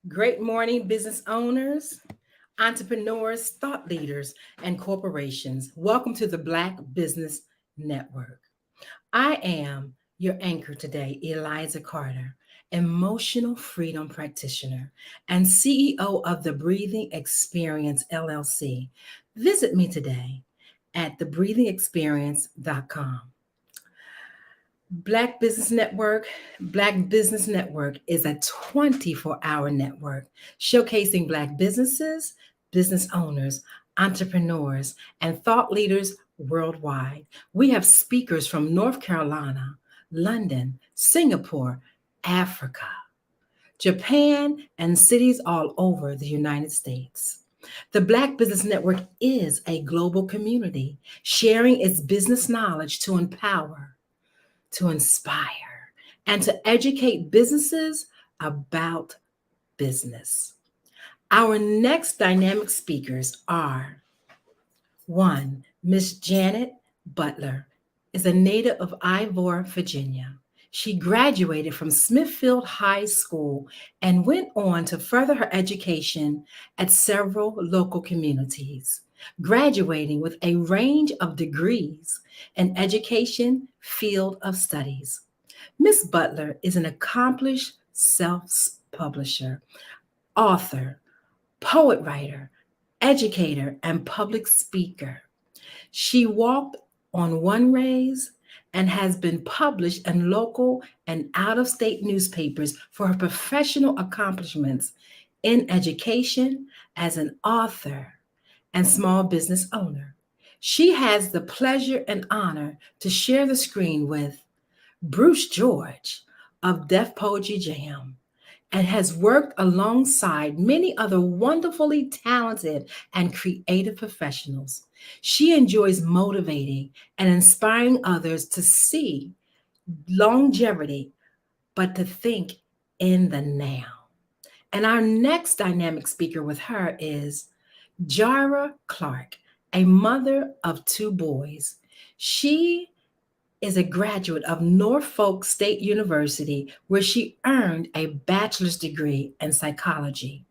Great morning, business owners, entrepreneurs, thought leaders, and corporations. Welcome to the Black Business Network. I am your anchor today, Eliza Carter, emotional freedom practitioner and CEO of the Breathing Experience LLC. Visit me today at thebreathingexperience.com. Black Business Network is a 24-hour network showcasing Black businesses, business owners, entrepreneurs, and thought leaders worldwide. We have speakers from North Carolina, London, Singapore, Africa, Japan, and cities all over the United States. The Black Business Network is a global community sharing its business knowledge to empower, to inspire, and to educate businesses about business. Our next dynamic speakers are: one, Miss Janet Butler is a native of Ivor, Virginia. She graduated from Smithfield High School and went on to further her education at several local communities, graduating with a range of degrees in education field of studies. Ms. Butler is an accomplished self-publisher, author, poet writer, educator, and public speaker. She walked on one raise and has been published in local and out-of-state newspapers for her professional accomplishments in education as an author and small business owner. She has the pleasure and honor to share the screen with Bruce George of Def Poetry Jam, and has worked alongside many other wonderfully talented and creative professionals. She enjoys motivating and inspiring others to see longevity, but to think in the now. And our next dynamic speaker with her is Jara Clark, a mother of 2 boys. She is a graduate of Norfolk State University, where she earned a bachelor's degree in psychology.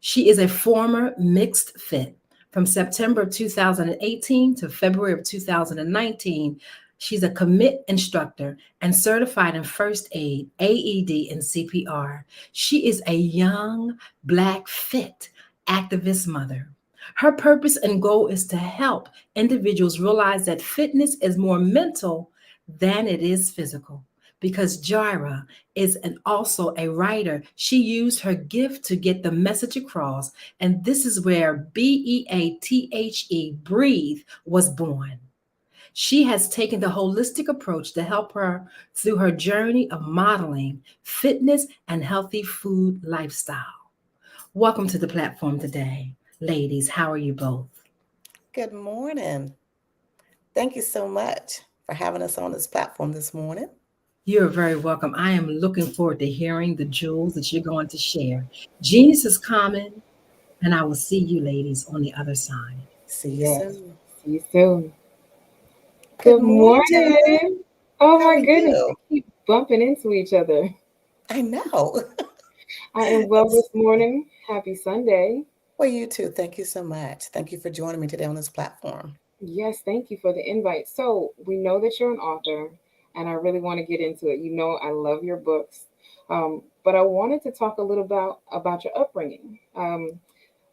She is a former mixed fit. From September of 2018 to February of 2019, she's a commit instructor and certified in first aid, AED, and CPR. She is a young, Black fit activist mother. Her purpose and goal is to help individuals realize that fitness is more mental than it is physical. Because Jara is also a writer, she used her gift to get the message across. And this is where BEATHE, Breathe, was born. She has taken the holistic approach to help her through her journey of modeling fitness and healthy food lifestyle. Welcome to the platform today. Ladies, how are you both? Good morning. Thank you so much for having us on this platform this morning. You're very welcome. I am looking forward to hearing the jewels that you're going to share. Genius is common, and I will see you ladies on the other side. See you soon. See you soon. Good morning. Oh How my are goodness, you? we keep bumping into each other. I know. I am well this morning. Happy Sunday. Well, you too. Thank you so much. Thank you for joining me today on this platform. Yes, thank you for the invite. So we know that you're an author, and I really want to get into it. You know, I love your books, but I wanted to talk a little about your upbringing.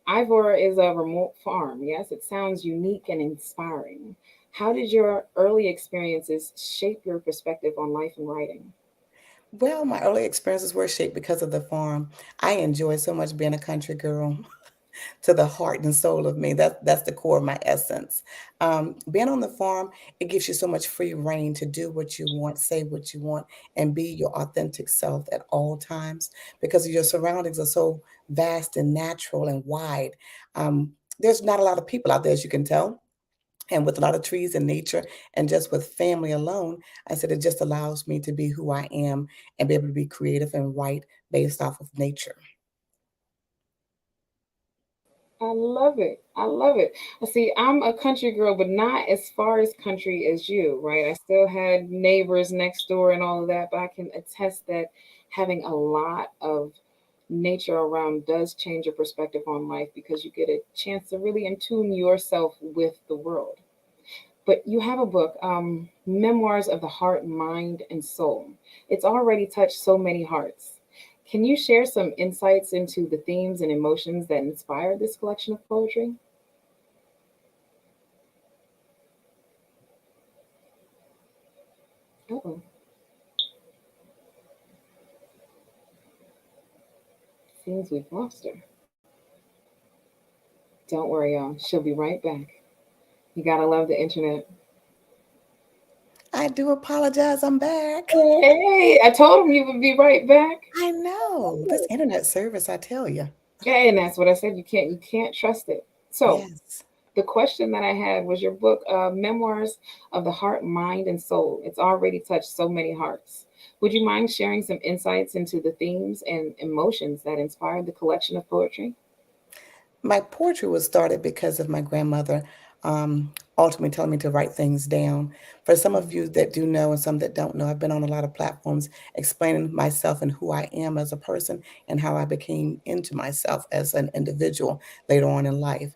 Ivor is a remote farm. Yes, it sounds unique and inspiring. How did your early experiences shape your perspective on life and writing? Well, my early experiences were shaped because of the farm. I enjoy so much being a country girl to the heart and soul of me. That's the core of my essence. Being on the farm, it gives you so much free reign to do what you want, say what you want, and be your authentic self at all times because your surroundings are so vast and natural and wide. There's not a lot of people out there, as you can tell. And with a lot of trees and nature and just with family alone, I said it just allows me to be who I am and be able to be creative and write based off of nature. I love it. I love it. See, I'm a country girl, but not as far as country as you, right? I still had neighbors next door and all of that, but I can attest that having a lot of nature around does change your perspective on life because you get a chance to really attune yourself with the world. But you have a book, Memoirs of the Heart, Mind, and Soul. It's already touched so many hearts. Can you share some insights into the themes and emotions that inspired this collection of poetry? Uh-oh. Seems we've lost her. Don't worry, y'all. She'll be right back. You gotta love the internet. I do apologize. I'm back. Hey, I told him you would be right back. I know. This internet service, I tell you. Yeah, and that's what I said. You can't trust it. So Yes. the question that I had was your book, Memoirs of the Heart, Mind, and Soul. It's already touched so many hearts. Would you mind sharing some insights into the themes and emotions that inspired the collection of poetry? My poetry was started because of my grandmother ultimately telling me to write things down. For some of you that do know and some that don't know, I've been on a lot of platforms explaining myself and who I am as a person and how I became into myself as an individual later on in life.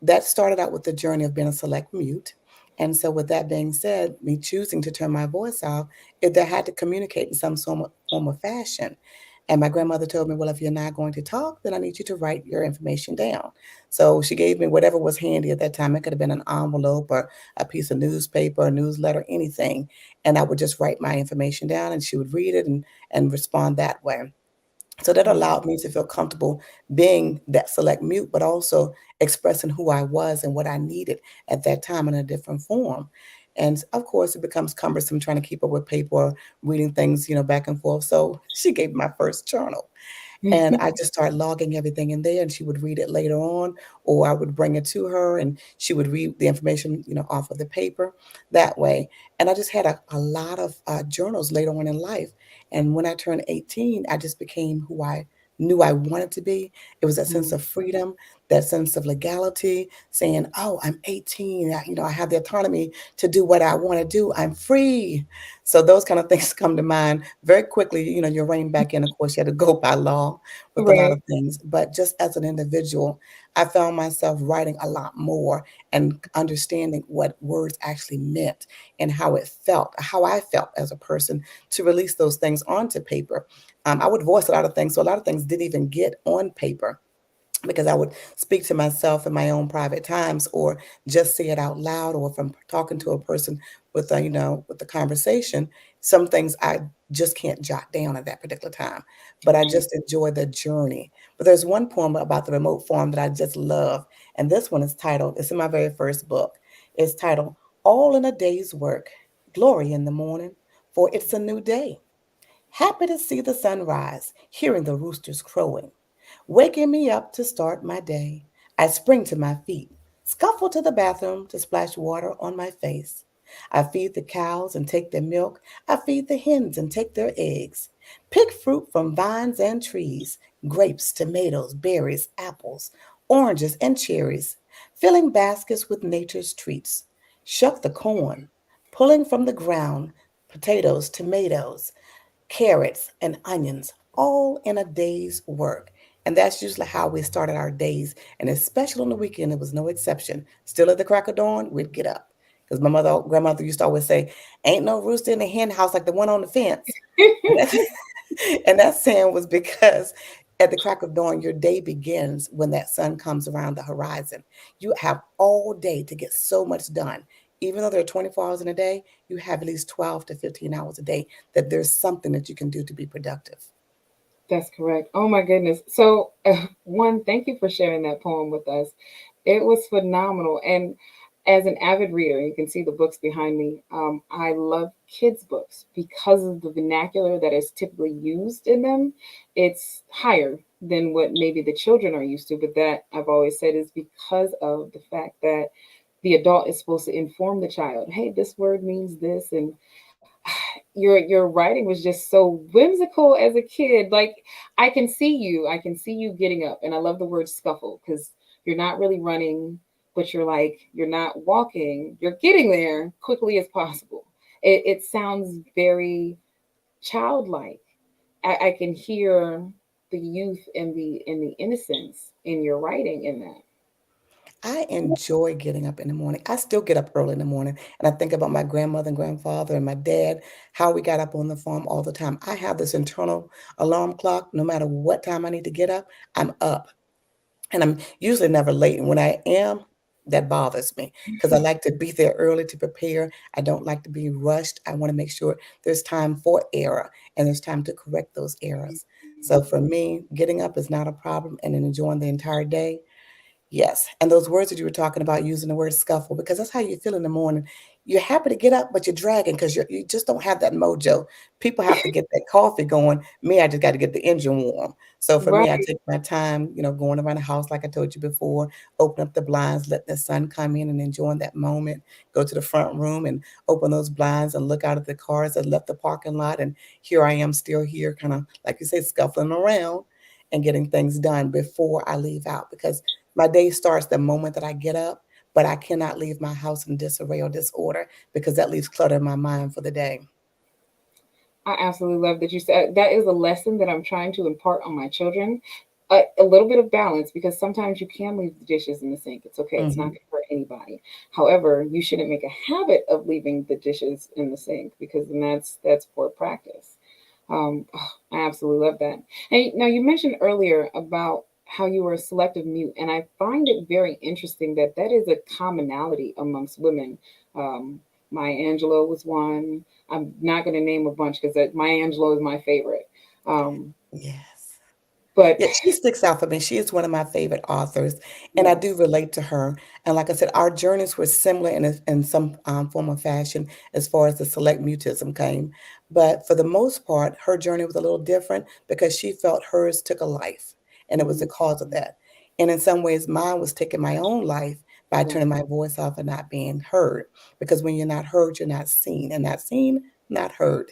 That started out with the journey of being a select mute. And so, with that being said, me choosing to turn my voice off, if I had to communicate in some form of fashion. And my grandmother told me, well, if you're not going to talk, then I need you to write your information down. So she gave me whatever was handy at that time. It could have been an envelope or a piece of newspaper, a newsletter, anything. And I would just write my information down and she would read it and respond that way. So that allowed me to feel comfortable being that select mute, but also expressing who I was and what I needed at that time in a different form. And of course, it becomes cumbersome trying to keep up with paper, reading things, back and forth. So she gave me my first journal. And I just started logging everything in there, and she would read it later on, or I would bring it to her and she would read the information, off of the paper that way. And I just had a lot of journals later on in life. And when I turned 18, I just became who I knew I wanted to be. It was that sense of freedom, that sense of legality, saying, "Oh, I'm 18. I have the autonomy to do what I want to do. I'm free." So those kind of things come to mind very quickly. You're reining back in. Of course, you had to go by law with a lot Right. of things. But just as an individual, I found myself writing a lot more and understanding what words actually meant and how I felt as a person to release those things onto paper. I would voice a lot of things. So a lot of things didn't even get on paper because I would speak to myself in my own private times or just say it out loud, or if I'm talking to a person with with the conversation, some things I just can't jot down at that particular time. But I just enjoy the journey. But there's one poem about the remote farm that I just love. And this one is titled, it's in my very first book. It's titled All in a Day's Work, Glory in the Morning, for it's a new day. Happy to see the sunrise, hearing the roosters crowing, waking me up to start my day. I spring to my feet, scuffle to the bathroom to splash water on my face. I feed the cows and take their milk. I feed the hens and take their eggs. Pick fruit from vines and trees, grapes, tomatoes, berries, apples, oranges, and cherries, filling baskets with nature's treats. Shuck the corn, pulling from the ground potatoes, tomatoes, carrots, and onions, all in a day's work. And that's usually how we started our days. And especially on the weekend, it was no exception. Still at the crack of dawn, we'd get up. Because grandmother used to always say, "Ain't no rooster in the hen house like the one on the fence." And that's, and that saying was because at the crack of dawn, your day begins when that sun comes around the horizon. You have all day to get so much done. Even though there are 24 hours in a day, you have at least 12 to 15 hours a day that there's something that you can do to be productive. That's correct. Oh my goodness. So, one, thank you for sharing that poem with us. It was phenomenal. And as an avid reader, you can see the books behind me. I love kids' books because of the vernacular that is typically used in them. It's higher than what maybe the children are used to, but that I've always said is because of the fact that the adult is supposed to inform the child. Hey, this word means this, and your writing was just so whimsical as a kid. Like I can see you getting up, and I love the word scuffle because you're not really running, but you're not walking, you're getting there quickly as possible. It sounds very childlike. I can hear the youth and the innocence in your writing in that. I enjoy getting up in the morning. I still get up early in the morning, and I think about my grandmother and grandfather and my dad, how we got up on the farm all the time. I have this internal alarm clock. No matter what time I need to get up, I'm up. And I'm usually never late. And when I am, that bothers me because I like to be there early to prepare. I don't like to be rushed. I want to make sure there's time for error and there's time to correct those errors. So for me, getting up is not a problem and then enjoying the entire day. Yes, and those words that you were talking about, using the word scuffle, because that's how you feel in the morning. You're happy to get up, but you're dragging because you just don't have that mojo. People have to get that coffee going. Me, I just got to get the engine warm. So for me, I Right. take my time, going around the house like I told you before, open up the blinds, let the sun come in and enjoying that moment. Go to the front room and open those blinds and look out at the cars that left the parking lot. And here I am still here, kind of like you say, scuffling around and getting things done before I leave out because my day starts the moment that I get up, but I cannot leave my house in disarray or disorder because that leaves clutter in my mind for the day. I absolutely love that you said that is a lesson that I'm trying to impart on my children. A little bit of balance because sometimes you can leave the dishes in the sink. It's okay. It's not Mhm. going to hurt anybody. However, you shouldn't make a habit of leaving the dishes in the sink because then that's poor practice. I absolutely love that. And now you mentioned earlier about how you were a selective mute, and I find it very interesting that that is a commonality amongst women. Um, Maya Angelou was one. I'm not going to name a bunch because Maya Angelou is my favorite. Um, Yes. But Yeah, she sticks out for me. She is one of my favorite authors, and I do yes. relate to her. And like I said, our journeys were similar in some form or fashion as far as the select mutism came. But for the most part, her journey was a little different because she felt hers took a life, and it was the Mhm. cause of that. And in some ways, mine was taking my own life by Right. turning my voice off and not being heard. Because when you're not heard, you're not seen, and not seen, not heard.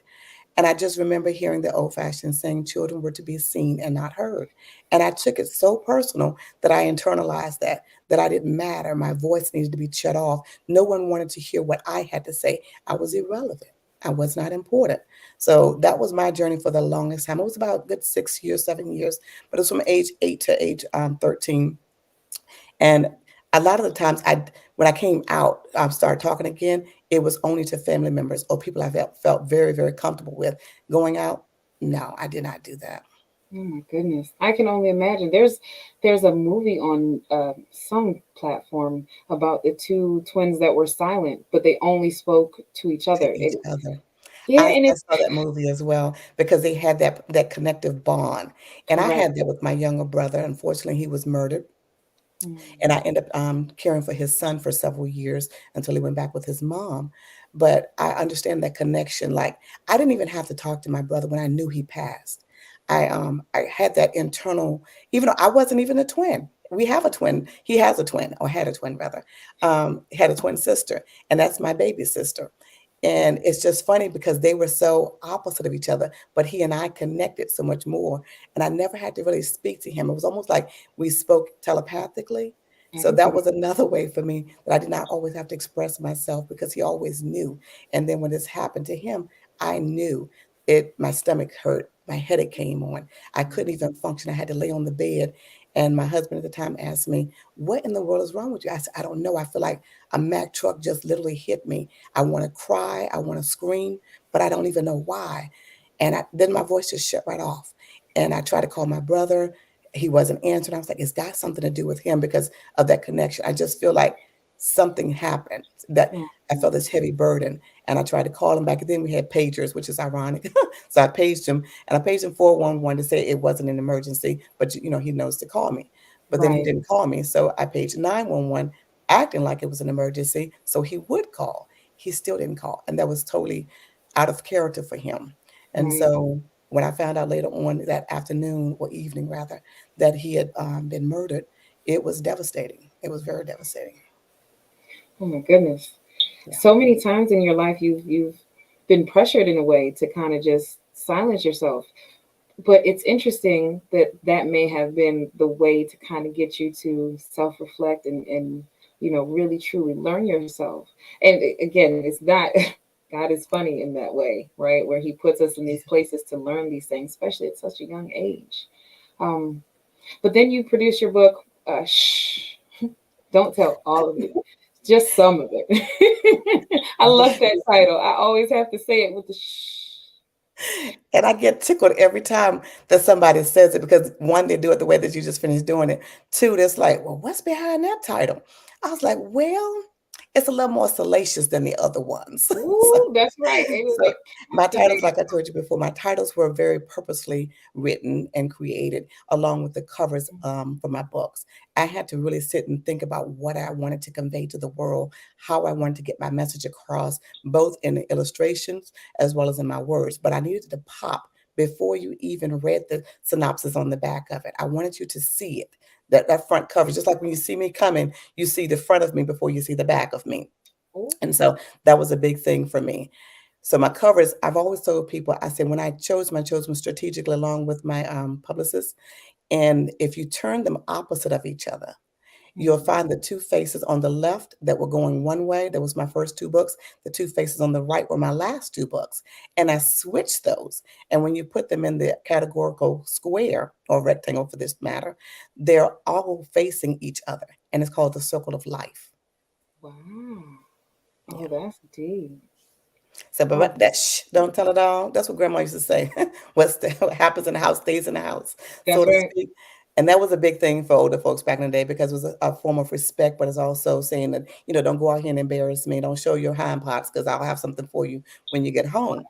And I just remember hearing the old fashioned saying children were to be seen and not heard. And I took it so personal that I internalized that I didn't matter. My voice needed to be shut off. No one wanted to hear what I had to say. I was irrelevant. I was not important. So that was my journey for the longest time. It was about a good 6 years, 7 years, but it was from age 8 to age 13. And a lot of the times, when I came out, started talking again, it was only to family members or people I felt very, very comfortable with. Going out, no, I did not do that. Oh my goodness. I can only imagine. There's a movie on some platform about the two twins that were silent, but they only spoke to each To other. each other. Yeah, and I it saw that movie as well because they had that connective bond, and I correct. had that with my younger brother. Unfortunately, he was murdered. And Mm. I ended up caring for his son for several years until he went back with his mom. But I understand that connection. Like I didn't even have to talk to my brother when I knew he passed. I had that internal, even though I wasn't even a twin. We have a twin. He has a twin, or had a twin rather. Had a twin sister, and that's my baby sister. And it's just funny because they were so opposite of each other, but he and I connected so much more. And I never had to really speak to him. It was almost like we spoke telepathically. So that Everybody. was another way for me that I did not always have to express myself because he always knew. And then when this happened to him, I knew it. My stomach hurt. My headache came on. I couldn't even function. I had to lay on the bed. And my husband at the time asked me, "What in the world is wrong with you?" I said, "I don't know. I feel like a Mack truck just literally hit me. I want to cry. I want to scream, but I don't even know why." And then my voice just shut right off. And I tried to call my brother. He wasn't answering. I was like, "It's got something to do with him because of that connection." I just feel like something happened that I felt Mhm. this heavy burden. And I tried to call him back. And then we had pagers, which is ironic. So I paged him, and I paged him 411 to say it wasn't an emergency, but he knows to call me. But then he Right. didn't call me. So I paged 911 acting like it was an emergency so he would call. He still didn't call. And that was totally out of character for him. And Right. so when I found out later on that afternoon or evening rather, that he had been murdered, it was devastating. It was very devastating. Oh my goodness. Yeah. So many times in your life you've been pressured in a way to kind of just silence yourself. But it's interesting that that may have been the way to kind of get you to self-reflect and really truly learn yourself. And again, it's not God is funny in that way, right? Where he puts us in these places to learn these things, especially at such a young age. Um, but then you produce your book, Shh, don't tell all of it, just some of it. I love that title. I always have to say it with the shh. And I get tickled every time that somebody says it because one, they do it the way that you just finished doing it. Two, that's like, well, what's behind that title? I was like, well, it's a little more salacious than the other ones. so, Ooh, that's right. It was so like my titles, captivating. like I told you before, my titles were very purposely written and created along with the covers for my books. I had to really sit and think about what I wanted to convey to the world, how I wanted to get my message across, both in the illustrations as well as in my words. But I needed it to pop before you even read the synopsis on the back of it. I wanted you to see it. That front cover, just like when you see me coming, you see the front of me before you see the back of me. Ooh. And so that was a big thing for me. So my covers, I've always told people, I said when I chose them strategically along with my publicist. And if you turn them opposite of each other, you'll Mhm. find the two faces on the left that were going one way. That was my first two books. The two faces on the right were my last two books. And I switched those. And when you put them in the categorical square or rectangle for this matter, they're all facing each other. And it's called the circle of life. Wow. Yeah. Oh, that's deep. So, but Oh, that shh, don't tell it all. That's what grandma used to say. What happens in the house stays in the house, so that's to right. speak. And that was a big thing for older folks back in the day because it was a form of respect, but it's also saying that, don't go out here and embarrass me. Don't show your hind parts because I'll have something for you when you get home.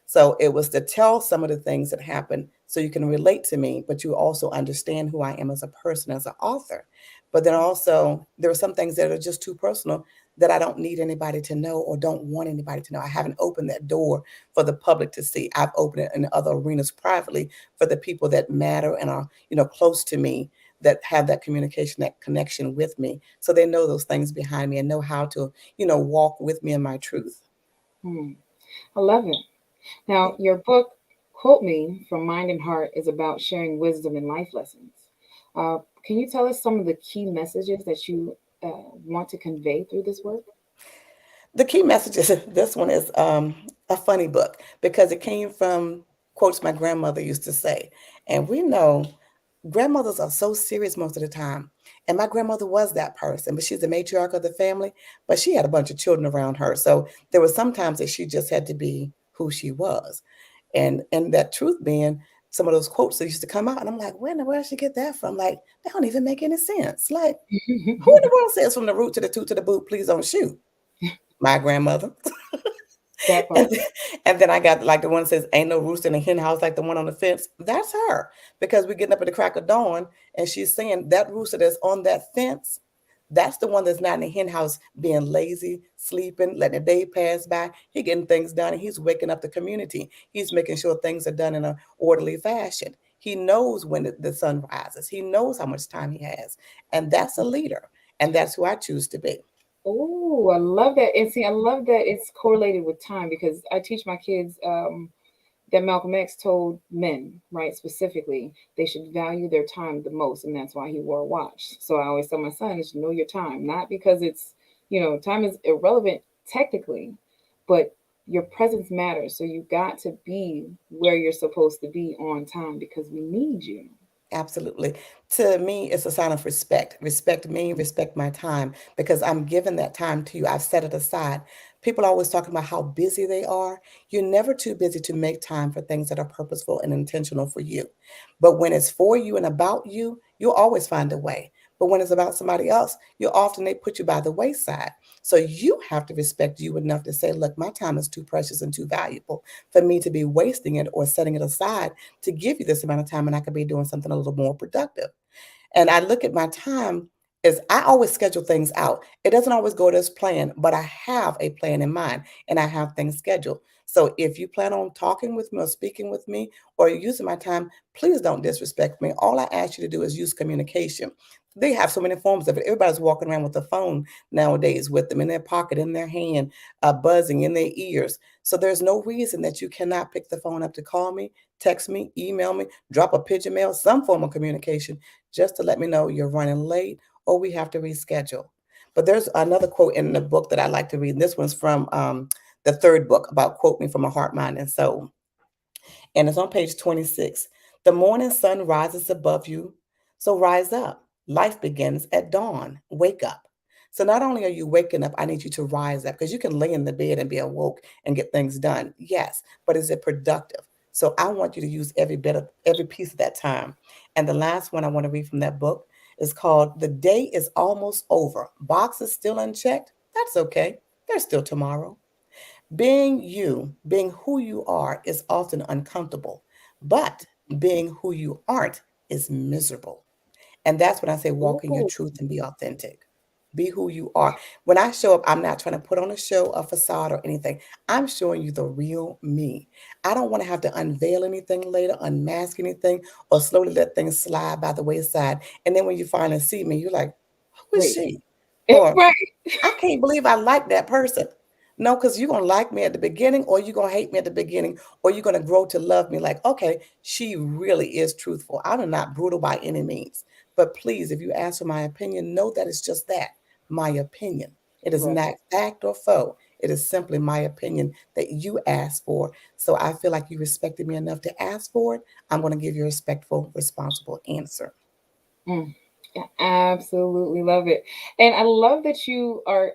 So it was to tell some of the things that happened so you can relate to me, but you also understand who I am as a person, as an author. But then also, there are some things that are just too personal that I don't need anybody to know or don't want anybody to know. I haven't opened that door for the public to see. I've opened it in other arenas privately for the people that matter and are, close to me, that have that communication, that connection with me. So they know those things behind me and know how to, walk with me in my truth. I love it. Now, your book, Quote Me from Mind and Heart, is about sharing wisdom and life lessons. Can you tell us some of the key messages that you want to convey through this work? The key message is this one is a funny book because it came from quotes my grandmother used to say. And we know grandmothers are so serious most of the time. And my grandmother was that person, but she's the matriarch of the family, but she had a bunch of children around her. So there were some times that she just had to be who she was. And that truth being some of those quotes that used to come out, and I'm like, where in the world did she get that from? Like, they don't even make any sense. Like, who in the world says from the root to the toot to the boot, please don't shoot? My grandmother. And then I got like the one that says, ain't no rooster in a hen house like the one on the fence. That's her. Because we're getting up at the crack of dawn and she's saying that rooster that's on that fence, that's the one that's not in the hen house being lazy, sleeping, letting the day pass by. He getting things done and he's waking up the community. He's making sure things are done in an orderly fashion. He knows when the sun rises. He knows how much time he has. And that's a leader. And that's who I choose to be. Oh, I love that. And see, I love that it's correlated with time because I teach my kids that Malcolm X told men, right, specifically, they should value their time the most. And that's why he wore a watch. So I always tell my son, is know your time, not because it's, time is irrelevant technically, but your presence matters. So you got to be where you're supposed to be on time because we need you. Absolutely. To me, it's a sign of respect. Respect me, respect my time, because I'm giving that time to you. I've set it aside. People are always talking about how busy they are. You're never too busy to make time for things that are purposeful and intentional for you. But when it's for you and about you, you'll always find a way. But when it's about somebody else, you often they put you by the wayside. So you have to respect you enough to say, look, my time is too precious and too valuable for me to be wasting it or setting it aside to give you this amount of time and I could be doing something a little more productive. And I look at my time as I always schedule things out. It doesn't always go as planned, but I have a plan in mind and I have things scheduled. So if you plan on talking with me or speaking with me or using my time, please don't disrespect me. All I ask you to do is use communication. They have so many forms of it. Everybody's walking around with a phone nowadays with them in their pocket, in their hand, buzzing in their ears. So there's no reason that you cannot pick the phone up to call me, text me, email me, drop a pigeon mail, some form of communication, just to let me know you're running late or we have to reschedule. But there's another quote in the book that I like to read. And this one's from the third book about Quote Me from a Heart, Mind, and Soul. And it's on page 26. The morning sun rises above you, so rise up. Life begins at dawn. Wake up. So not only are you waking up, I need you to rise up because you can lay in the bed and be awoke and get things done. Yes, but is it productive? So I want you to use every piece of that time. And the last one I want to read from that book is called The Day is Almost Over. Boxes still unchecked? That's okay. There's still tomorrow. Being you, being who you are, is often uncomfortable, but being who you aren't is miserable. And that's when I say walk in your Ooh. truth and be authentic. Be who you are. When I show up, I'm not trying to put on a show, a facade, or anything. I'm showing you the real me. I don't want to have to unveil anything later, unmask anything, or slowly let things slide by the wayside. And then when you finally see me, you're like, who is Wait. she? Or Right. I can't believe I like that person. No, because you're going to like me at the beginning, or you're going to hate me at the beginning, or you're going to grow to love me like, okay, she really is truthful. I'm not brutal by any means. But please, if you ask for my opinion, know that it's just that, my opinion. It is Right. not fact or foe. It is simply my opinion that you asked for. So I feel like you respected me enough to ask for it. I'm going to give you a respectful, responsible answer. Mm. I absolutely love it. And I love that you are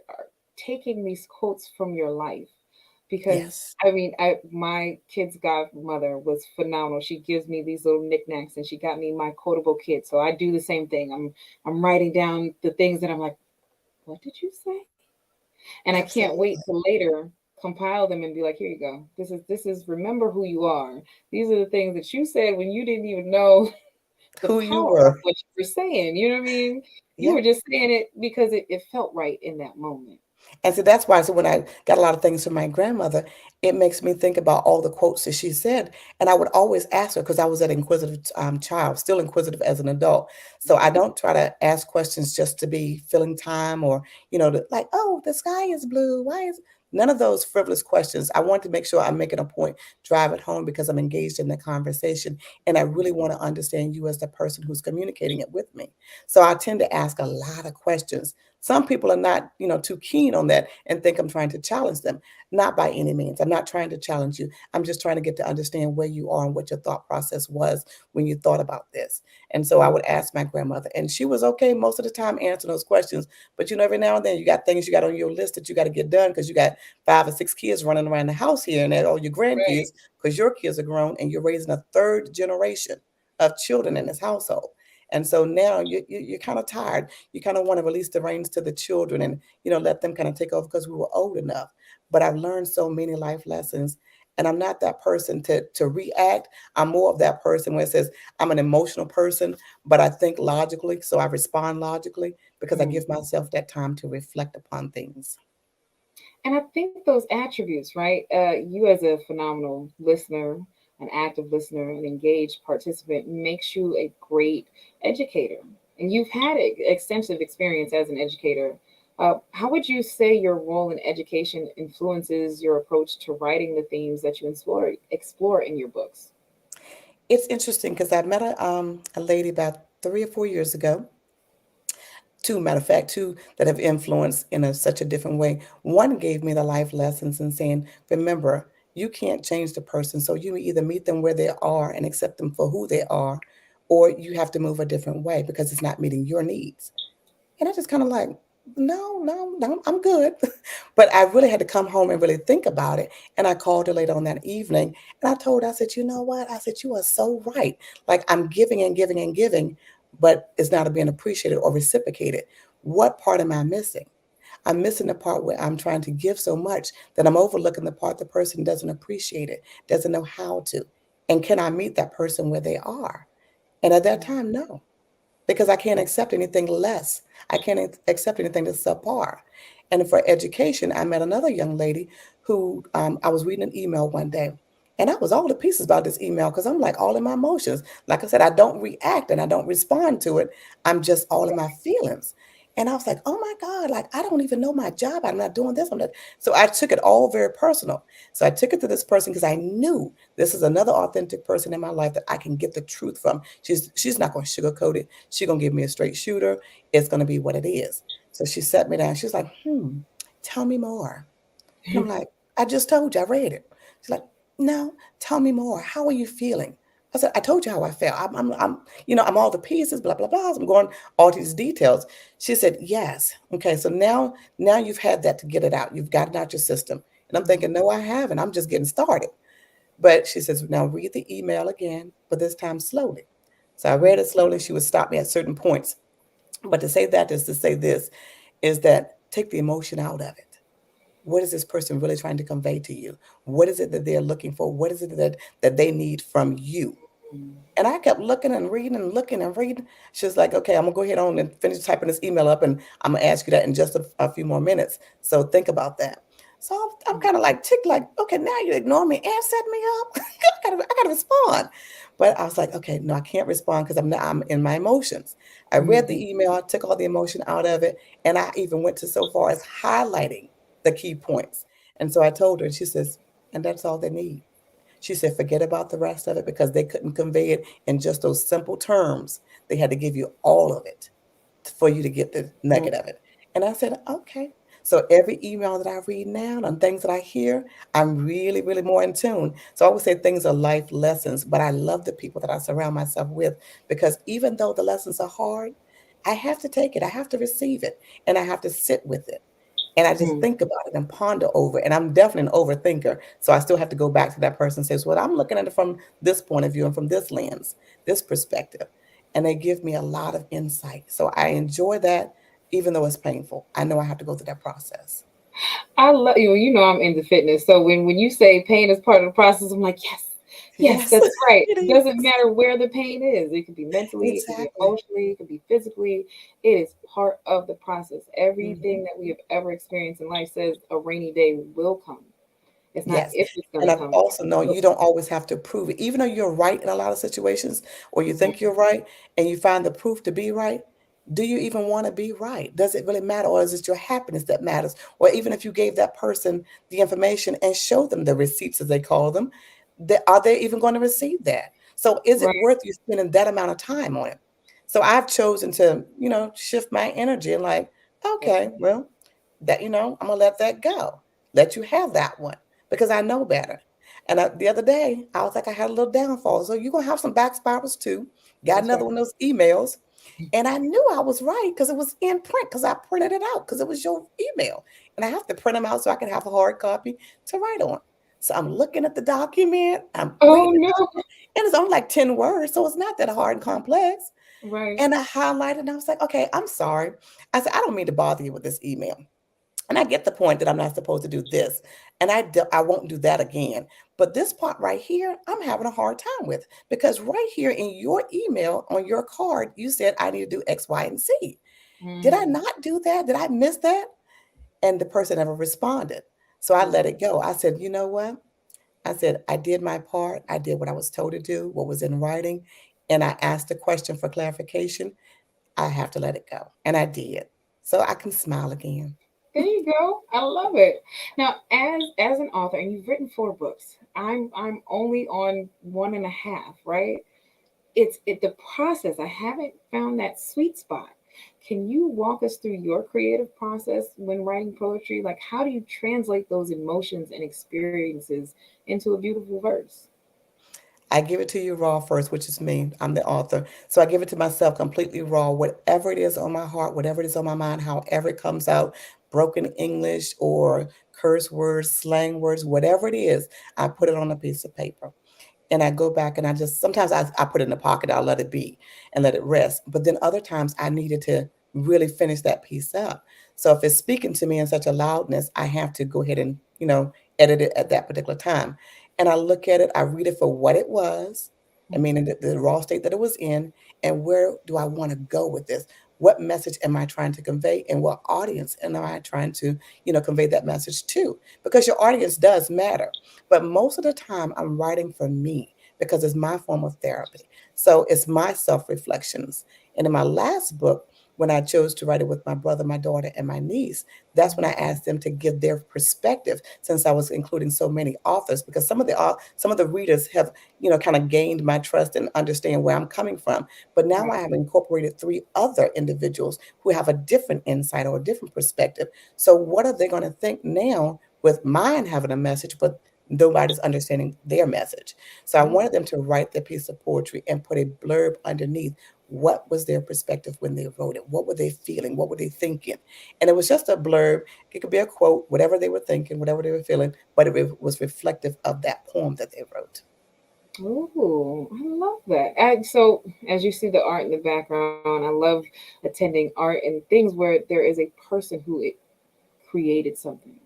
taking these quotes from your life because Yes. I mean, my kid's godmother was phenomenal. She gives me these little knickknacks and she got me my quotable kit. So I do the same thing. I'm writing down the things that I'm like, what did you say? And I can't wait Absolutely. to later compile them and be like, here you go. This is remember who you are. These are the things that you said when you didn't even know the Who you power of were. what you were saying. You know what I mean? You Yeah. were just saying it because it felt right in that moment. And so that's why, so when I got a lot of things from my grandmother, it makes me think about all the quotes that she said. And I would always ask her because I was an inquisitive child, still inquisitive as an adult. So I don't try to ask questions just to be filling time or, like, oh, the sky is blue. Why is none of those frivolous questions? I want to make sure I'm making a point, drive it home because I'm engaged in the conversation. And I really want to understand you as the person who's communicating it with me. So I tend to ask a lot of questions. Some people are not, too keen on that and think I'm trying to challenge them. Not by any means. I'm not trying to challenge you. I'm just trying to get to understand where you are and what your thought process was when you thought about this. And so I would ask my grandmother, and she was okay most of the time answering those questions. But every now and then you got things you got on your list that you got to get done because you got 5 or 6 kids running around the house here and there, or your Right. grandkids, because your kids are grown and you're raising a third generation of children in this household. And so now you're kind of tired. You kind of want to release the reins to the children and, let them kind of take over because we were old enough. But I've learned so many life lessons. And I'm not that person to react. I'm more of that person where it says I'm an emotional person, but I think logically. So I respond logically because I give myself that time to reflect upon things. And I think those attributes, right? You as a phenomenal listener, an active listener, an engaged participant makes you a great educator. And you've had extensive experience as an educator. How would you say your role in education influences your approach to writing the themes that you explore in your books? It's interesting because I met a lady about 3 or 4 years ago. Two, matter of fact, two that have influenced in such a different way. One gave me the life lessons and saying, remember, you can't change the person. So you either meet them where they are and accept them for who they are, or you have to move a different way because it's not meeting your needs. And I just kind of like, no, no, no, I'm good. But I really had to come home and really think about it. And I called her later on that evening and I told her, I said, you know what? I said, you are so right. Like I'm giving and giving and giving, but it's not being appreciated or reciprocated. What part am I missing? I'm missing the part where I'm trying to give so much that I'm overlooking the part the person doesn't appreciate it, doesn't know how to. And can I meet that person where they are? And at that time, no, because I can't accept anything less. I can't accept anything that's subpar. And for education, I met another young lady who I was reading an email one day. And I was all to pieces about this email because I'm like all in my emotions. Like I said, I don't react and I don't respond to it. I'm just all in my feelings. And I was like, oh my God, like I don't even know my job. I'm not doing this. I'm not. So I took it all very personal. So I took it to this person because I knew this is another authentic person in my life that I can get the truth from. She's not going to sugarcoat it. She's going to give me a straight shooter. It's going to be what it is. So she sat me down. She's like, tell me more. And I'm like, I just told you, I read it. She's like, no, tell me more. How are you feeling? I said, I told you how I felt. I'm all the pieces, blah, blah, blah. I'm going all these details. She said, yes. Okay. So now you've had that to get it out. You've got it out your system. And I'm thinking, no, I haven't. I'm just getting started. But she says, now read the email again, but this time slowly. So I read it slowly. She would stop me at certain points. But to say that is to say this is that take the emotion out of it. What is this person really trying to convey to you? What is it that they're looking for? What is it that they need from you? And I kept looking and reading and looking and reading. She was like, okay, I'm gonna go ahead on and finish typing this email up and I'm gonna ask you that in just a few more minutes. So think about that. So I'm kind of like ticked, like, okay, now you ignore me and set me up. I gotta respond. But I was like, okay, no, I can't respond because I'm in my emotions. I read the email, I took all the emotion out of it, and I even went to so far as highlighting the key points. And so I told her, and she says, and that's all they need. She said, forget about the rest of it because they couldn't convey it in just those simple terms. They had to give you all of it for you to get the nugget of it. And I said, okay. So every email that I read now and things that I hear, I'm really, really more in tune. So I would say things are life lessons, but I love the people that I surround myself with because even though the lessons are hard, I have to take it, I have to receive it, and I have to sit with it. And I just think about it and ponder over it. And I'm definitely an overthinker. So I still have to go back to that person and say, well, I'm looking at it from this point of view and from this lens, this perspective. And they give me a lot of insight. So I enjoy that, even though it's painful. I know I have to go through that process. I love you. You know I'm into fitness. So when you say pain is part of the process, I'm like, yes, yes, Yes, that's right. it It is. doesn't matter where the pain is. It could be mentally, it could be Exactly. emotionally, it could be physically. It is part of the process. Mhm. Everything that we have ever experienced in life says a rainy day will come. It's not Yes. if it's going And to I've come. also It known will you don't always have to prove it. Even though you're right in a lot of situations, or you come. think you're right, and you find the proof to be right, do you even want to be right? Does it really matter? Or is it your happiness that matters? Or even if you gave that person the information and showed them the receipts, as they call them, are they even going to receive that? So is it Right. worth you spending that amount of time on it? So I've chosen to, shift my energy and like, okay, well, I'm gonna let that go. Let you have that one because I know better. And the other day, I was like, I had a little downfall. So you're gonna have some back spirals too. Got That's right. another one of those emails. And I knew I was right because it was in print because I printed it out because it was your email. And I have to print them out so I can have a hard copy to write on. So I'm looking at the document, I'm Oh reading no. it, and it's only like 10 words, so it's not that hard and complex. Right. And I highlighted and I was like, okay, I'm sorry. I said, I don't mean to bother you with this email. And I get the point that I'm not supposed to do this. And I won't do that again. But this part right here, I'm having a hard time with because right here in your email on your card, you said I need to do X, Y, and Z. Did I Mm. not do that? Did I miss that? And the person never responded. So I let Right. it go. I said, you know what? I said, I did my part. I did what I was told to do, what was in writing. And I asked the question for clarification. I have to let it go. And I did. So I can smile again. There you go. I love it. Now, as an author, and you've written 4 books. I'm only on one and a half, right? It's the process. I haven't found that sweet spot. Can you walk us through your creative process when writing poetry? Like, how do you translate those emotions and experiences into a beautiful verse? I give it to you raw first, which is me. I'm the author. So I give it to myself completely raw, whatever it is on my heart, whatever it is on my mind, however it comes out, broken English or curse words, slang words, whatever it is, I put it on a piece of paper. And I go back and I just sometimes I put it in the pocket, I'll let it be and let it rest. But then other times I needed to really finish that piece up. So if it's speaking to me in such a loudness, I have to go ahead and, edit it at that particular time. And I look at it, I read it for what it was, I mean, in the raw state that it was in, and where do I want to go with this? What message am I trying to convey, and what audience am I trying to, convey that message to? Because your audience does matter. But most of the time, I'm writing for me because it's my form of therapy. So it's my self reflections. And in my last book, when I chose to write it with my brother, my daughter, and my niece, that's when I asked them to give their perspective. Since I was including so many authors, because some of the readers have kind of gained my trust and understand where I'm coming from. But now Right. I have incorporated 3 other individuals who have a different insight or a different perspective. So what are they going to think now with mine having a message, but nobody's understanding their message? So I wanted them to write their piece of poetry and put a blurb underneath. What was their perspective when they wrote it? What were they feeling? What were they thinking? And it was just a blurb. It could be a quote, whatever they were thinking, whatever they were feeling, but was reflective of that poem that they wrote. Ooh, I love that. So, as you see the art in the background, I love attending art and things where there is a person who created something.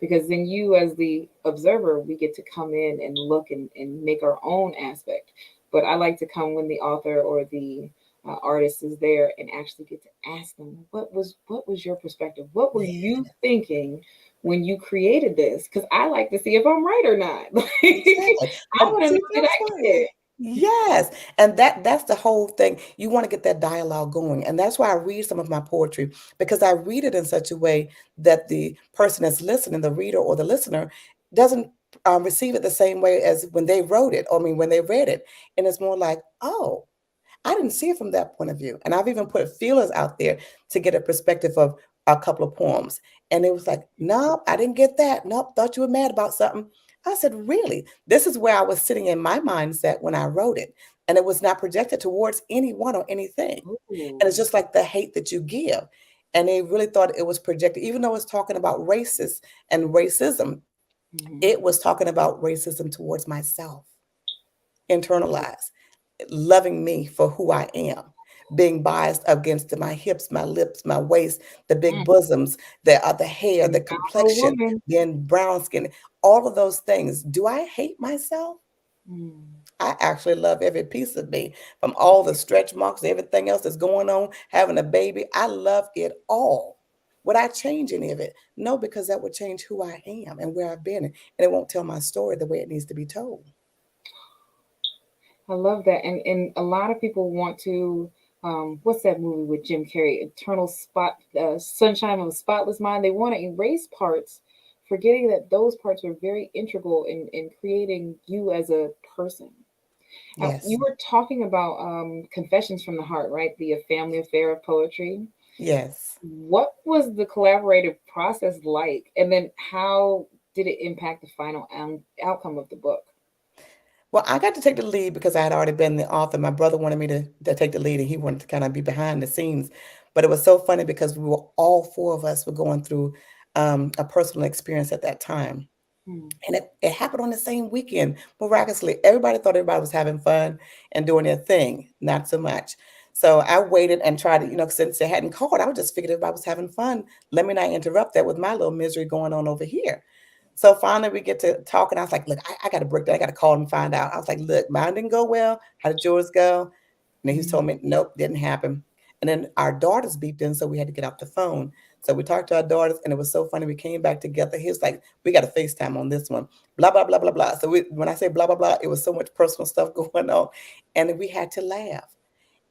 Because then you, as the observer, we get to come in and look and make our own aspect. But I like to come when the author or the artist is there and actually get to ask them, what was your perspective? What were you thinking when you created this? Because I like to see if I'm right or not. Exactly. I And want to see, know, did that's I why. get it? Yes. And that's the whole thing. You want to get that dialogue going. And that's why I read some of my poetry because I read it in such a way that the person that's listening, the reader or the listener, doesn't receive it the same way as when they wrote it, or I mean, when they read it. And it's more like, oh, I didn't see it from that point of view. And I've even put feelers out there to get a perspective of a couple of poems. And it was like, no, I didn't get that. Nope, thought you were mad about something. I said, really? This is where I was sitting in my mindset when I wrote it. And it was not projected towards anyone or anything. And it's Ooh. just like the hate that you give. And they really thought it was projected, even though it's talking about racist and racism, Mhm. it was talking about racism towards myself, internalized, loving me for who I am. being biased against my hips, my lips, my waist, the big bosoms, the hair, the A complexion, woman. being brown skin, all of those things. Do I hate myself? I actually love every piece of me, from all the stretch marks, everything else that's going on, having a baby. I love it all. Would I change any of it? No, because that would change who I am and where I've been, and it won't tell my story the way it needs to be told. I love that. And a lot of people want to what's that movie with Jim Carrey? Eternal Spot Sunshine of a Spotless Mind. They want to erase parts, forgetting that those parts were very integral in creating you as a person. Now, Yes. you were talking about Confessions from the Heart, right? The family affair of poetry. Yes. What was the collaborative process like? And then how did it impact the final outcome of the book? Well, I got to take the lead because I had already been the author. My brother wanted me to take the lead, and he wanted to kind of be behind the scenes. But it was so funny because we were all four of us were going through a personal experience at that time. And it happened on the same weekend, miraculously. Everybody thought everybody was having fun and doing their thing. Not so much. So I waited and tried to, since they hadn't called, I was just figured everybody was having fun. Let me not interrupt that with my little misery going on over here. So finally we get to talking. I was like, look, I got to break that. I got to call and find out. I was like, look, mine didn't go well. How did yours go? And then he told me, nope, didn't happen. And then our daughters beeped in, so we had to get off the phone. So we talked to our daughters, and it was so funny. We came back together. He was like, we got a FaceTime on this one. Blah, blah, blah, blah, blah. So when I say blah, blah, blah, it was so much personal stuff going on. And we had to laugh.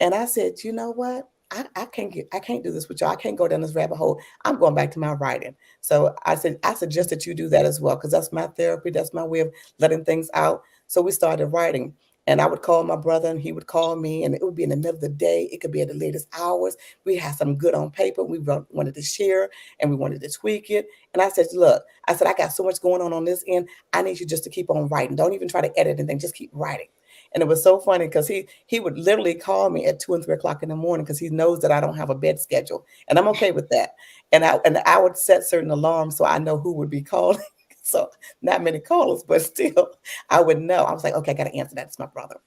And I said, you know what? I can't do this with y'all. I can't go down this rabbit hole. I'm going back to my writing. So I said, I suggest that you do that as well, because that's my therapy. That's my way of letting things out. So we started writing. And I would call my brother and he would call me, and it would be in the middle of the day. It could be at the latest hours. We had some good on paper. We wanted to share and we wanted to tweak it. And I said, look, I got so much going on this end. I need you just to keep on writing. Don't even try to edit anything. Just keep writing. And it was so funny because he would literally call me at 2 and 3 o'clock in the morning because he knows that I don't have a bed schedule. And I'm okay with that. And I would set certain alarms so I know who would be calling. So not many callers, but still I would know. I was like, okay, I got to answer that. It's my brother.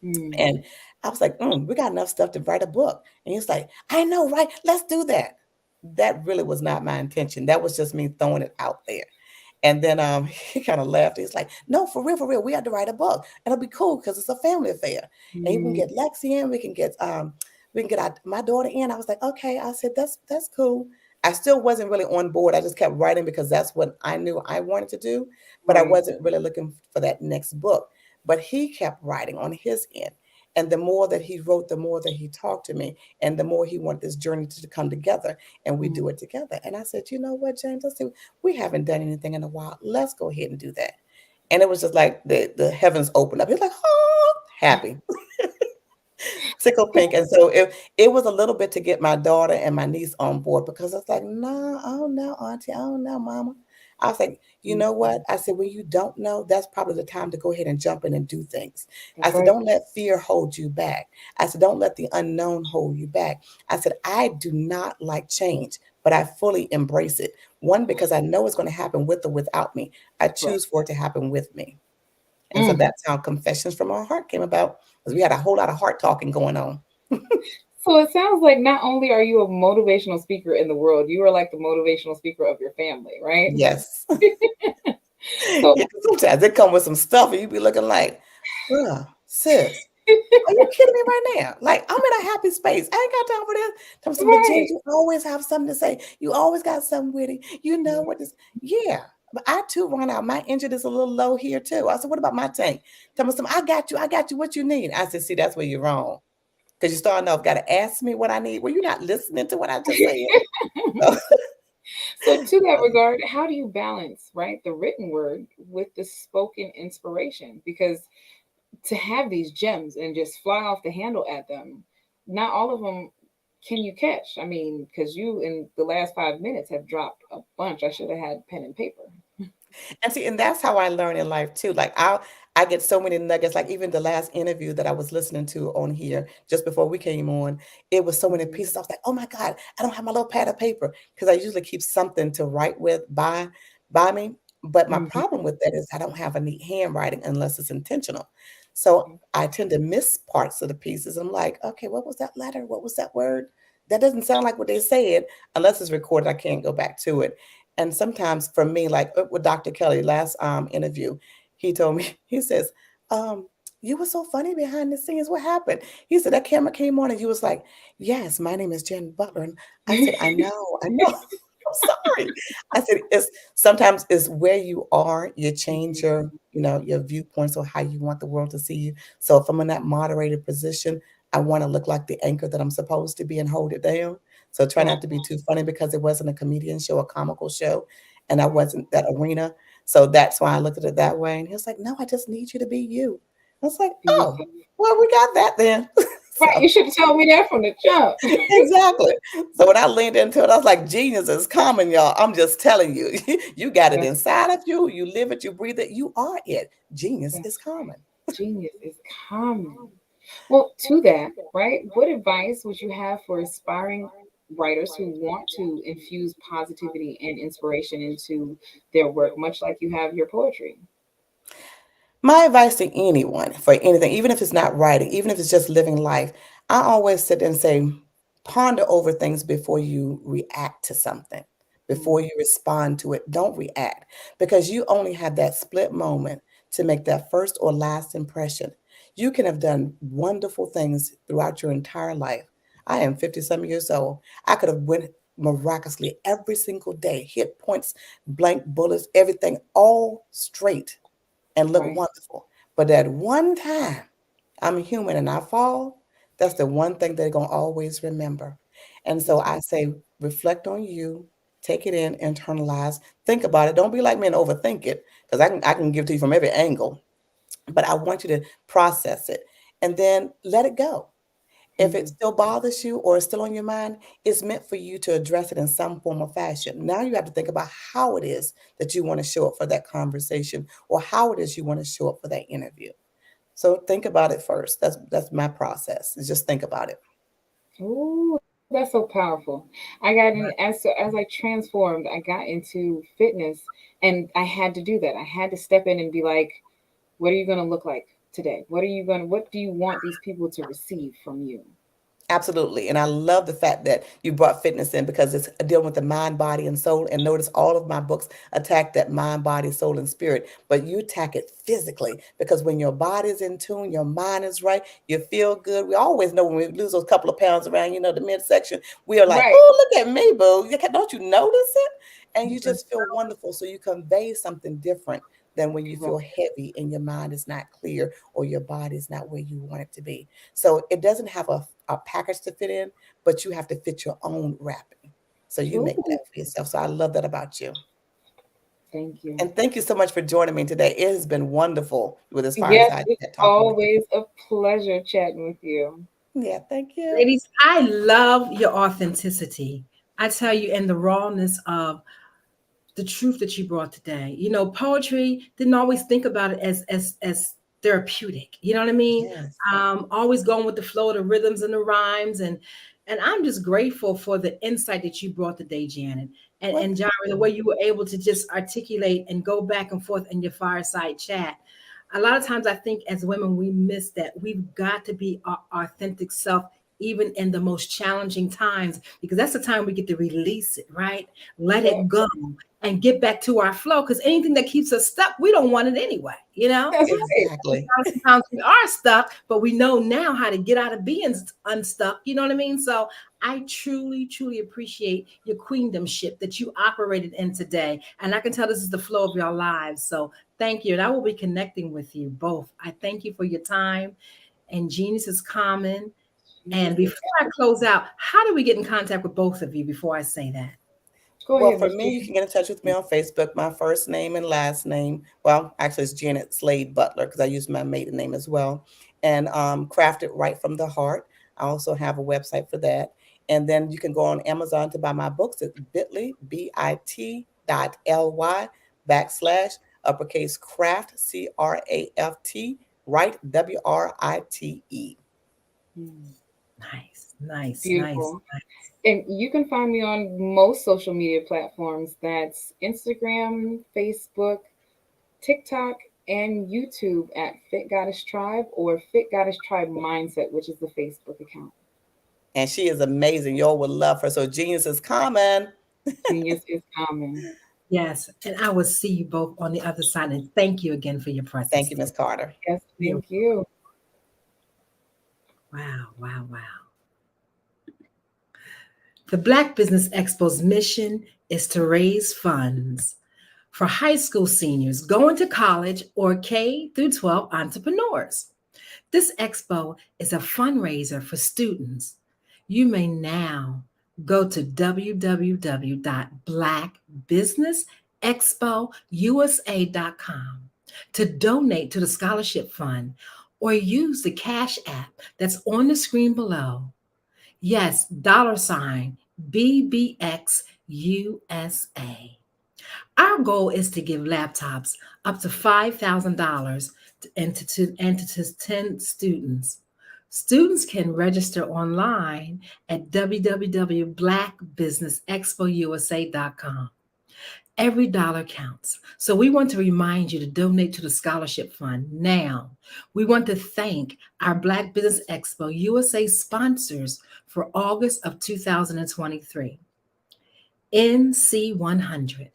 And I was like, we got enough stuff to write a book. And he's like, I know, right? Let's do that. That really was not my intention. That was just me throwing it out there. And then he kind of laughed. He's like, no, for real, we had to write a book. And it'll be cool because it's a family affair. And you can get Lexi in, we can get my daughter in. I was like, okay. I said, that's cool. I still wasn't really on board. I just kept writing because that's what I knew I wanted to do. But I wasn't really looking for that next book. But he kept writing on his end. And the more that he wrote, the more that he talked to me, and the more he wanted this journey to come together, and we do it together. And I said, you know what, James? Let's see. We haven't done anything in a while. Let's go ahead and do that. And it was just like the heavens opened up. He's like, oh, happy. Tickle pink. And so it was a little bit to get my daughter and my niece on board, because I was like, no, I don't know, Auntie. I don't know, Mama. I was like, you know what? I said, when you don't know, that's probably the time to go ahead and jump in and do things. I said, don't let fear hold you back. I said, don't let the unknown hold you back. I said, I do not like change, but I fully embrace it. One, because I know it's going to happen with or without me. I choose for it to happen with me. And so that's how Confessions from Our Heart came about, because we had a whole lot of heart talking going on. So it sounds like not only are you a motivational speaker in the world, you are like the motivational speaker of your family, right? Yes. So Yeah, sometimes they come with some stuff and you be looking like, sis, are you kidding me right now? Like, I'm in a happy space. I ain't got time for this. Tell some, but James, you always have something to say. You always got something witty. You know what this, yeah. But I too run out. My engine is a little low here too. I said, what about my tank? Tell me some, I got you, what you need. I said, see, that's where you're wrong. Because you starting off, got to ask me what I need. Well, you're not listening to what I just said. So to that regard, how do you balance, right, the written word with the spoken inspiration? Because to have these gems and just fly off the handle at them, not all of them can you catch. I mean, because you in the last 5 minutes have dropped a bunch. I should have had pen and paper. And see, and that's how I learn in life too. Like I get so many nuggets. Like even the last interview that I was listening to on here just before we came on, it was so many pieces. I was like, oh my God, I don't have my little pad of paper, because I usually keep something to write with by me. But my problem with that is I don't have a neat handwriting unless it's intentional. So I tend to miss parts of the pieces. I'm like, okay, what was that letter? What was that word? That doesn't sound like what they said. Unless it's recorded, I can't go back to it. And sometimes for me, like with Dr. Kelly last interview, he told me, he says, um, you were so funny behind the scenes. What happened? He said that camera came on and you was like, yes, my name is Jen Butler. And I said, I know, I know. I'm sorry. I said it's sometimes it's where you are, you change your, your viewpoints or how you want the world to see you. So if I'm in that moderated position, I want to look like the anchor that I'm supposed to be and hold it down. So try not to be too funny because it wasn't a comedian show, a comical show, and I wasn't that arena. So that's why I looked at it that way. And he was like, no, I just need you to be you. I was like, oh, well, we got that then. Right, you should have told me that from the jump. Exactly. So when I leaned into it, I was like, genius is common, y'all. I'm just telling you, you got it inside of you. You live it, you breathe it. You are it. Genius is common. Genius is common. Well, to that, right? What advice would you have for aspiring writers who want to infuse positivity and inspiration into their work, much like you have your poetry? My advice to anyone for anything, even if it's not writing, even if it's just living life, I always sit and say, ponder over things before you react to something, before you respond to it. Don't react because you only have that split moment to make that first or last impression. You can have done wonderful things throughout your entire life. I am 50 some years old. I could have went miraculously every single day, hit points, blank bullets, everything all straight and look wonderful. But that one time I'm human and I fall, that's the one thing they're going to always remember. And so I say, reflect on you, take it in, internalize, think about it. Don't be like me and overthink it because I can give to you from every angle, but I want you to process it and then let it go. If it still bothers you or is still on your mind, it's meant for you to address it in some form or fashion. Now you have to think about how it is that you want to show up for that conversation or how it is you want to show up for that interview. So think about it first. That's my process. Is just think about it. Ooh, that's so powerful. I got in as I transformed, I got into fitness and I had to do that. I had to step in and be like, what are you going to look like today? What do you want these people to receive from you? Absolutely. And I love the fact that you brought fitness in because it's dealing with the mind, body, and soul. And notice all of my books attack that mind, body, soul, and spirit, but you attack it physically because when your body's in tune, your mind is right, you feel good. We always know when we lose those couple of pounds around, the midsection, we are like, Right. oh, look at me, boo. Don't you notice it? And you just feel wonderful. So you convey something different than when you feel heavy and your mind is not clear or your body is not where you want it to be. So it doesn't have a package to fit in, but you have to fit your own wrapping. So you make Ooh, that for yourself. So I love that about you. thank you. And thank you so much for joining me today. It has been wonderful with this Yes, fireside it's chat talking with always a pleasure chatting with you. you. Yeah, thank you. Ladies, I love your authenticity. I tell you, and the rawness of the truth that you brought today. Poetry didn't always think about it as therapeutic. You know what I mean? Yes. Always going with the flow, the rhythms and the rhymes, and I'm just grateful for the insight that you brought today, Janet. And Jara, the way you were able to just articulate and go back and forth in your fireside chat. A lot of times I think as women, we miss that. We've got to be our authentic self, even in the most challenging times, because that's the time we get to release it, right? Let it go and get back to our flow. Because anything that keeps us stuck, we don't want it anyway, That's right. Exactly. Sometimes we are stuck, but we know now how to get out of being unstuck. You know what I mean? So I truly, truly appreciate your queendomship that you operated in today. And I can tell this is the flow of your lives. So thank you. And I will be connecting with you both. I thank you for your time. And genius is common. And before I close out, how do we get in contact with both of you before I say that? Go Well, ahead, for Miss me, you Jen. can get in touch with me on Facebook, my first name and last name. Well, actually, it's Janet Slade Butler because I use my maiden name as well. And crafted right from the heart. I also have a website for that. And then you can go on Amazon to buy my books at bit.ly /uppercase craft, CRAFT, right, WRITE. Nice. Nice, Beautiful. nice. And you can find me on most social media platforms. That's Instagram, Facebook, TikTok, and YouTube at Fit Goddess Tribe or Fit Goddess Tribe Mindset, which is the Facebook account. And she is amazing. Y'all would love her. So genius is common. Genius is common. Yes, and I will see you both on the other side. And thank you again for your presence. Thank you, Ms. Carter. Yes, thank you. Wow, wow, wow. The Black Business Expo's mission is to raise funds for high school seniors going to college or K through 12 entrepreneurs. This expo is a fundraiser for students. You may now go to www.blackbusinessexpousa.com to donate to the scholarship fund or use the Cash App that's on the screen below. Yes, $BBXUSA. Our goal is to give laptops up to $5,000 and to 10 students. Students can register online at www.blackbusinessexpousa.com. Every dollar counts. So we want to remind you to donate to the scholarship fund now. We want to thank our Black Business Expo USA sponsors for August of 2023. NC100,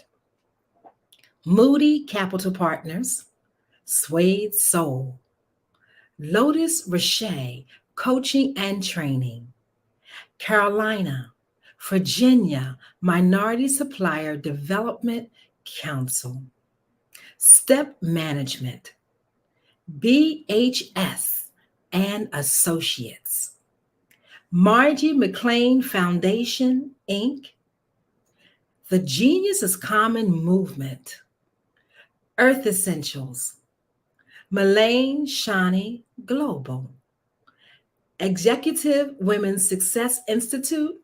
Moody Capital Partners, Suede Soul, Lotus Roche Coaching and Training, Carolina, Virginia Minority Supplier Development Council, Step Management, BHS and Associates, Margie McLean Foundation, Inc., The Genius is Common Movement, Earth Essentials, Malaine Shani Global, Executive Women's Success Institute,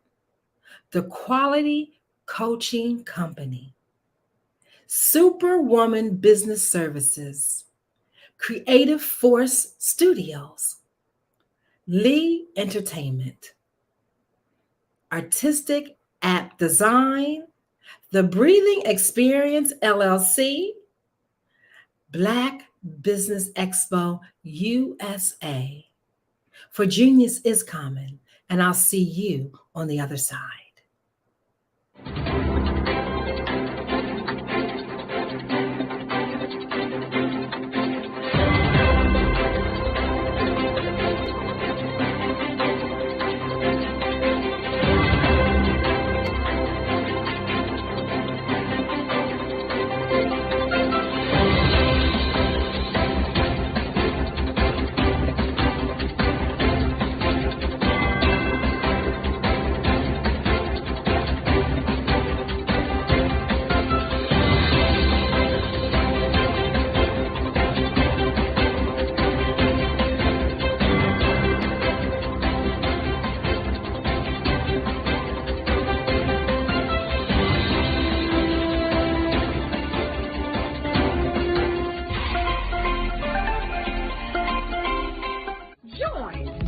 The Quality Coaching Company, Superwoman Business Services, Creative Force Studios, Lee Entertainment, Artistic App Design, The Breathing Experience LLC, Black Business Expo USA. For Genius is Common, and I'll see you on the other side.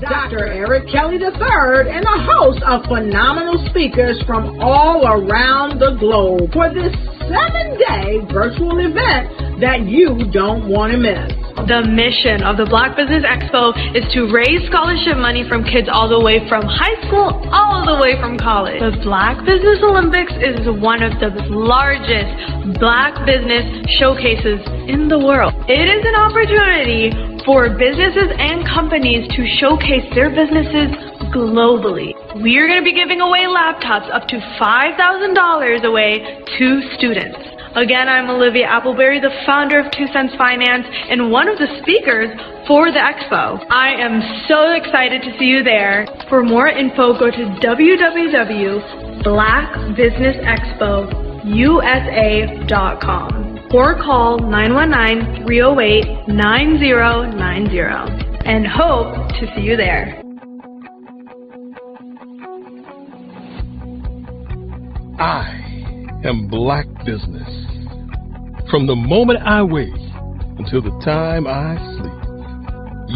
Dr. Eric Kelly III and a host of phenomenal speakers from all around the globe for this 7-day virtual event that you don't want to miss. The mission of the Black Business Expo is to raise scholarship money from kids all the way from high school all the way from college. The Black Business Olympics is one of the largest Black business showcases in the world. It is an opportunity for businesses and companies to showcase their businesses globally. We are going to be giving away laptops up to $5,000 away to students. Again, I'm Olivia Appleberry, the founder of 2 Cents Finance and one of the speakers for the expo. I am so excited to see you there. For more info, go to www.blackbusinessexpousa.com or call 919-308-9090 and hope to see you there. I am Black Business. From the moment I wake until the time I sleep.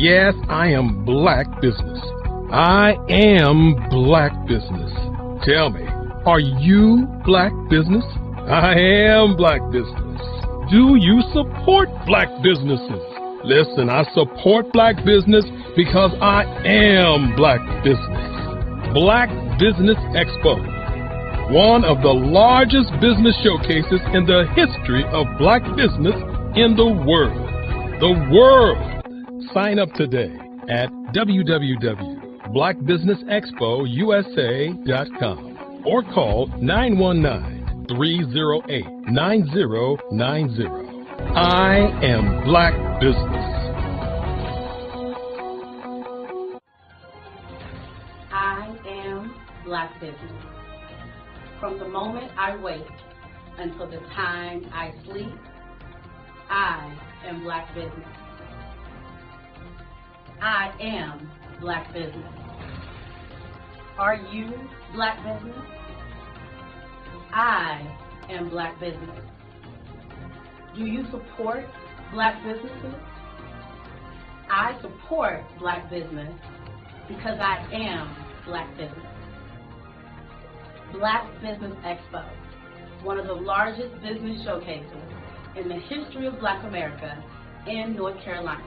Yes, I am Black Business. I am Black Business. Tell me, are you Black Business? I am Black Business. Do you support Black businesses? Listen, I support Black business because I am Black Business. Black Business Expo, one of the largest business showcases in the history of Black business in the world. The world! Sign up today at www.blackbusinessexpousa.com or call 919-308-9090. I am Black Business. I am Black Business. From the moment I wake until the time I sleep, I am Black Business. I am Black Business. Are you Black Business? I am Black Business. Do you support Black businesses? I support Black business because I am Black Business. Black Business Expo, one of the largest business showcases in the history of Black America in North Carolina.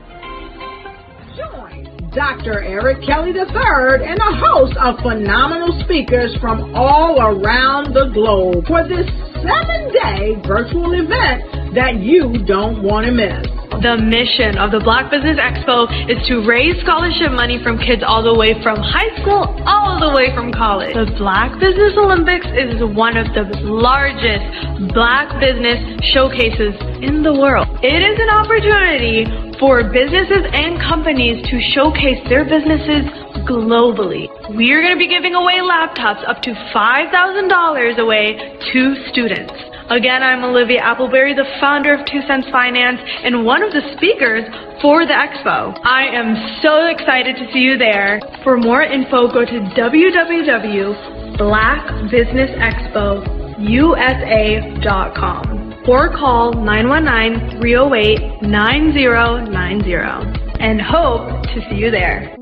Join Dr. Eric Kelly III and a host of phenomenal speakers from all around the globe for this 7-day virtual event that you don't want to miss. The mission of the Black Business Expo is to raise scholarship money from kids all the way from high school, all the way from college. The Black Business Olympics is one of the largest Black business showcases in the world. It is an opportunity for businesses and companies to showcase their businesses globally. We are going to be giving away laptops up to $5,000 away to students. Again, I'm Olivia Appleberry, the founder of 2 Cents Finance and one of the speakers for the expo. I am so excited to see you there. For more info, go to www.blackbusinessexpousa.com or call 919-308-9090 and hope to see you there.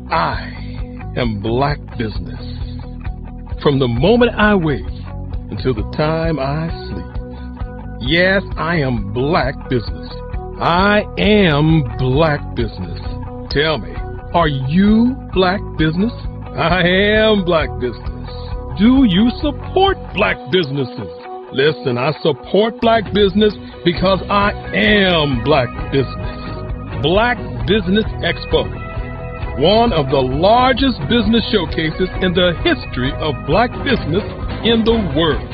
I am Black Business. From the moment I wake until the time I sleep. Yes, I am Black Business. I am Black Business. Tell me, are you Black Business? I am Black Business. Do you support Black businesses? Listen, I support Black business because I am Black Business. Black Business Expo, one of the largest business showcases in the history of Black business in the world.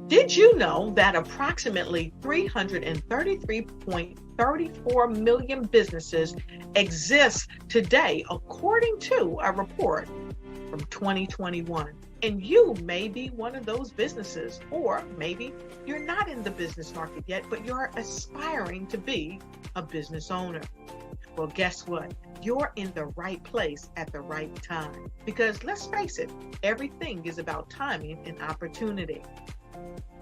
Did you know that approximately 333.34 million businesses exist today, according to a report from 2021? And you may be one of those businesses, or maybe you're not in the business market yet, but you're aspiring to be a business owner. Well, guess what? You're in the right place at the right time. Because let's face it, everything is about timing and opportunity.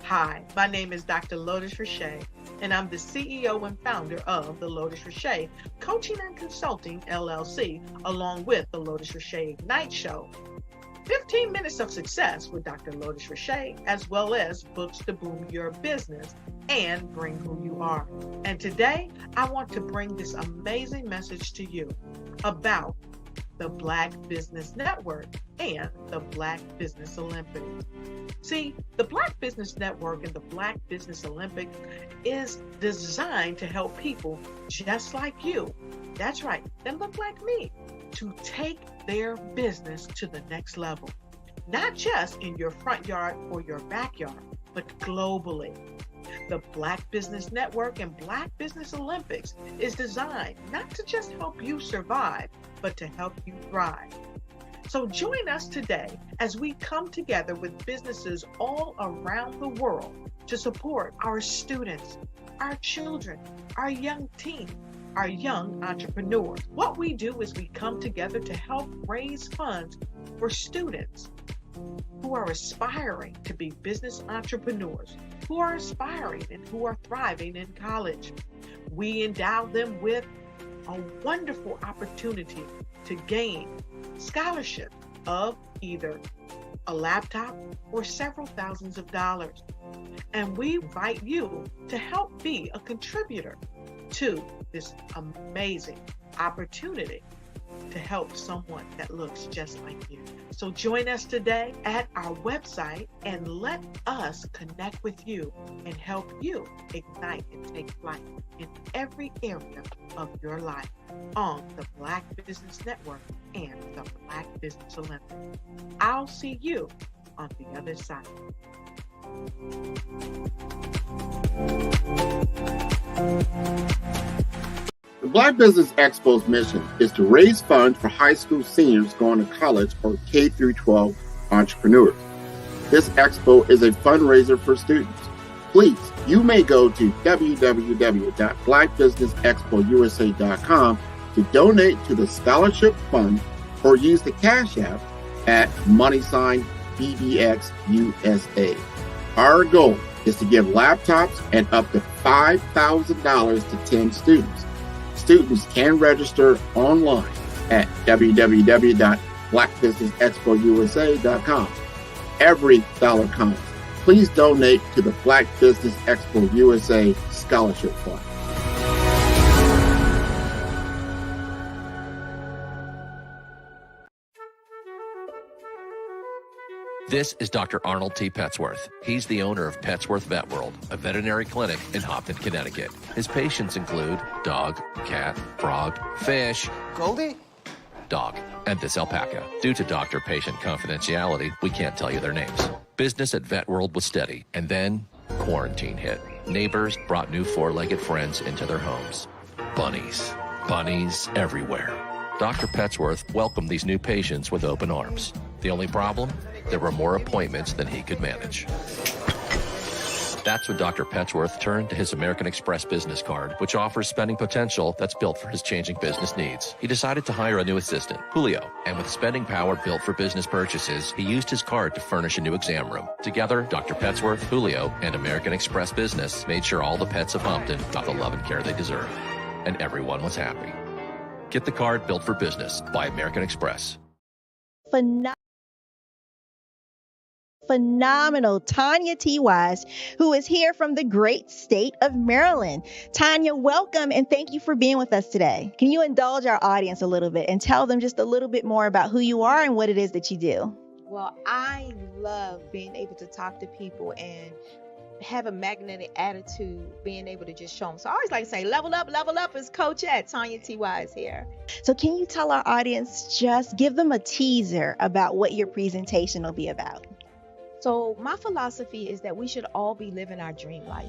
Hi, my name is Dr. Lotus Richey, and I'm the CEO and founder of the Lotus Richey Coaching and Consulting LLC, along with the Lotus Richey Ignite Show. 15 minutes of success with Dr. Lotus Richey, as well as books to boom your business and bring who you are. And today, I want to bring this amazing message to you about the Black Business Network and the Black Business Olympics. See, the Black Business Network and the Black Business Olympics is designed to help people just like you, that's right, that look like me, to take their business to the next level. Not just in your front yard or your backyard, but globally. The Black Business Network and Black Business Olympics is designed not to just help you survive, but to help you thrive. So join us today as we come together with businesses all around the world to support our students, our children, our young teens, our young entrepreneurs. What we do is we come together to help raise funds for students who are aspiring to be business entrepreneurs, who are aspiring and who are thriving in college. We endow them with a wonderful opportunity to gain scholarship of either a laptop or several thousands of dollars. And we invite you to help be a contributor to this amazing opportunity to help someone that looks just like you. So join us today at our website and let us connect with you and help you ignite and take flight in every area of your life on the Black Business Network and the Black Business Olympics. I'll see you on the other side. The Black Business Expo's mission is to raise funds for high school seniors going to college or K through 12 entrepreneurs. This expo is a fundraiser for students. Please, you may go to www.blackbusinessexpousa.com to donate to the scholarship fund or use the Cash App at $BBXUSA. Our goal is to give laptops and up to $5,000 to 10 students. Students can register online at www.blackbusinessexpousa.com. Every dollar counts. Please donate to the Black Business Expo USA Scholarship Fund. This is Dr. Arnold T. Petsworth. He's the owner of Petsworth Vet World, a veterinary clinic in Hopton, Connecticut. His patients include dog, cat, frog, fish, Goldie, dog, and this alpaca. Due to doctor-patient confidentiality, we can't tell you their names. Business at Vet World was steady, and then quarantine hit. Neighbors brought new four-legged friends into their homes. Bunnies. Bunnies everywhere. Dr. Petsworth welcomed these new patients with open arms. The only problem? There were more appointments than he could manage. That's when Dr. Petsworth turned to his American Express business card, which offers spending potential that's built for his changing business needs. He decided to hire a new assistant, Julio, and with spending power built for business purchases, he used his card to furnish a new exam room. Together, Dr. Petsworth, Julio, and American Express Business made sure all the pets of Hopton got the love and care they deserve. And everyone was happy. Get the card built for business by American Express. Phenomenal Tanya T. Wise, who is here from the great state of Maryland. Tanya, welcome and thank you for being with us today. Can you indulge our audience a little bit and tell them just a little bit more about who you are and what it is that you do? Well, I love being able to talk to people and have a magnetic attitude, being able to just show them. So I always like to say, level up is Coach at Tanya T. Wise here. So can you tell our audience, just give them a teaser about what your presentation will be about? So my philosophy is that we should all be living our dream life.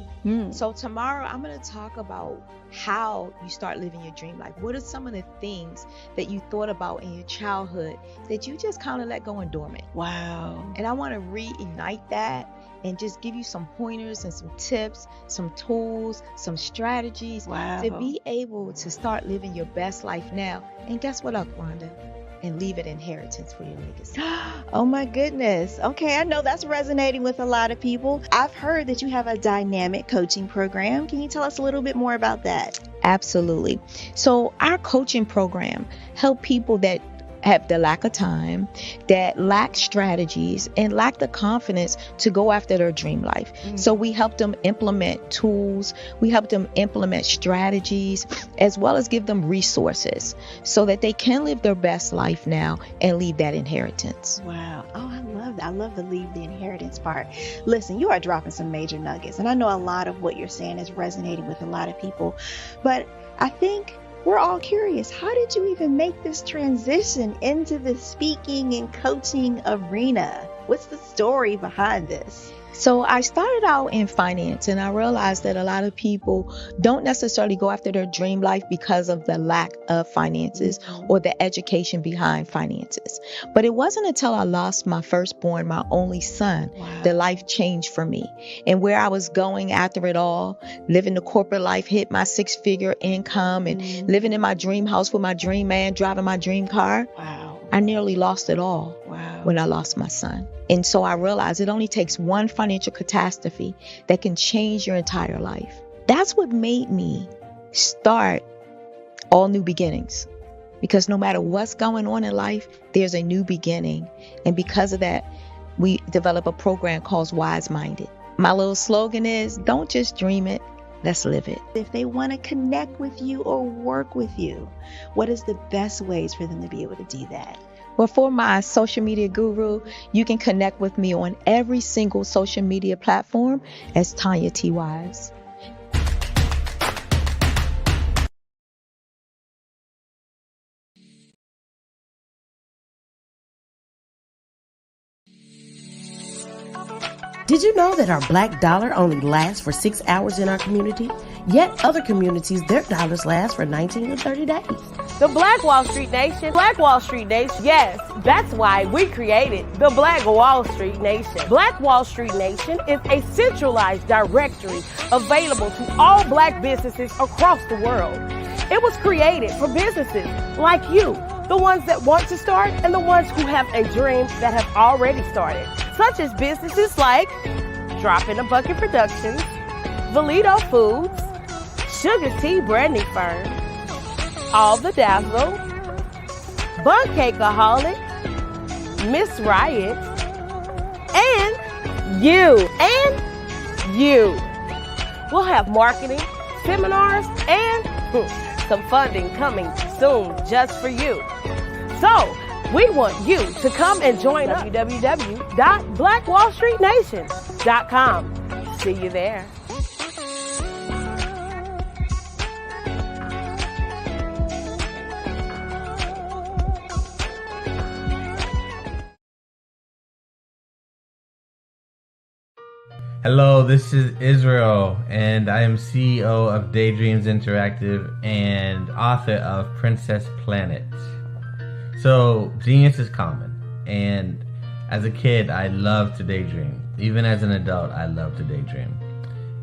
So tomorrow I'm going to talk about how you start living your dream life. What are some of the things that you thought about in your childhood that you just kind of let go and dormant? Wow. And I want to reignite that and just give you some pointers and some tips, some tools, some strategies to be able to start living your best life now. And guess what, Wanda? And leave an inheritance for your legacy. Oh my goodness. Okay, I know that's resonating with a lot of people. I've heard that you have a dynamic coaching program. Can you tell us a little bit more about that? Absolutely. So our coaching program help people that have the lack of time, that lack strategies, and lack the confidence to go after their dream life. So we help them implement tools, we help them implement strategies, as well as give them resources so that they can live their best life now and leave that inheritance. Wow. Oh, I love that. I love the leave the inheritance part. Listen, you are dropping some major nuggets, and I know a lot of what you're saying is resonating with a lot of people, but I think we're all curious. How did you even make this transition into the speaking and coaching arena? What's the story behind this? So I started out in finance, and I realized that a lot of people don't necessarily go after their dream life because of the lack of finances or the education behind finances. But it wasn't until I lost my firstborn, my only son, that life changed for me. And where I was going after it all, living the corporate life, hit my 6-figure income and living in my dream house with my dream man, driving my dream car. I nearly lost it all when I lost my son. And so I realized it only takes one financial catastrophe that can change your entire life. That's what made me start All New Beginnings. Because no matter what's going on in life, there's a new beginning. And because of that, we develop a program called Wise Minded. My little slogan is, don't just dream it, let's live it. If they want to connect with you or work with you, what is the best ways for them to be able to do that? Well, for my social media guru, you can connect with me on every single social media platform as Tanya T. Wise. Did you know that our black dollar only lasts for 6 hours in our community? Yet other communities, their dollars last for 19 to 30 days. The Black Wall Street Nation. Black Wall Street Nation. Yes, that's why we created the Black Wall Street Nation. Black Wall Street Nation is a centralized directory available to all black businesses across the world. It was created for businesses like you, the ones that want to start and the ones who have a dream that have already started, such as businesses like Drop in a Bucket Productions, Valito Foods, Sugar Tea Branding Firm, All the Dazzle, Bun Cakeaholic, Miss Riot, and you. We'll have marketing, seminars, and some funding coming soon just for you. So, we want you to come and join us. www.blackwallstreetnation.com. See you there. Hello, this is Israel, and I am CEO of Daydreams Interactive and author of Princess Planet. So, genius is common, and as a kid, I loved to daydream. Even as an adult, I loved to daydream.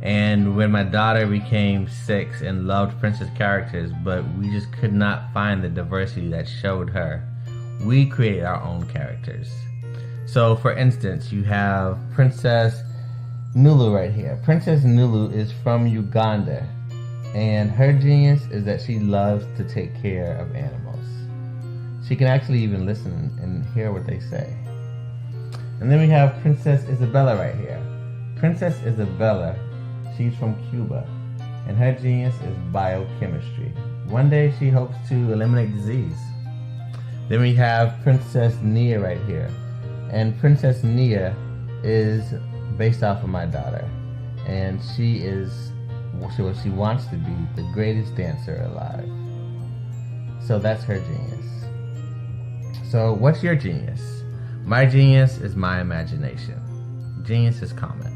And when my daughter became 6 and loved princess characters, but we just could not find the diversity that showed her, we created our own characters. So, for instance, you have Princess Nulu right here. Princess Nulu is from Uganda, and her genius is that she loves to take care of animals. She can actually even listen and hear what they say. And then we have Princess Isabella right here. Princess Isabella, she's from Cuba, and her genius is biochemistry. One day she hopes to eliminate disease. Then we have Princess Nia right here, and Princess Nia is based off of my daughter, and she wants to be the greatest dancer alive. So that's her genius. So what's your genius? My genius is my imagination. Genius is common.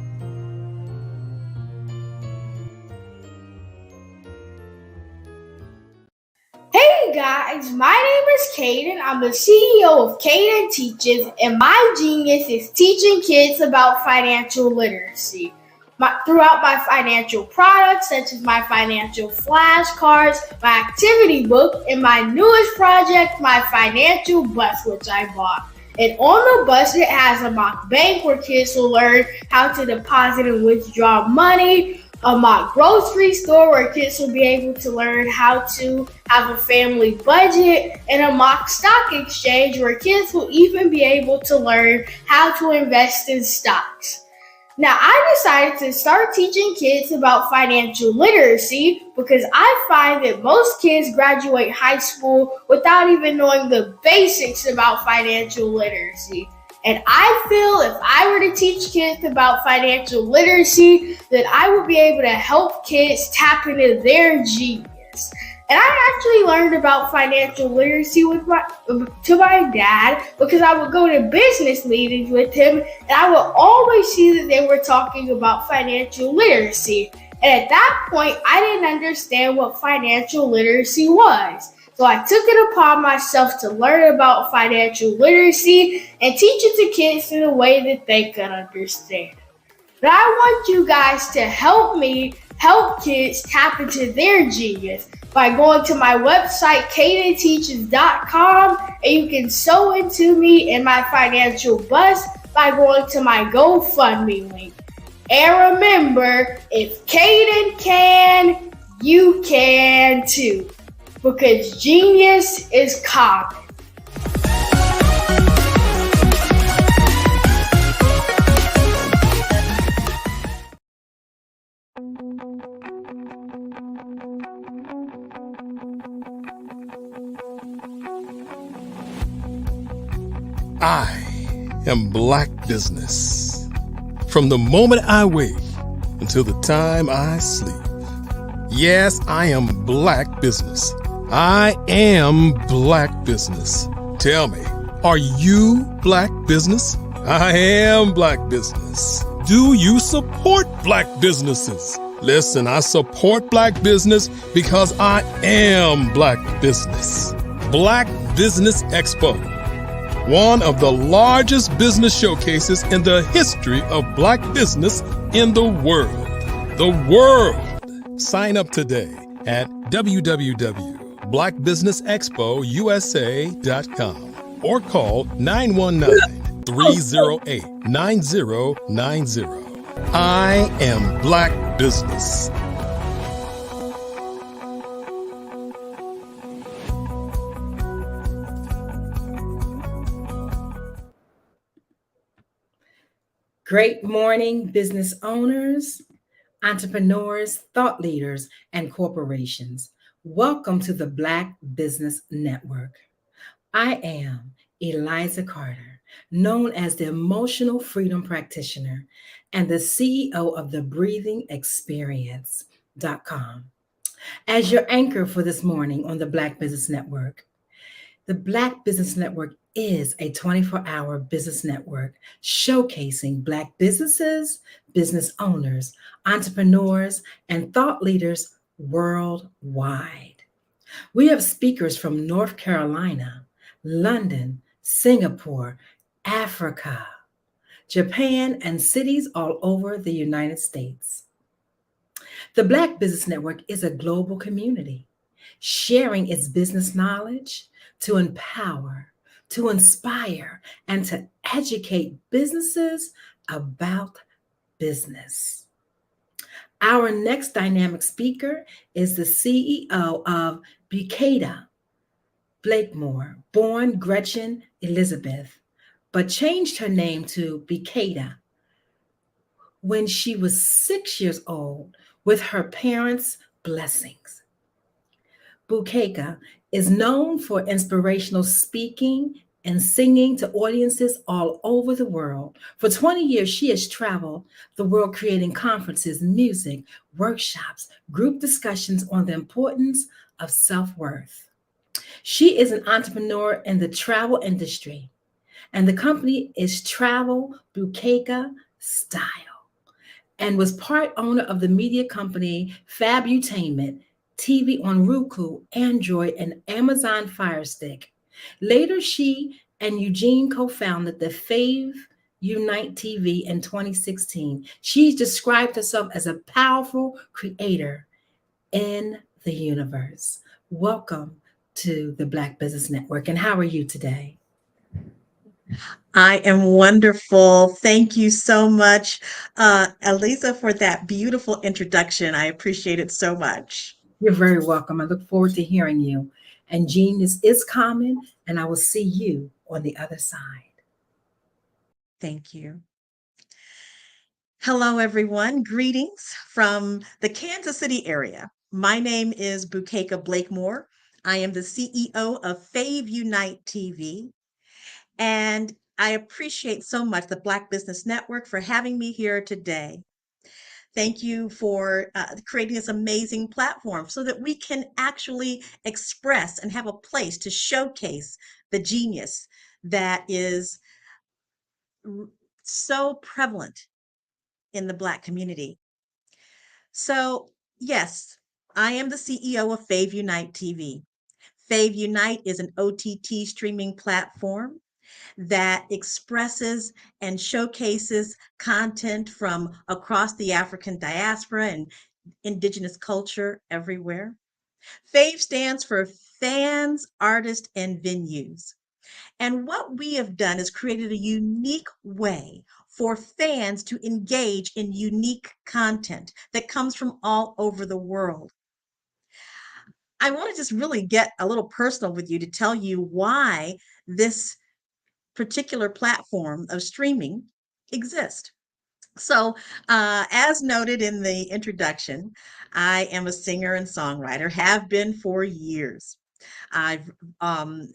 Hey guys, my name is Caden. I'm the CEO of Caden Teaches, and my genius is teaching kids about financial literacy. Throughout my financial products, such as my financial flashcards, my activity book, and my newest project, my financial bus, which I bought. And on the bus, it has a mock bank where kids will learn how to deposit and withdraw money, a mock grocery store where kids will be able to learn how to have a family budget, and a mock stock exchange where kids will even be able to learn how to invest in stocks. Now, I decided to start teaching kids about financial literacy because I find that most kids graduate high school without even knowing the basics about financial literacy. And I feel if I were to teach kids about financial literacy, that I would be able to help kids tap into their genius. And I actually learned about financial literacy to my dad because I would go to business meetings with him, and I would always see that they were talking about financial literacy. And at that point, I didn't understand what financial literacy was. So I took it upon myself to learn about financial literacy and teach it to kids in a way that they could understand. But I want you guys to help me help kids tap into their genius, by going to my website, cadenteaches.com, and you can sew into me and my financial bust by going to my GoFundMe link. And remember, if Caden can, you can too, because genius is common. I am Black Business. From the moment I wake until the time I sleep. Yes, I am Black Business. I am Black Business. Tell me, are you Black Business? I am Black Business. Do you support Black businesses? Listen, I support Black business because I am Black Business. Black Business Expo, one of the largest business showcases in the history of Black business in the world. The world! Sign up today at www.blackbusinessexpousa.com or call 919-308-9090. I am Black Business. Great morning, business owners, entrepreneurs, thought leaders, and corporations. Welcome to the Black Business Network. I am Eliza Carter, known as the Emotional Freedom Practitioner and the CEO of the Breathing Experience.com. As your anchor for this morning on the Black Business Network, the Black Business Network is a 24-hour business network showcasing Black businesses, business owners, entrepreneurs, and thought leaders worldwide. We have speakers from North Carolina, London, Singapore, Africa, Japan, and cities all over the United States. The Black Business Network is a global community sharing its business knowledge to empower, to inspire, and to educate businesses about business. Our next dynamic speaker is the CEO of Bukeida Blakemore, born Gretchen Elizabeth, but changed her name to Bukeida when she was 6 years old with her parents' blessings. Bukeida is known for inspirational speaking and singing to audiences all over the world. For 20 years, she has traveled the world creating conferences, music, workshops, group discussions on the importance of self-worth. She is an entrepreneur in the travel industry, and the company is Travel Bukeida Style, and was part owner of the media company Fabutainment, TV on Roku, Android, and Amazon Fire Stick. Later, she and Eugene co-founded the Fave Unite TV in 2016. She described herself as a powerful creator in the universe. Welcome to the Black Business Network. And how are you today? I am wonderful. Thank you so much, Eliza, for that beautiful introduction. I appreciate it so much. You're very welcome. I look forward to hearing you. And genius is common, and I will see you on the other side. Thank you. Hello, everyone. Greetings from the Kansas City area. My name is Bukeida Blakemore. I am the CEO of Fave Unite TV. And I appreciate so much the Black Business Network for having me here today. Thank you for creating this amazing platform so that we can actually express and have a place to showcase the genius that is so prevalent in the Black community. So yes, I am the CEO of Fave Unite TV. Fave Unite is an OTT streaming platform that expresses and showcases content from across the African diaspora and indigenous culture everywhere. FAVE stands for Fans, Artists, and Venues. And what we have done is created a unique way for fans to engage in unique content that comes from all over the world. I want to just really get a little personal with you to tell you why this particular platform of streaming exists. So, as noted in the introduction, I am a singer and songwriter, have been for years. I've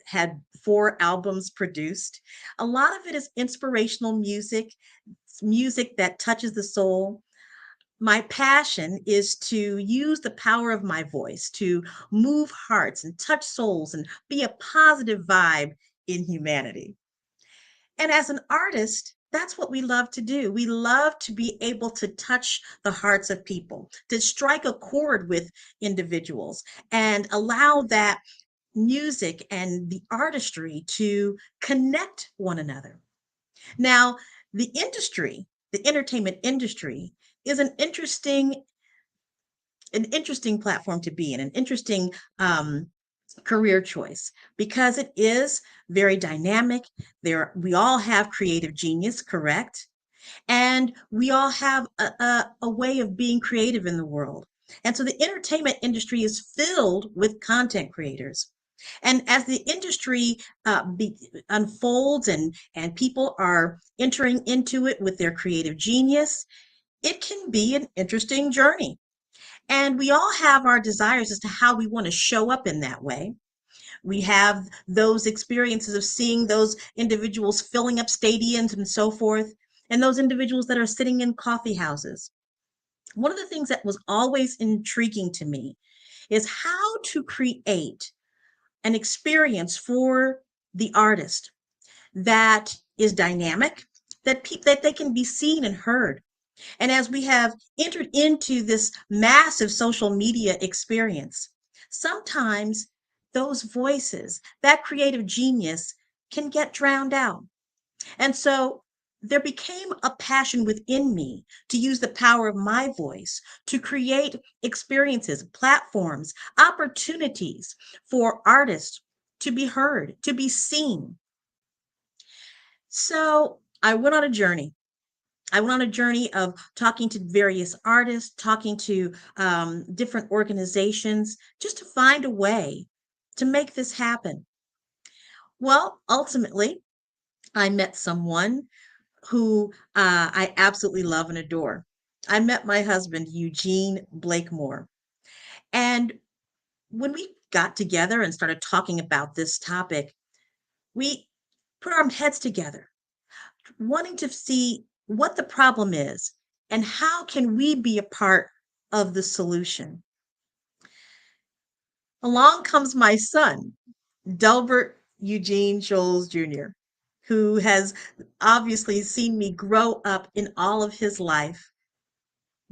had 4 albums produced. A lot of it is inspirational music, music that touches the soul. My passion is to use the power of my voice to move hearts and touch souls and be a positive vibe in humanity. And as an artist, that's what we love to do. We love to be able to touch the hearts of people, to strike a chord with individuals and allow that music and the artistry to connect one another. Now, the industry, the entertainment industry, is an interesting platform to be in, an interesting career choice because it is very dynamic. We all have creative genius, correct? And we all have a way of being creative in the world. And so the entertainment industry is filled with content creators. And as the industry unfolds and people are entering into it with their creative genius, it can be an interesting journey. And we all have our desires as to how we want to show up in that way. We have those experiences of seeing those individuals filling up stadiums and so forth, and those individuals that are sitting in coffee houses. One of the things that was always intriguing to me is how to create an experience for the artist that is dynamic, that they can be seen and heard. And as we have entered into this massive social media experience, sometimes those voices, that creative genius can get drowned out. And so there became a passion within me to use the power of my voice to create experiences, platforms, opportunities for artists to be heard, to be seen. So I went on a journey. I went on a journey of talking to various artists, talking to different organizations, just to find a way to make this happen. Well, ultimately, I met someone who I absolutely love and adore. I met my husband, Eugene Blakemore. And when we got together and started talking about this topic, we put our heads together, wanting to see what the problem is and how can we be a part of the solution. Along comes my son, Delbert Eugene Scholes Jr., who has obviously seen me grow up in all of his life,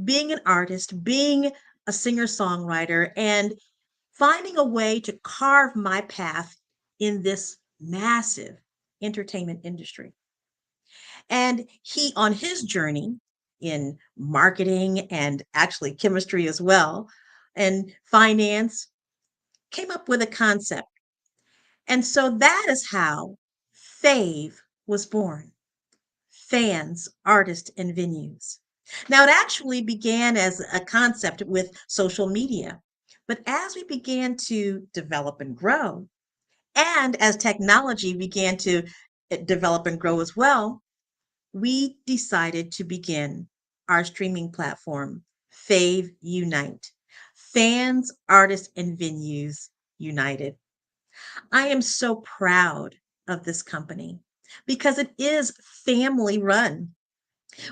being an artist, being a singer-songwriter, and finding a way to carve my path in this massive entertainment industry. And he, on his journey in marketing and actually chemistry as well, and finance, came up with a concept. And so that is how FAVE was born. Fans, Artists, and Venues. Now, it actually began as a concept with social media. But as we began to develop and grow, and as technology began to develop and grow as well, we decided to begin our streaming platform, FAVE Unite. Fans, Artists, and Venues United. I am so proud of this company because it is family run.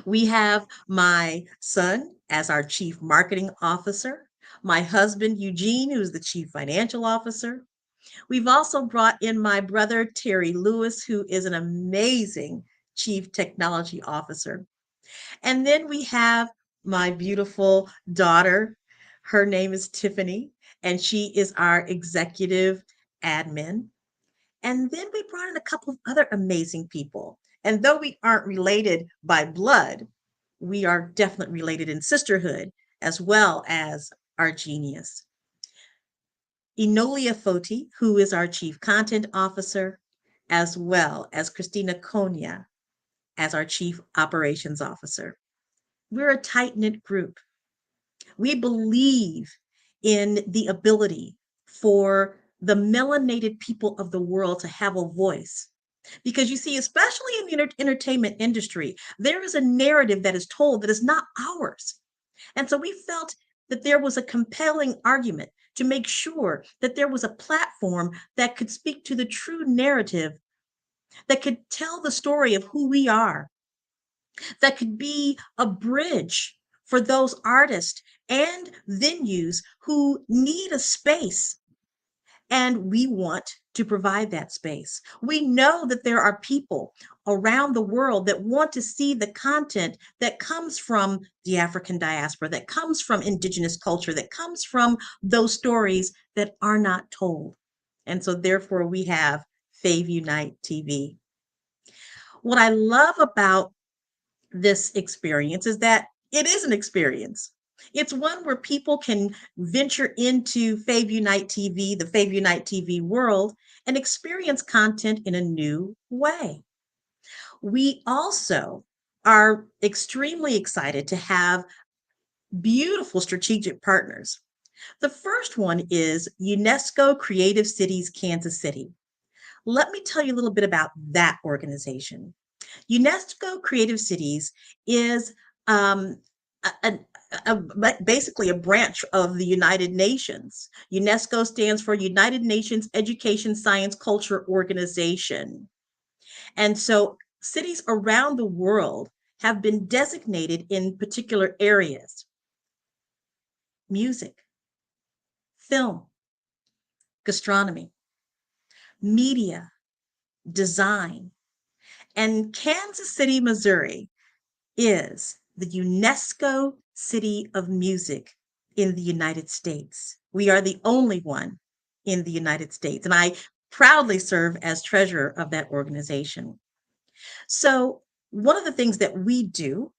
We have my son as our chief marketing officer, my husband, Eugene, who's the chief financial officer. We've also brought in my brother, Terry Lewis, who is an amazing chief technology officer. And then we have my beautiful daughter. Her name is Tiffany, and she is our executive admin. And then we brought in a couple of other amazing people. And though we aren't related by blood, we are definitely related in sisterhood as well as our genius. Enolia Foti, who is our Chief Content Officer, as well as Christina Konya as our Chief Operations Officer. We're a tight-knit group. We believe in the ability for the melanated people of the world to have a voice. Because you see, especially in the entertainment industry, there is a narrative that is told that is not ours. And so we felt that there was a compelling argument to make sure that there was a platform that could speak to the true narrative, that could tell the story of who we are, that could be a bridge for those artists and venues who need a space. And we want to provide that space. We know that there are people around the world that want to see the content that comes from the African diaspora, that comes from indigenous culture, that comes from those stories that are not told. And so therefore we have Fave Unite TV. What I love about this experience is that it is an experience. It's one where people can venture into Fave Unite TV, the Fave Unite TV world, and experience content in a new way. We also are extremely excited to have beautiful strategic partners. The first one is UNESCO Creative Cities Kansas City. Let me tell you a little bit about that organization. UNESCO Creative Cities is basically a branch of the United Nations. UNESCO stands for United Nations Education, Science, Culture Organization. And so cities around the world have been designated in particular areas: music, film, gastronomy, media, design. And Kansas City, Missouri is the UNESCO City of Music in the United States. We are the only one in the United States, and I proudly serve as treasurer of that organization. So one of the things that we do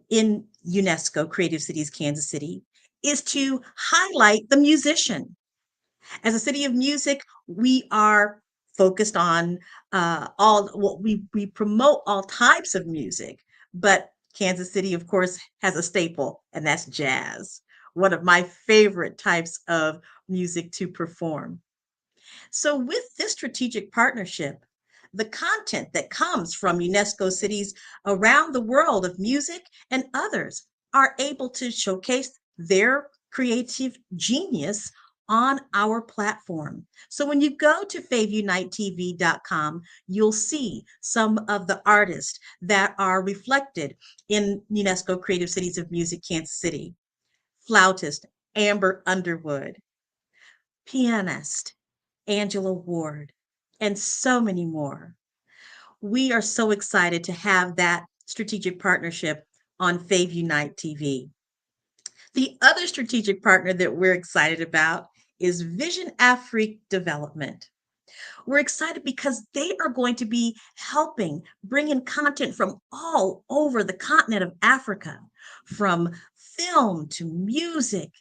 in UNESCO Creative Cities Kansas City is to highlight the musician. As a city of music, we are focused on we promote all types of music, but Kansas City, of course, has a staple, and that's jazz, one of my favorite types of music to perform. So with this strategic partnership, the content that comes from UNESCO cities around the world of music and others are able to showcase their creative genius on our platform. So when you go to faveunitetv.com, you'll see some of the artists that are reflected in UNESCO Creative Cities of Music Kansas City. Flautist Amber Underwood, pianist Angela Ward, and so many more. We are so excited to have that strategic partnership on Fave Unite TV. The other strategic partner that we're excited about is Vision Afrique Development. We're excited because they are going to be helping bring in content from all over the continent of Africa, from film to music,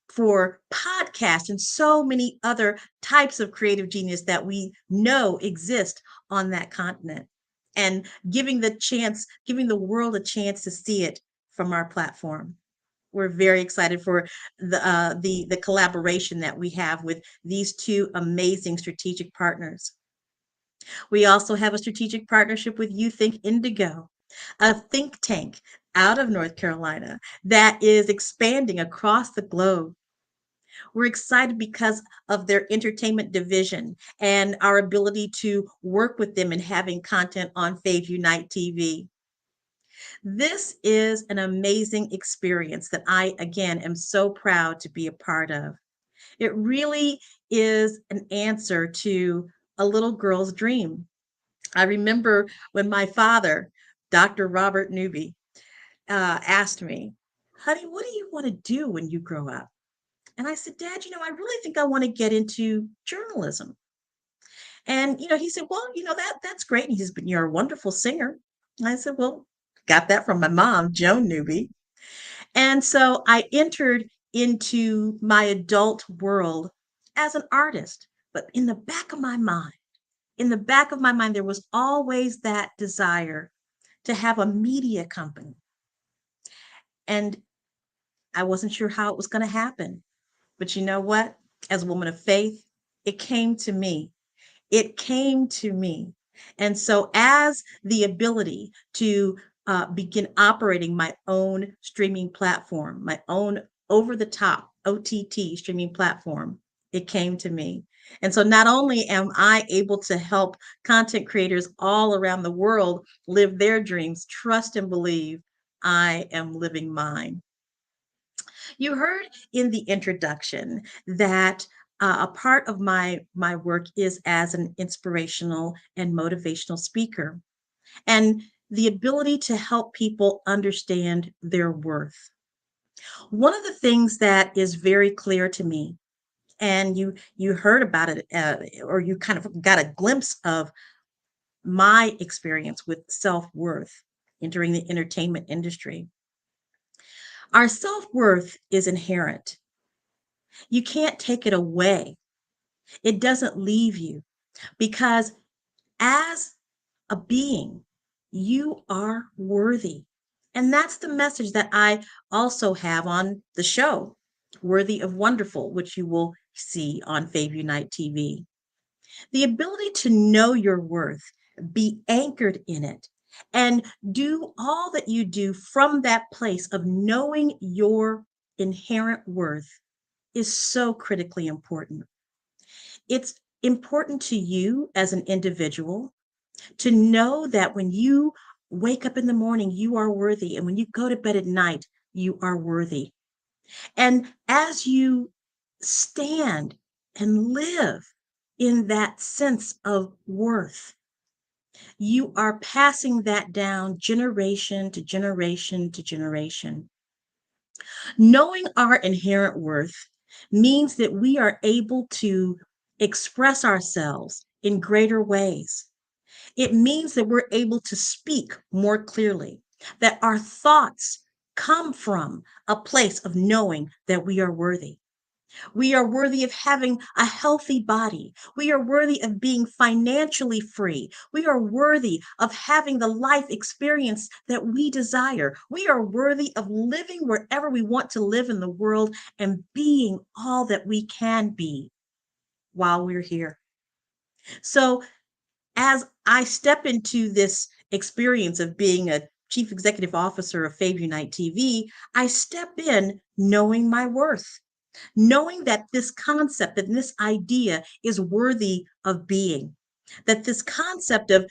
for podcasts, and so many other types of creative genius that we know exist on that continent, and giving the world a chance to see it from our platform. We're very excited for the collaboration that we have with these two amazing strategic partners. We also have a strategic partnership with You Think Indigo, a think tank out of North Carolina that is expanding across the globe. We're excited because of their entertainment division and our ability to work with them in having content on Fave Unite TV. This is an amazing experience that I, again, am so proud to be a part of. It really is an answer to a little girl's dream. I remember when my father, Dr. Robert Newby, asked me, "Honey, what do you want to do when you grow up?" And I said, "Dad, I really think I want to get into journalism." And, he said, "Well, that's great." And he says, "But you're a wonderful singer." And I said, "Well, got that from my mom, Joan Newby." And so I entered into my adult world as an artist. But in the back of my mind, there was always that desire to have a media company. And I wasn't sure how it was going to happen. But you know what? As a woman of faith, it came to me. It came to me. And so, as the ability to begin operating my own streaming platform, my own over the top OTT streaming platform, it came to me. And so, not only am I able to help content creators all around the world live their dreams, trust and believe, I am living mine. You heard in the introduction that a part of my work is as an inspirational and motivational speaker, and the ability to help people understand their worth. One of the things that is very clear to me, and you heard about it, or you kind of got a glimpse of my experience with self-worth entering the entertainment industry. Our self-worth is inherent. You can't take it away. It doesn't leave you, because as a being, you are worthy. And that's the message that I also have on the show, Worthy of Wonderful, which you will see on Fave Unite TV. The ability to know your worth, be anchored in it, and do all that you do from that place of knowing your inherent worth is so critically important. It's important to you as an individual to know that when you wake up in the morning, you are worthy. And when you go to bed at night, you are worthy. And as you stand and live in that sense of worth, you are passing that down generation to generation to generation. Knowing our inherent worth means that we are able to express ourselves in greater ways. It means that we're able to speak more clearly, that our thoughts come from a place of knowing that we are worthy. We are worthy of having a healthy body. We are worthy of being financially free. We are worthy of having the life experience that we desire. We are worthy of living wherever we want to live in the world and being all that we can be while we're here. So, as I step into this experience of being a chief executive officer of Fave Unite TV, I step in knowing my worth, knowing that this concept and this idea is worthy of being, that this concept of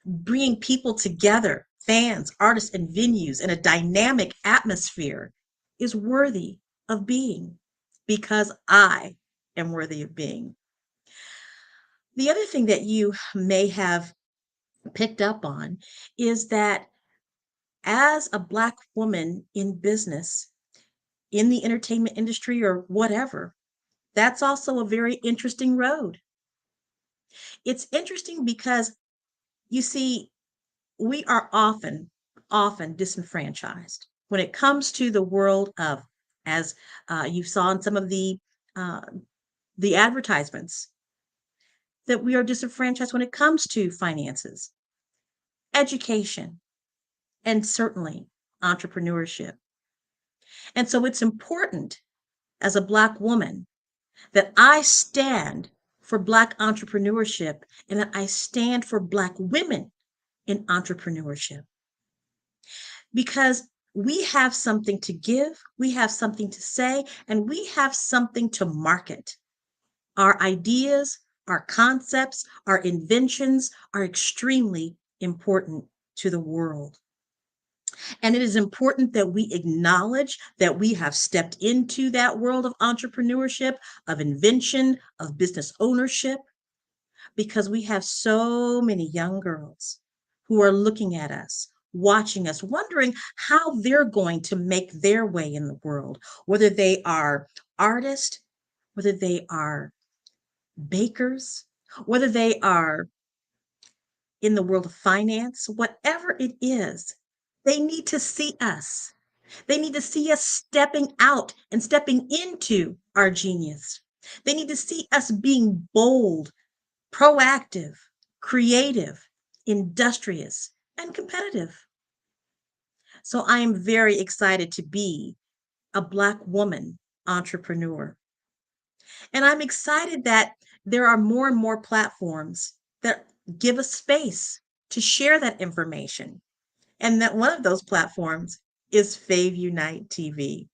bringing people together, fans, artists, and venues in a dynamic atmosphere is worthy of being, because I am worthy of being. The other thing that you may have picked up on is that as a Black woman in business, in the entertainment industry or whatever, that's also a very interesting road. It's interesting because, you see, we are often disenfranchised when it comes to the world of, as you saw in some of the advertisements, that we are disenfranchised when it comes to finances, education, and certainly entrepreneurship. And so it's important as a Black woman that I stand for Black entrepreneurship and that I stand for Black women in entrepreneurship. Because we have something to give, we have something to say, and we have something to market. Our ideas, our concepts, our inventions are extremely important to the world. And it is important that we acknowledge that we have stepped into that world of entrepreneurship, of invention, of business ownership, because we have so many young girls who are looking at us, watching us, wondering how they're going to make their way in the world, whether they are artists, whether they are bakers, whether they are in the world of finance, whatever it is. They need to see us. They need to see us stepping out and stepping into our genius. They need to see us being bold, proactive, creative, industrious, and competitive. So I am very excited to be a Black woman entrepreneur. And I'm excited that there are more and more platforms that give us space to share that information. And that one of those platforms is Fave Unite TV.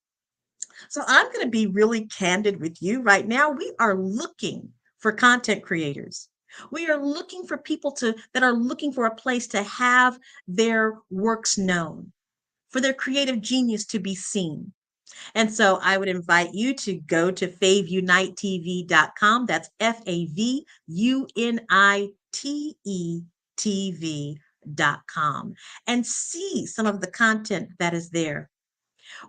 So I'm going to be really candid with you right now. We are looking for content creators. We are looking for people that are looking for a place to have their works known, for their creative genius to be seen. And so I would invite you to go to faveunitetv.com. That's FAVUNITETV.com and see some of the content that is there.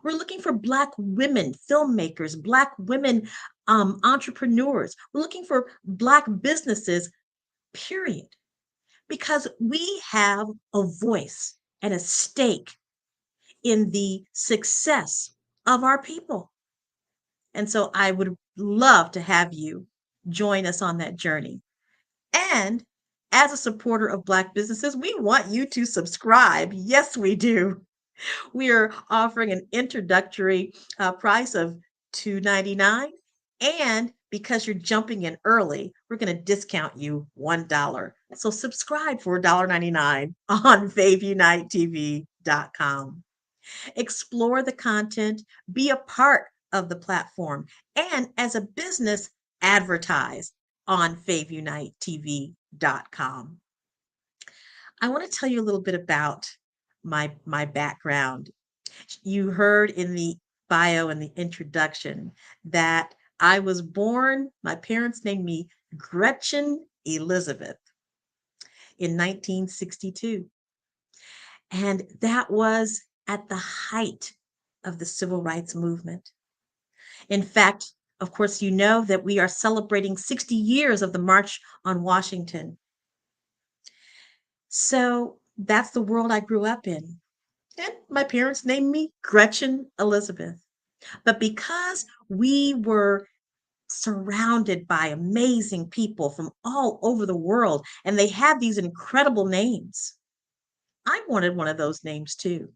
We're looking for Black women filmmakers, Black women entrepreneurs. We're looking for Black businesses, period, because we have a voice and a stake in the success of our people. And so I would love to have you join us on that journey. And as a supporter of Black businesses, we want you to subscribe. Yes, we do. We are offering an introductory price of $2.99. And because you're jumping in early, we're going to discount you $1. So subscribe for $1.99 on faveunitetv.com. Explore the content, be a part of the platform, and as a business, advertise on faveunitetv.com. I want to tell you a little bit about my background. You heard in the bio and the introduction that I was born, my parents named me Gretchen Elizabeth in 1962. And that was at the height of the civil rights movement. In fact, of course, you know that we are celebrating 60 years of the March on Washington. So that's the world I grew up in. And my parents named me Gretchen Elizabeth. But because we were surrounded by amazing people from all over the world, and they had these incredible names, I wanted one of those names too.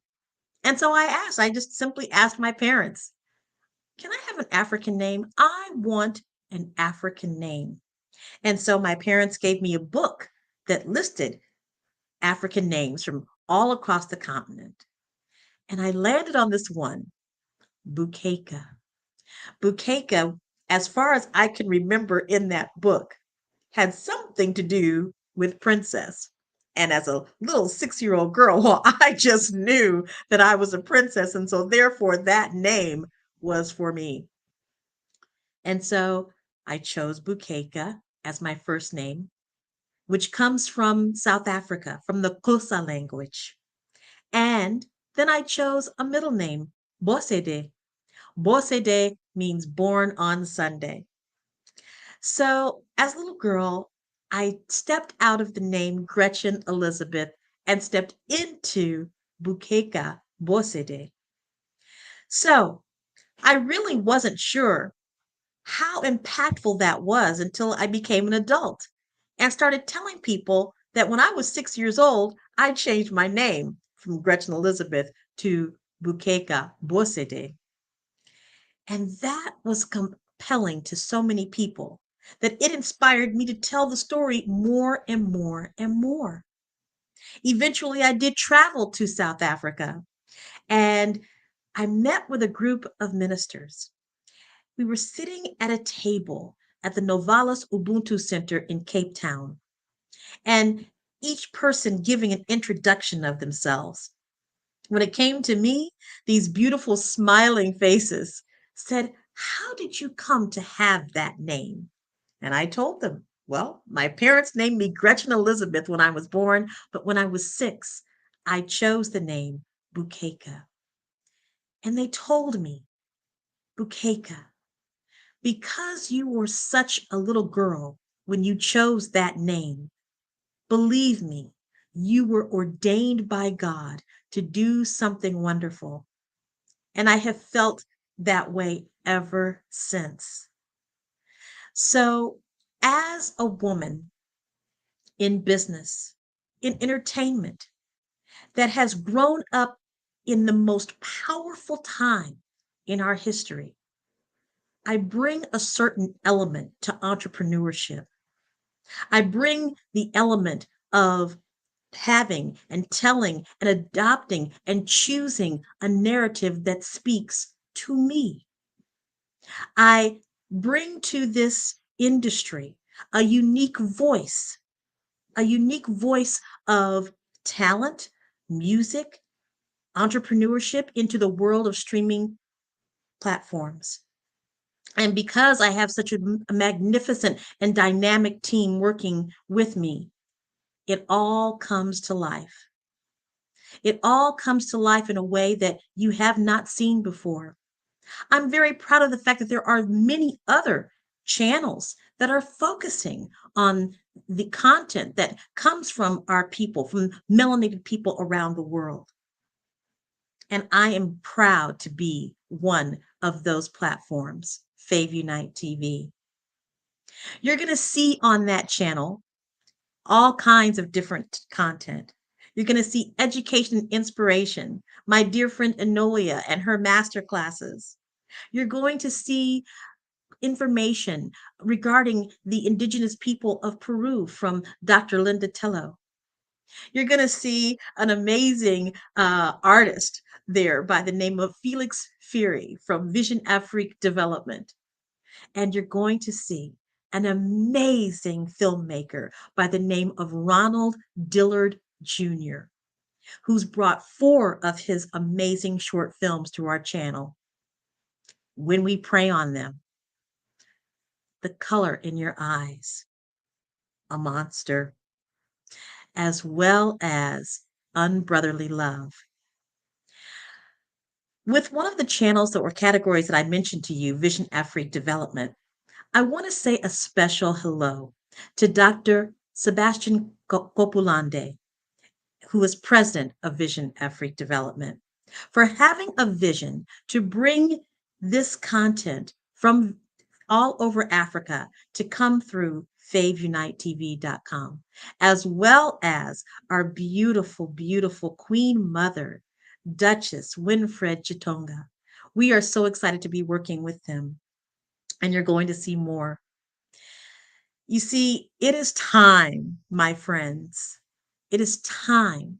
And so I just simply asked my parents, can I have an African name? I want an African name. And so my parents gave me a book that listed African names from all across the continent. And I landed on this one, Bukeka. Bukeka, as far as I can remember in that book, had something to do with princess. And as a little 6-year-old girl, well, I just knew that I was a princess. And so therefore that name was for me. And so I chose Bukeka as my first name, which comes from South Africa, from the Xhosa language. And then I chose a middle name, Bosede. Bosede means born on Sunday. So as a little girl, I stepped out of the name Gretchen Elizabeth and stepped into Bukeka Bosede. So I really wasn't sure how impactful that was until I became an adult and started telling people that when I was 6 years old, I changed my name from Gretchen Elizabeth to Bukeka Bosede. And that was compelling to so many people that it inspired me to tell the story more and more and more. Eventually, I did travel to South Africa and I met with a group of ministers. We were sitting at a table at the Novalis Ubuntu Center in Cape Town, and each person giving an introduction of themselves. When it came to me, these beautiful smiling faces said, how did you come to have that name? And I told them, well, my parents named me Gretchen Elizabeth when I was born, but when I was 6, I chose the name Bukeka. And they told me, Bukeka, because you were such a little girl when you chose that name, believe me, you were ordained by God to do something wonderful. And I have felt that way ever since. So, as a woman in business, in entertainment, that has grown up in the most powerful time in our history, I bring a certain element to entrepreneurship. I bring the element of having and telling and adopting and choosing a narrative that speaks to me. I bring to this industry a unique voice of talent, music, entrepreneurship into the world of streaming platforms. And because I have such a magnificent and dynamic team working with me, it all comes to life. It all comes to life in a way that you have not seen before. I'm very proud of the fact that there are many other channels that are focusing on the content that comes from our people, from melanated people around the world. And I am proud to be one of those platforms, Fave Unite TV. You're going to see on that channel all kinds of different content. You're going to see education and inspiration, my dear friend Enolia and her master classes. You're going to see information regarding the indigenous people of Peru from Dr. Linda Tello. You're going to see an amazing artist there by the name of Felix Fury from Vision Afrique Development. And you're going to see an amazing filmmaker by the name of Ronald Dillard Jr., who's brought 4 of his amazing short films to our channel. When We Pray on Them, The Color in Your Eyes, A Monster, as well as Unbrotherly Love. With one of the channels that were categories that I mentioned to you, Vision Afrique Development, I want to say a special hello to Dr. Sebastian Copulande, who is president of Vision Afrique Development, for having a vision to bring this content from all over Africa to come through FaveUniteTV.com, as well as our beautiful, beautiful Queen Mother, Duchess Winfred Chitonga. We are so excited to be working with them, and you're going to see more. You see, it is time, my friends. It is time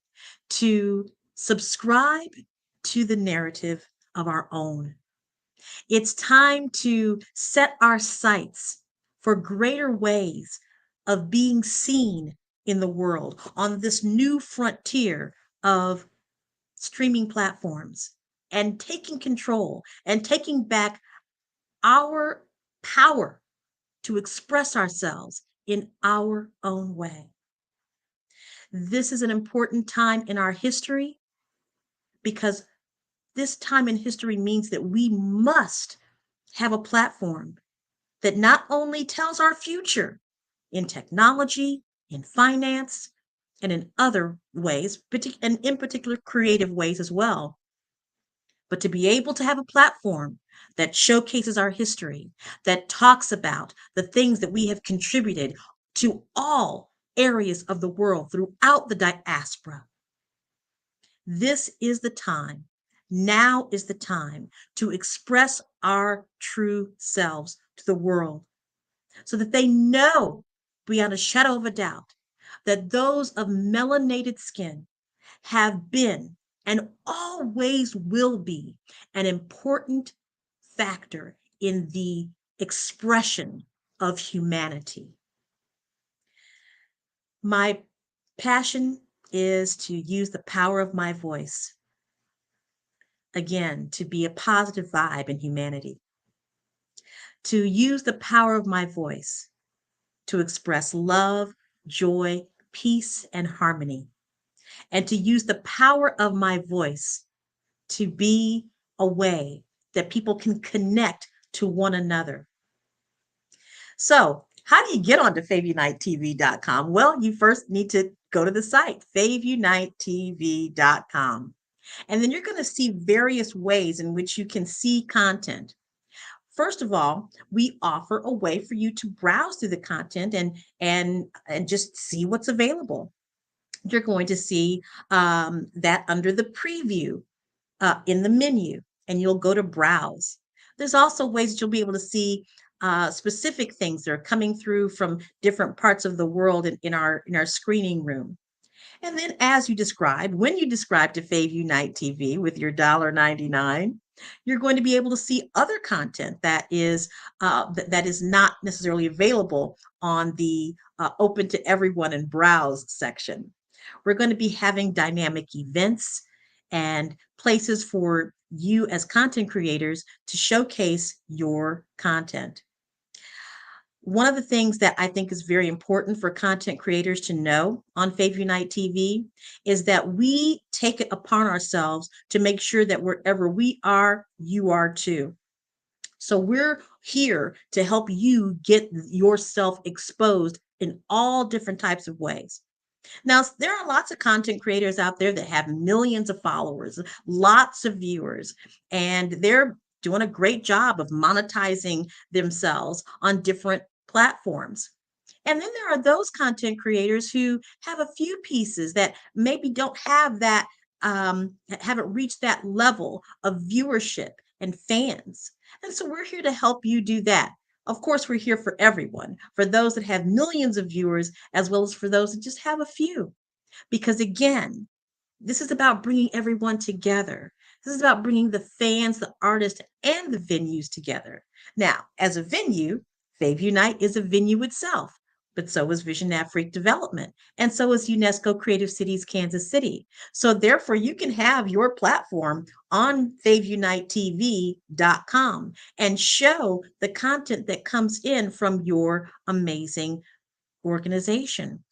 to subscribe to the narrative of our own. It's time to set our sights for greater ways of being seen in the world on this new frontier of streaming platforms and taking control and taking back our power to express ourselves in our own way. This is an important time in our history because this time in history means that we must have a platform that not only tells our future in technology, in finance, and in other ways, and in particular creative ways as well, but to be able to have a platform that showcases our history, that talks about the things that we have contributed to all areas of the world throughout the diaspora. This is the time. Now is the time to express our true selves to the world so that they know beyond a shadow of a doubt that those of melanated skin have been and always will be an important factor in the expression of humanity. My passion is to use the power of my voice, again, to be a positive vibe in humanity, to use the power of my voice to express love, joy, peace, and harmony, and to use the power of my voice to be a way that people can connect to one another. So, how do you get onto FaveUniteTV.com? Well, you first need to go to the site, FaveUniteTV.com. And then you're going to see various ways in which you can see content. First of all, we offer a way for you to browse through the content and just see what's available. You're going to see that under the preview in the menu, and you'll go to browse. There's also ways that you'll be able to see specific things that are coming through from different parts of the world in our screening room. And then, as you described, when you describe to Fave Unite TV with your $1.99, you're going to be able to see other content that is that is not necessarily available on the open to everyone and browse section. We're going to be having dynamic events and places for you as content creators to showcase your content. One of the things that I think is very important for content creators to know on Fave Unite TV is that we take it upon ourselves to make sure that wherever we are, you are too. So we're here to help you get yourself exposed in all different types of ways. Now, there are lots of content creators out there that have millions of followers, lots of viewers, and they're doing a great job of monetizing themselves on different platforms. And then there are those content creators who have a few pieces that maybe don't have that, haven't reached that level of viewership and fans. And so we're here to help you do that. Of course, we're here for everyone, for those that have millions of viewers, as well as for those that just have a few. Because again, this is about bringing everyone together. This is about bringing the fans, the artists, and the venues together. Now, as a venue, Fave Unite is a venue itself, but so is Vision Afrique Development, and so is UNESCO Creative Cities Kansas City. So therefore, you can have your platform on FaveUniteTV.com and show the content that comes in from your amazing organization.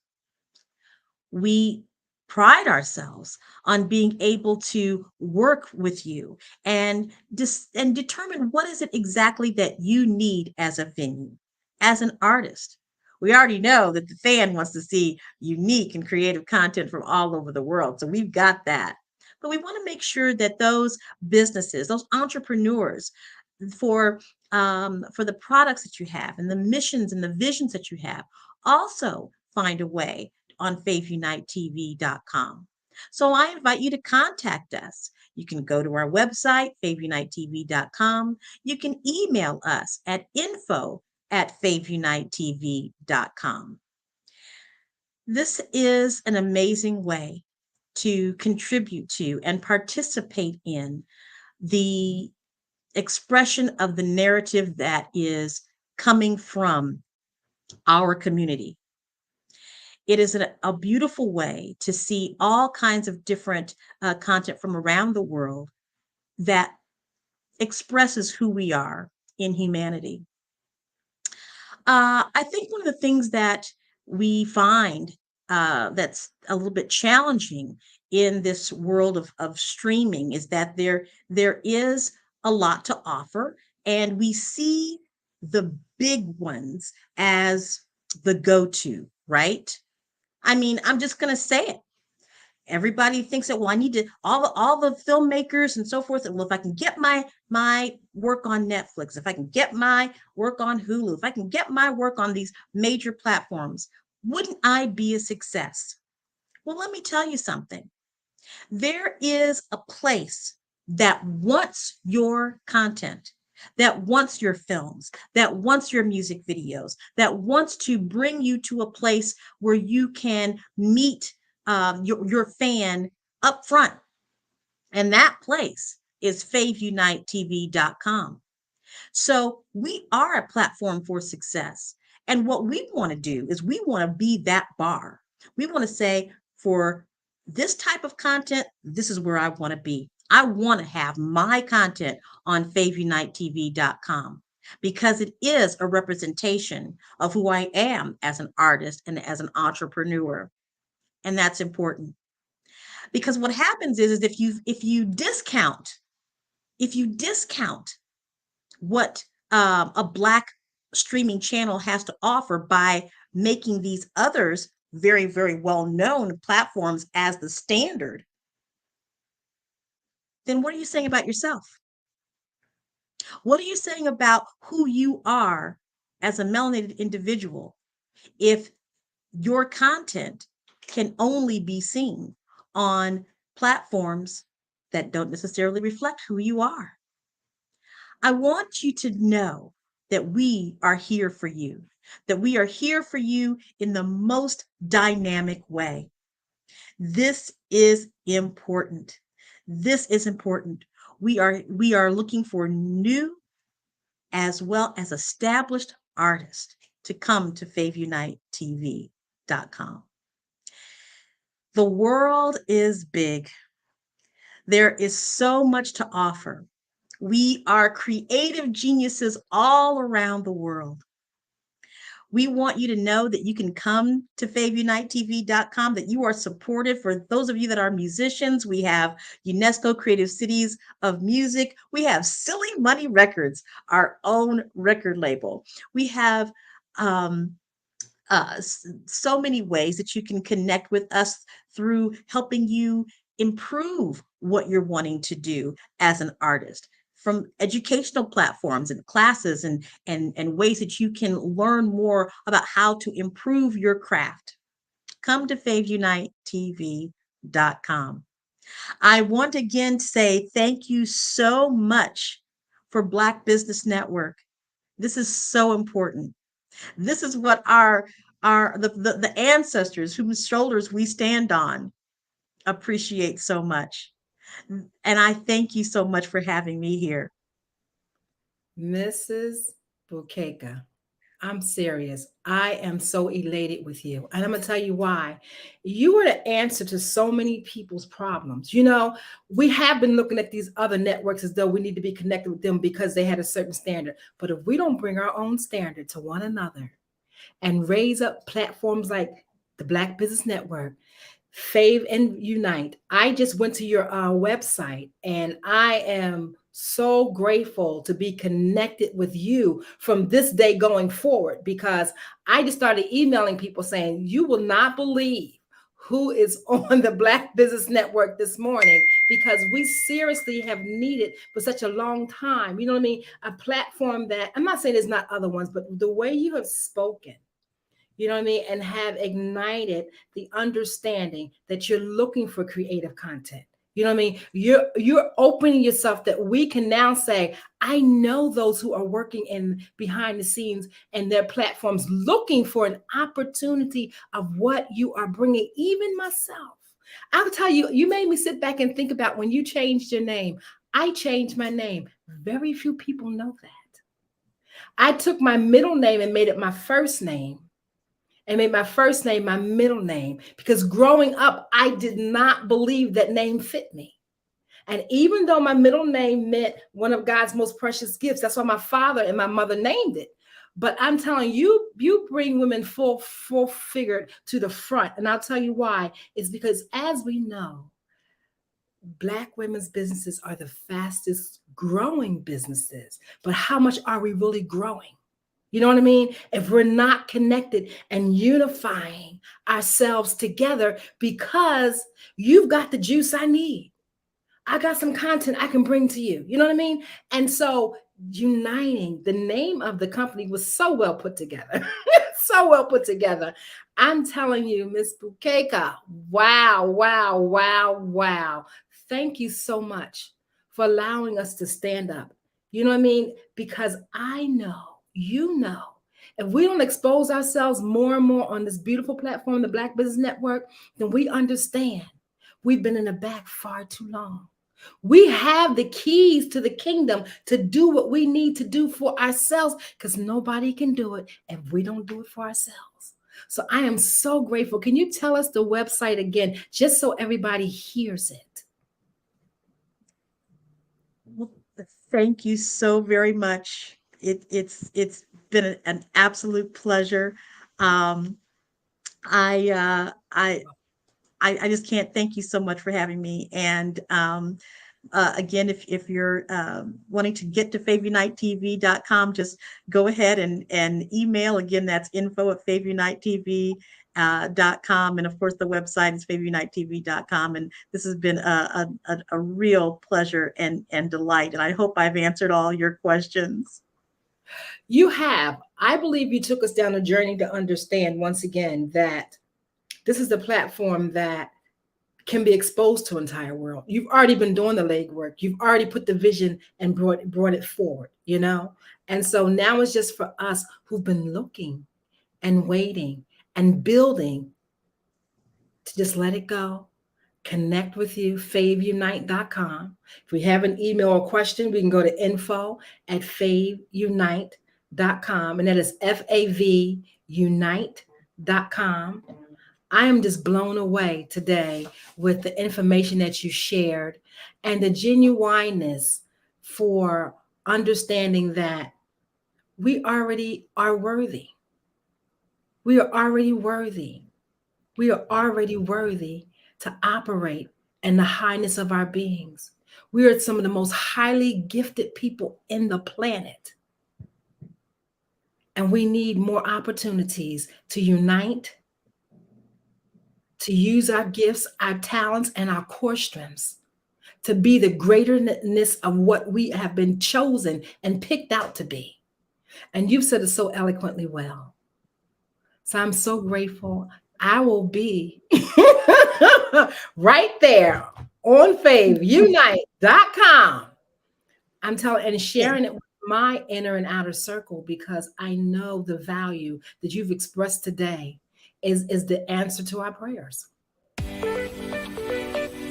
We pride ourselves on being able to work with you and determine what is it exactly that you need as a venue, as an artist. We already know that the fan wants to see unique and creative content from all over the world, so we've got that. But we want to make sure that those businesses, those entrepreneurs, for the products that you have and the missions and the visions that you have, also find a way on FaveUniteTV.com. So I invite you to contact us. You can go to our website, FaveUniteTV.com. You can email us at info@FaveUniteTV.com. This is an amazing way to contribute to and participate in the expression of the narrative that is coming from our community. It is a beautiful way to see all kinds of different content from around the world that expresses who we are in humanity. I think one of the things that we find that's a little bit challenging in this world of streaming is that there is a lot to offer, and we see the big ones as the go-to, right? I mean, I'm just going to say it. Everybody thinks that, well, I need to all the filmmakers and so forth. Well, if I can get my work on Netflix, if I can get my work on Hulu, if I can get my work on these major platforms, wouldn't I be a success? Well, let me tell you something. There is a place that wants your content, that wants your films, that wants your music videos, that wants to bring you to a place where you can meet your fan up front. And that place is FaveUniteTV.com. So we are a platform for success. And what we want to do is we want to be that bar. We want to say, for this type of content, this is where I want to be. I want to have my content on FaveUniteTV.com because it is a representation of who I am as an artist and as an entrepreneur. And that's important. Because what happens is if you discount what a Black streaming channel has to offer by making these others very, very well-known platforms as the standard, then what are you saying about yourself? What are you saying about who you are as a melanated individual if your content can only be seen on platforms that don't necessarily reflect who you are? I want you to know that we are here for you, that we are here for you in the most dynamic way. This is important. This is important. We are looking for new as well as established artists to come to faveunitetv.com. The world is big. There is so much to offer. We are creative geniuses all around the world. We want you to know that you can come to faveunitetv.com, that you are supported. For those of you that are musicians, we have UNESCO Creative Cities of Music. We have Silly Money Records, our own record label. We have so many ways that you can connect with us through helping you improve what you're wanting to do as an artist, from educational platforms and classes and ways that you can learn more about how to improve your craft. Come to faveunitetv.com. I want to again say thank you so much for Black Business Network. This is so important. This is what the ancestors whose shoulders we stand on appreciate so much. And I thank you so much for having me here. Mrs. Bukeka, I'm serious. I am so elated with you. And I'm going to tell you why. You are the answer to so many people's problems. You know, we have been looking at these other networks as though we need to be connected with them because they had a certain standard. But if we don't bring our own standard to one another and raise up platforms like the Black Business Network, Fave and Unite. I just went to your website and I am so grateful to be connected with you from this day going forward, because I just started emailing people saying, you will not believe who is on the Black Business Network this morning, because we seriously have needed for such a long time. You know what I mean? A platform that, I'm not saying there's not other ones, but the way you have spoken, you know what I mean, and have ignited the understanding that you're looking for creative content. You know what I mean? You're opening yourself that we can now say, I know those who are working in behind the scenes and their platforms looking for an opportunity of what you are bringing, even myself. I'll tell you, you made me sit back and think about when you changed your name. I changed my name. Very few people know that. I took my middle name and made it my first name, and made my first name my middle name, because growing up, I did not believe that name fit me. And even though my middle name meant one of God's most precious gifts, that's why my father and my mother named it. But I'm telling you, you bring women full figured to the front. And I'll tell you why. It's because, as we know, Black women's businesses are the fastest growing businesses. But how much are we really growing? You know what I mean? If we're not connected and unifying ourselves together, because you've got the juice I need. I got some content I can bring to you. You know what I mean? And so uniting, the name of the company was so well put together. So well put together. I'm telling you, Miss Bukeka, wow, wow, wow, wow. Thank you so much for allowing us to stand up. You know what I mean? Because I know, you know, if we don't expose ourselves more and more on this beautiful platform, the Black Business Network, then we understand we've been in the back far too long. We have the keys to the kingdom to do what we need to do for ourselves, because nobody can do it if we don't do it for ourselves. So I am so grateful. Can you tell us the website again, just so everybody hears it? Well, thank you so very much. It's been an absolute pleasure. I just can't thank you so much for having me. And again, if you're wanting to get to faveunitetv.com, just go ahead and email. Again, that's info@faveunitetv. .com, and of course the website is faveunitetv.com. And this has been a real pleasure and delight, and I hope I've answered all your questions. You have. I believe you took us down a journey to understand once again that this is the platform that can be exposed to the entire world. You've already been doing the legwork. You've already put the vision and brought it forward, And so now it's just for us who've been looking and waiting and building to just let it go, connect with you, faveunite.com. If we have an email or question, we can go to info@faveunite.com, and that is faveunite.com. I am just blown away today with the information that you shared and the genuineness for understanding that we already are worthy. We are already worthy. We are already worthy to operate in the highness of our beings. We are some of the most highly gifted people in the planet. And we need more opportunities to unite, to use our gifts, our talents, and our core strengths to be the greaterness of what we have been chosen and picked out to be. And you've said it so eloquently well. So I'm so grateful. I will be right there on faveunite.com. I'm telling and sharing it with my inner and outer circle, because I know the value that you've expressed today is the answer to our prayers.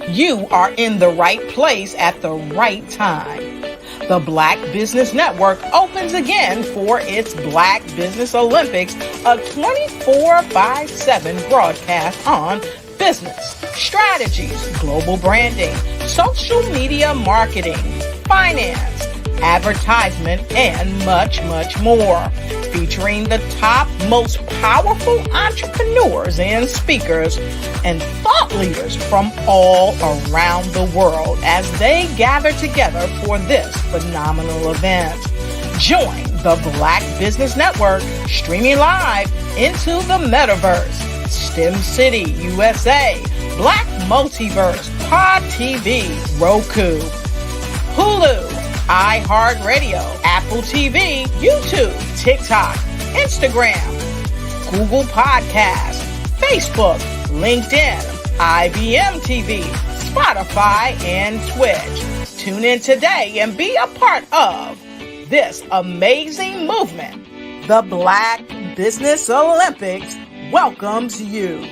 You are in the right place at the right time. The Black Business Network opens again for its Black Business Olympics, a 24/7 broadcast on business, strategies, global branding, social media marketing, finance, advertisement, and much, much more. Featuring the top, most powerful entrepreneurs and speakers and thought leaders from all around the world as they gather together for this phenomenal event. Join the Black Business Network streaming live into the metaverse, STEM City, USA, Black Multiverse, Pod TV, Roku, Hulu, iHeartRadio, Apple TV, YouTube, TikTok, Instagram, Google Podcasts, Facebook, LinkedIn, IBM TV, Spotify, and Twitch. Tune in today and be a part of this amazing movement. The Black Business Olympics welcomes you.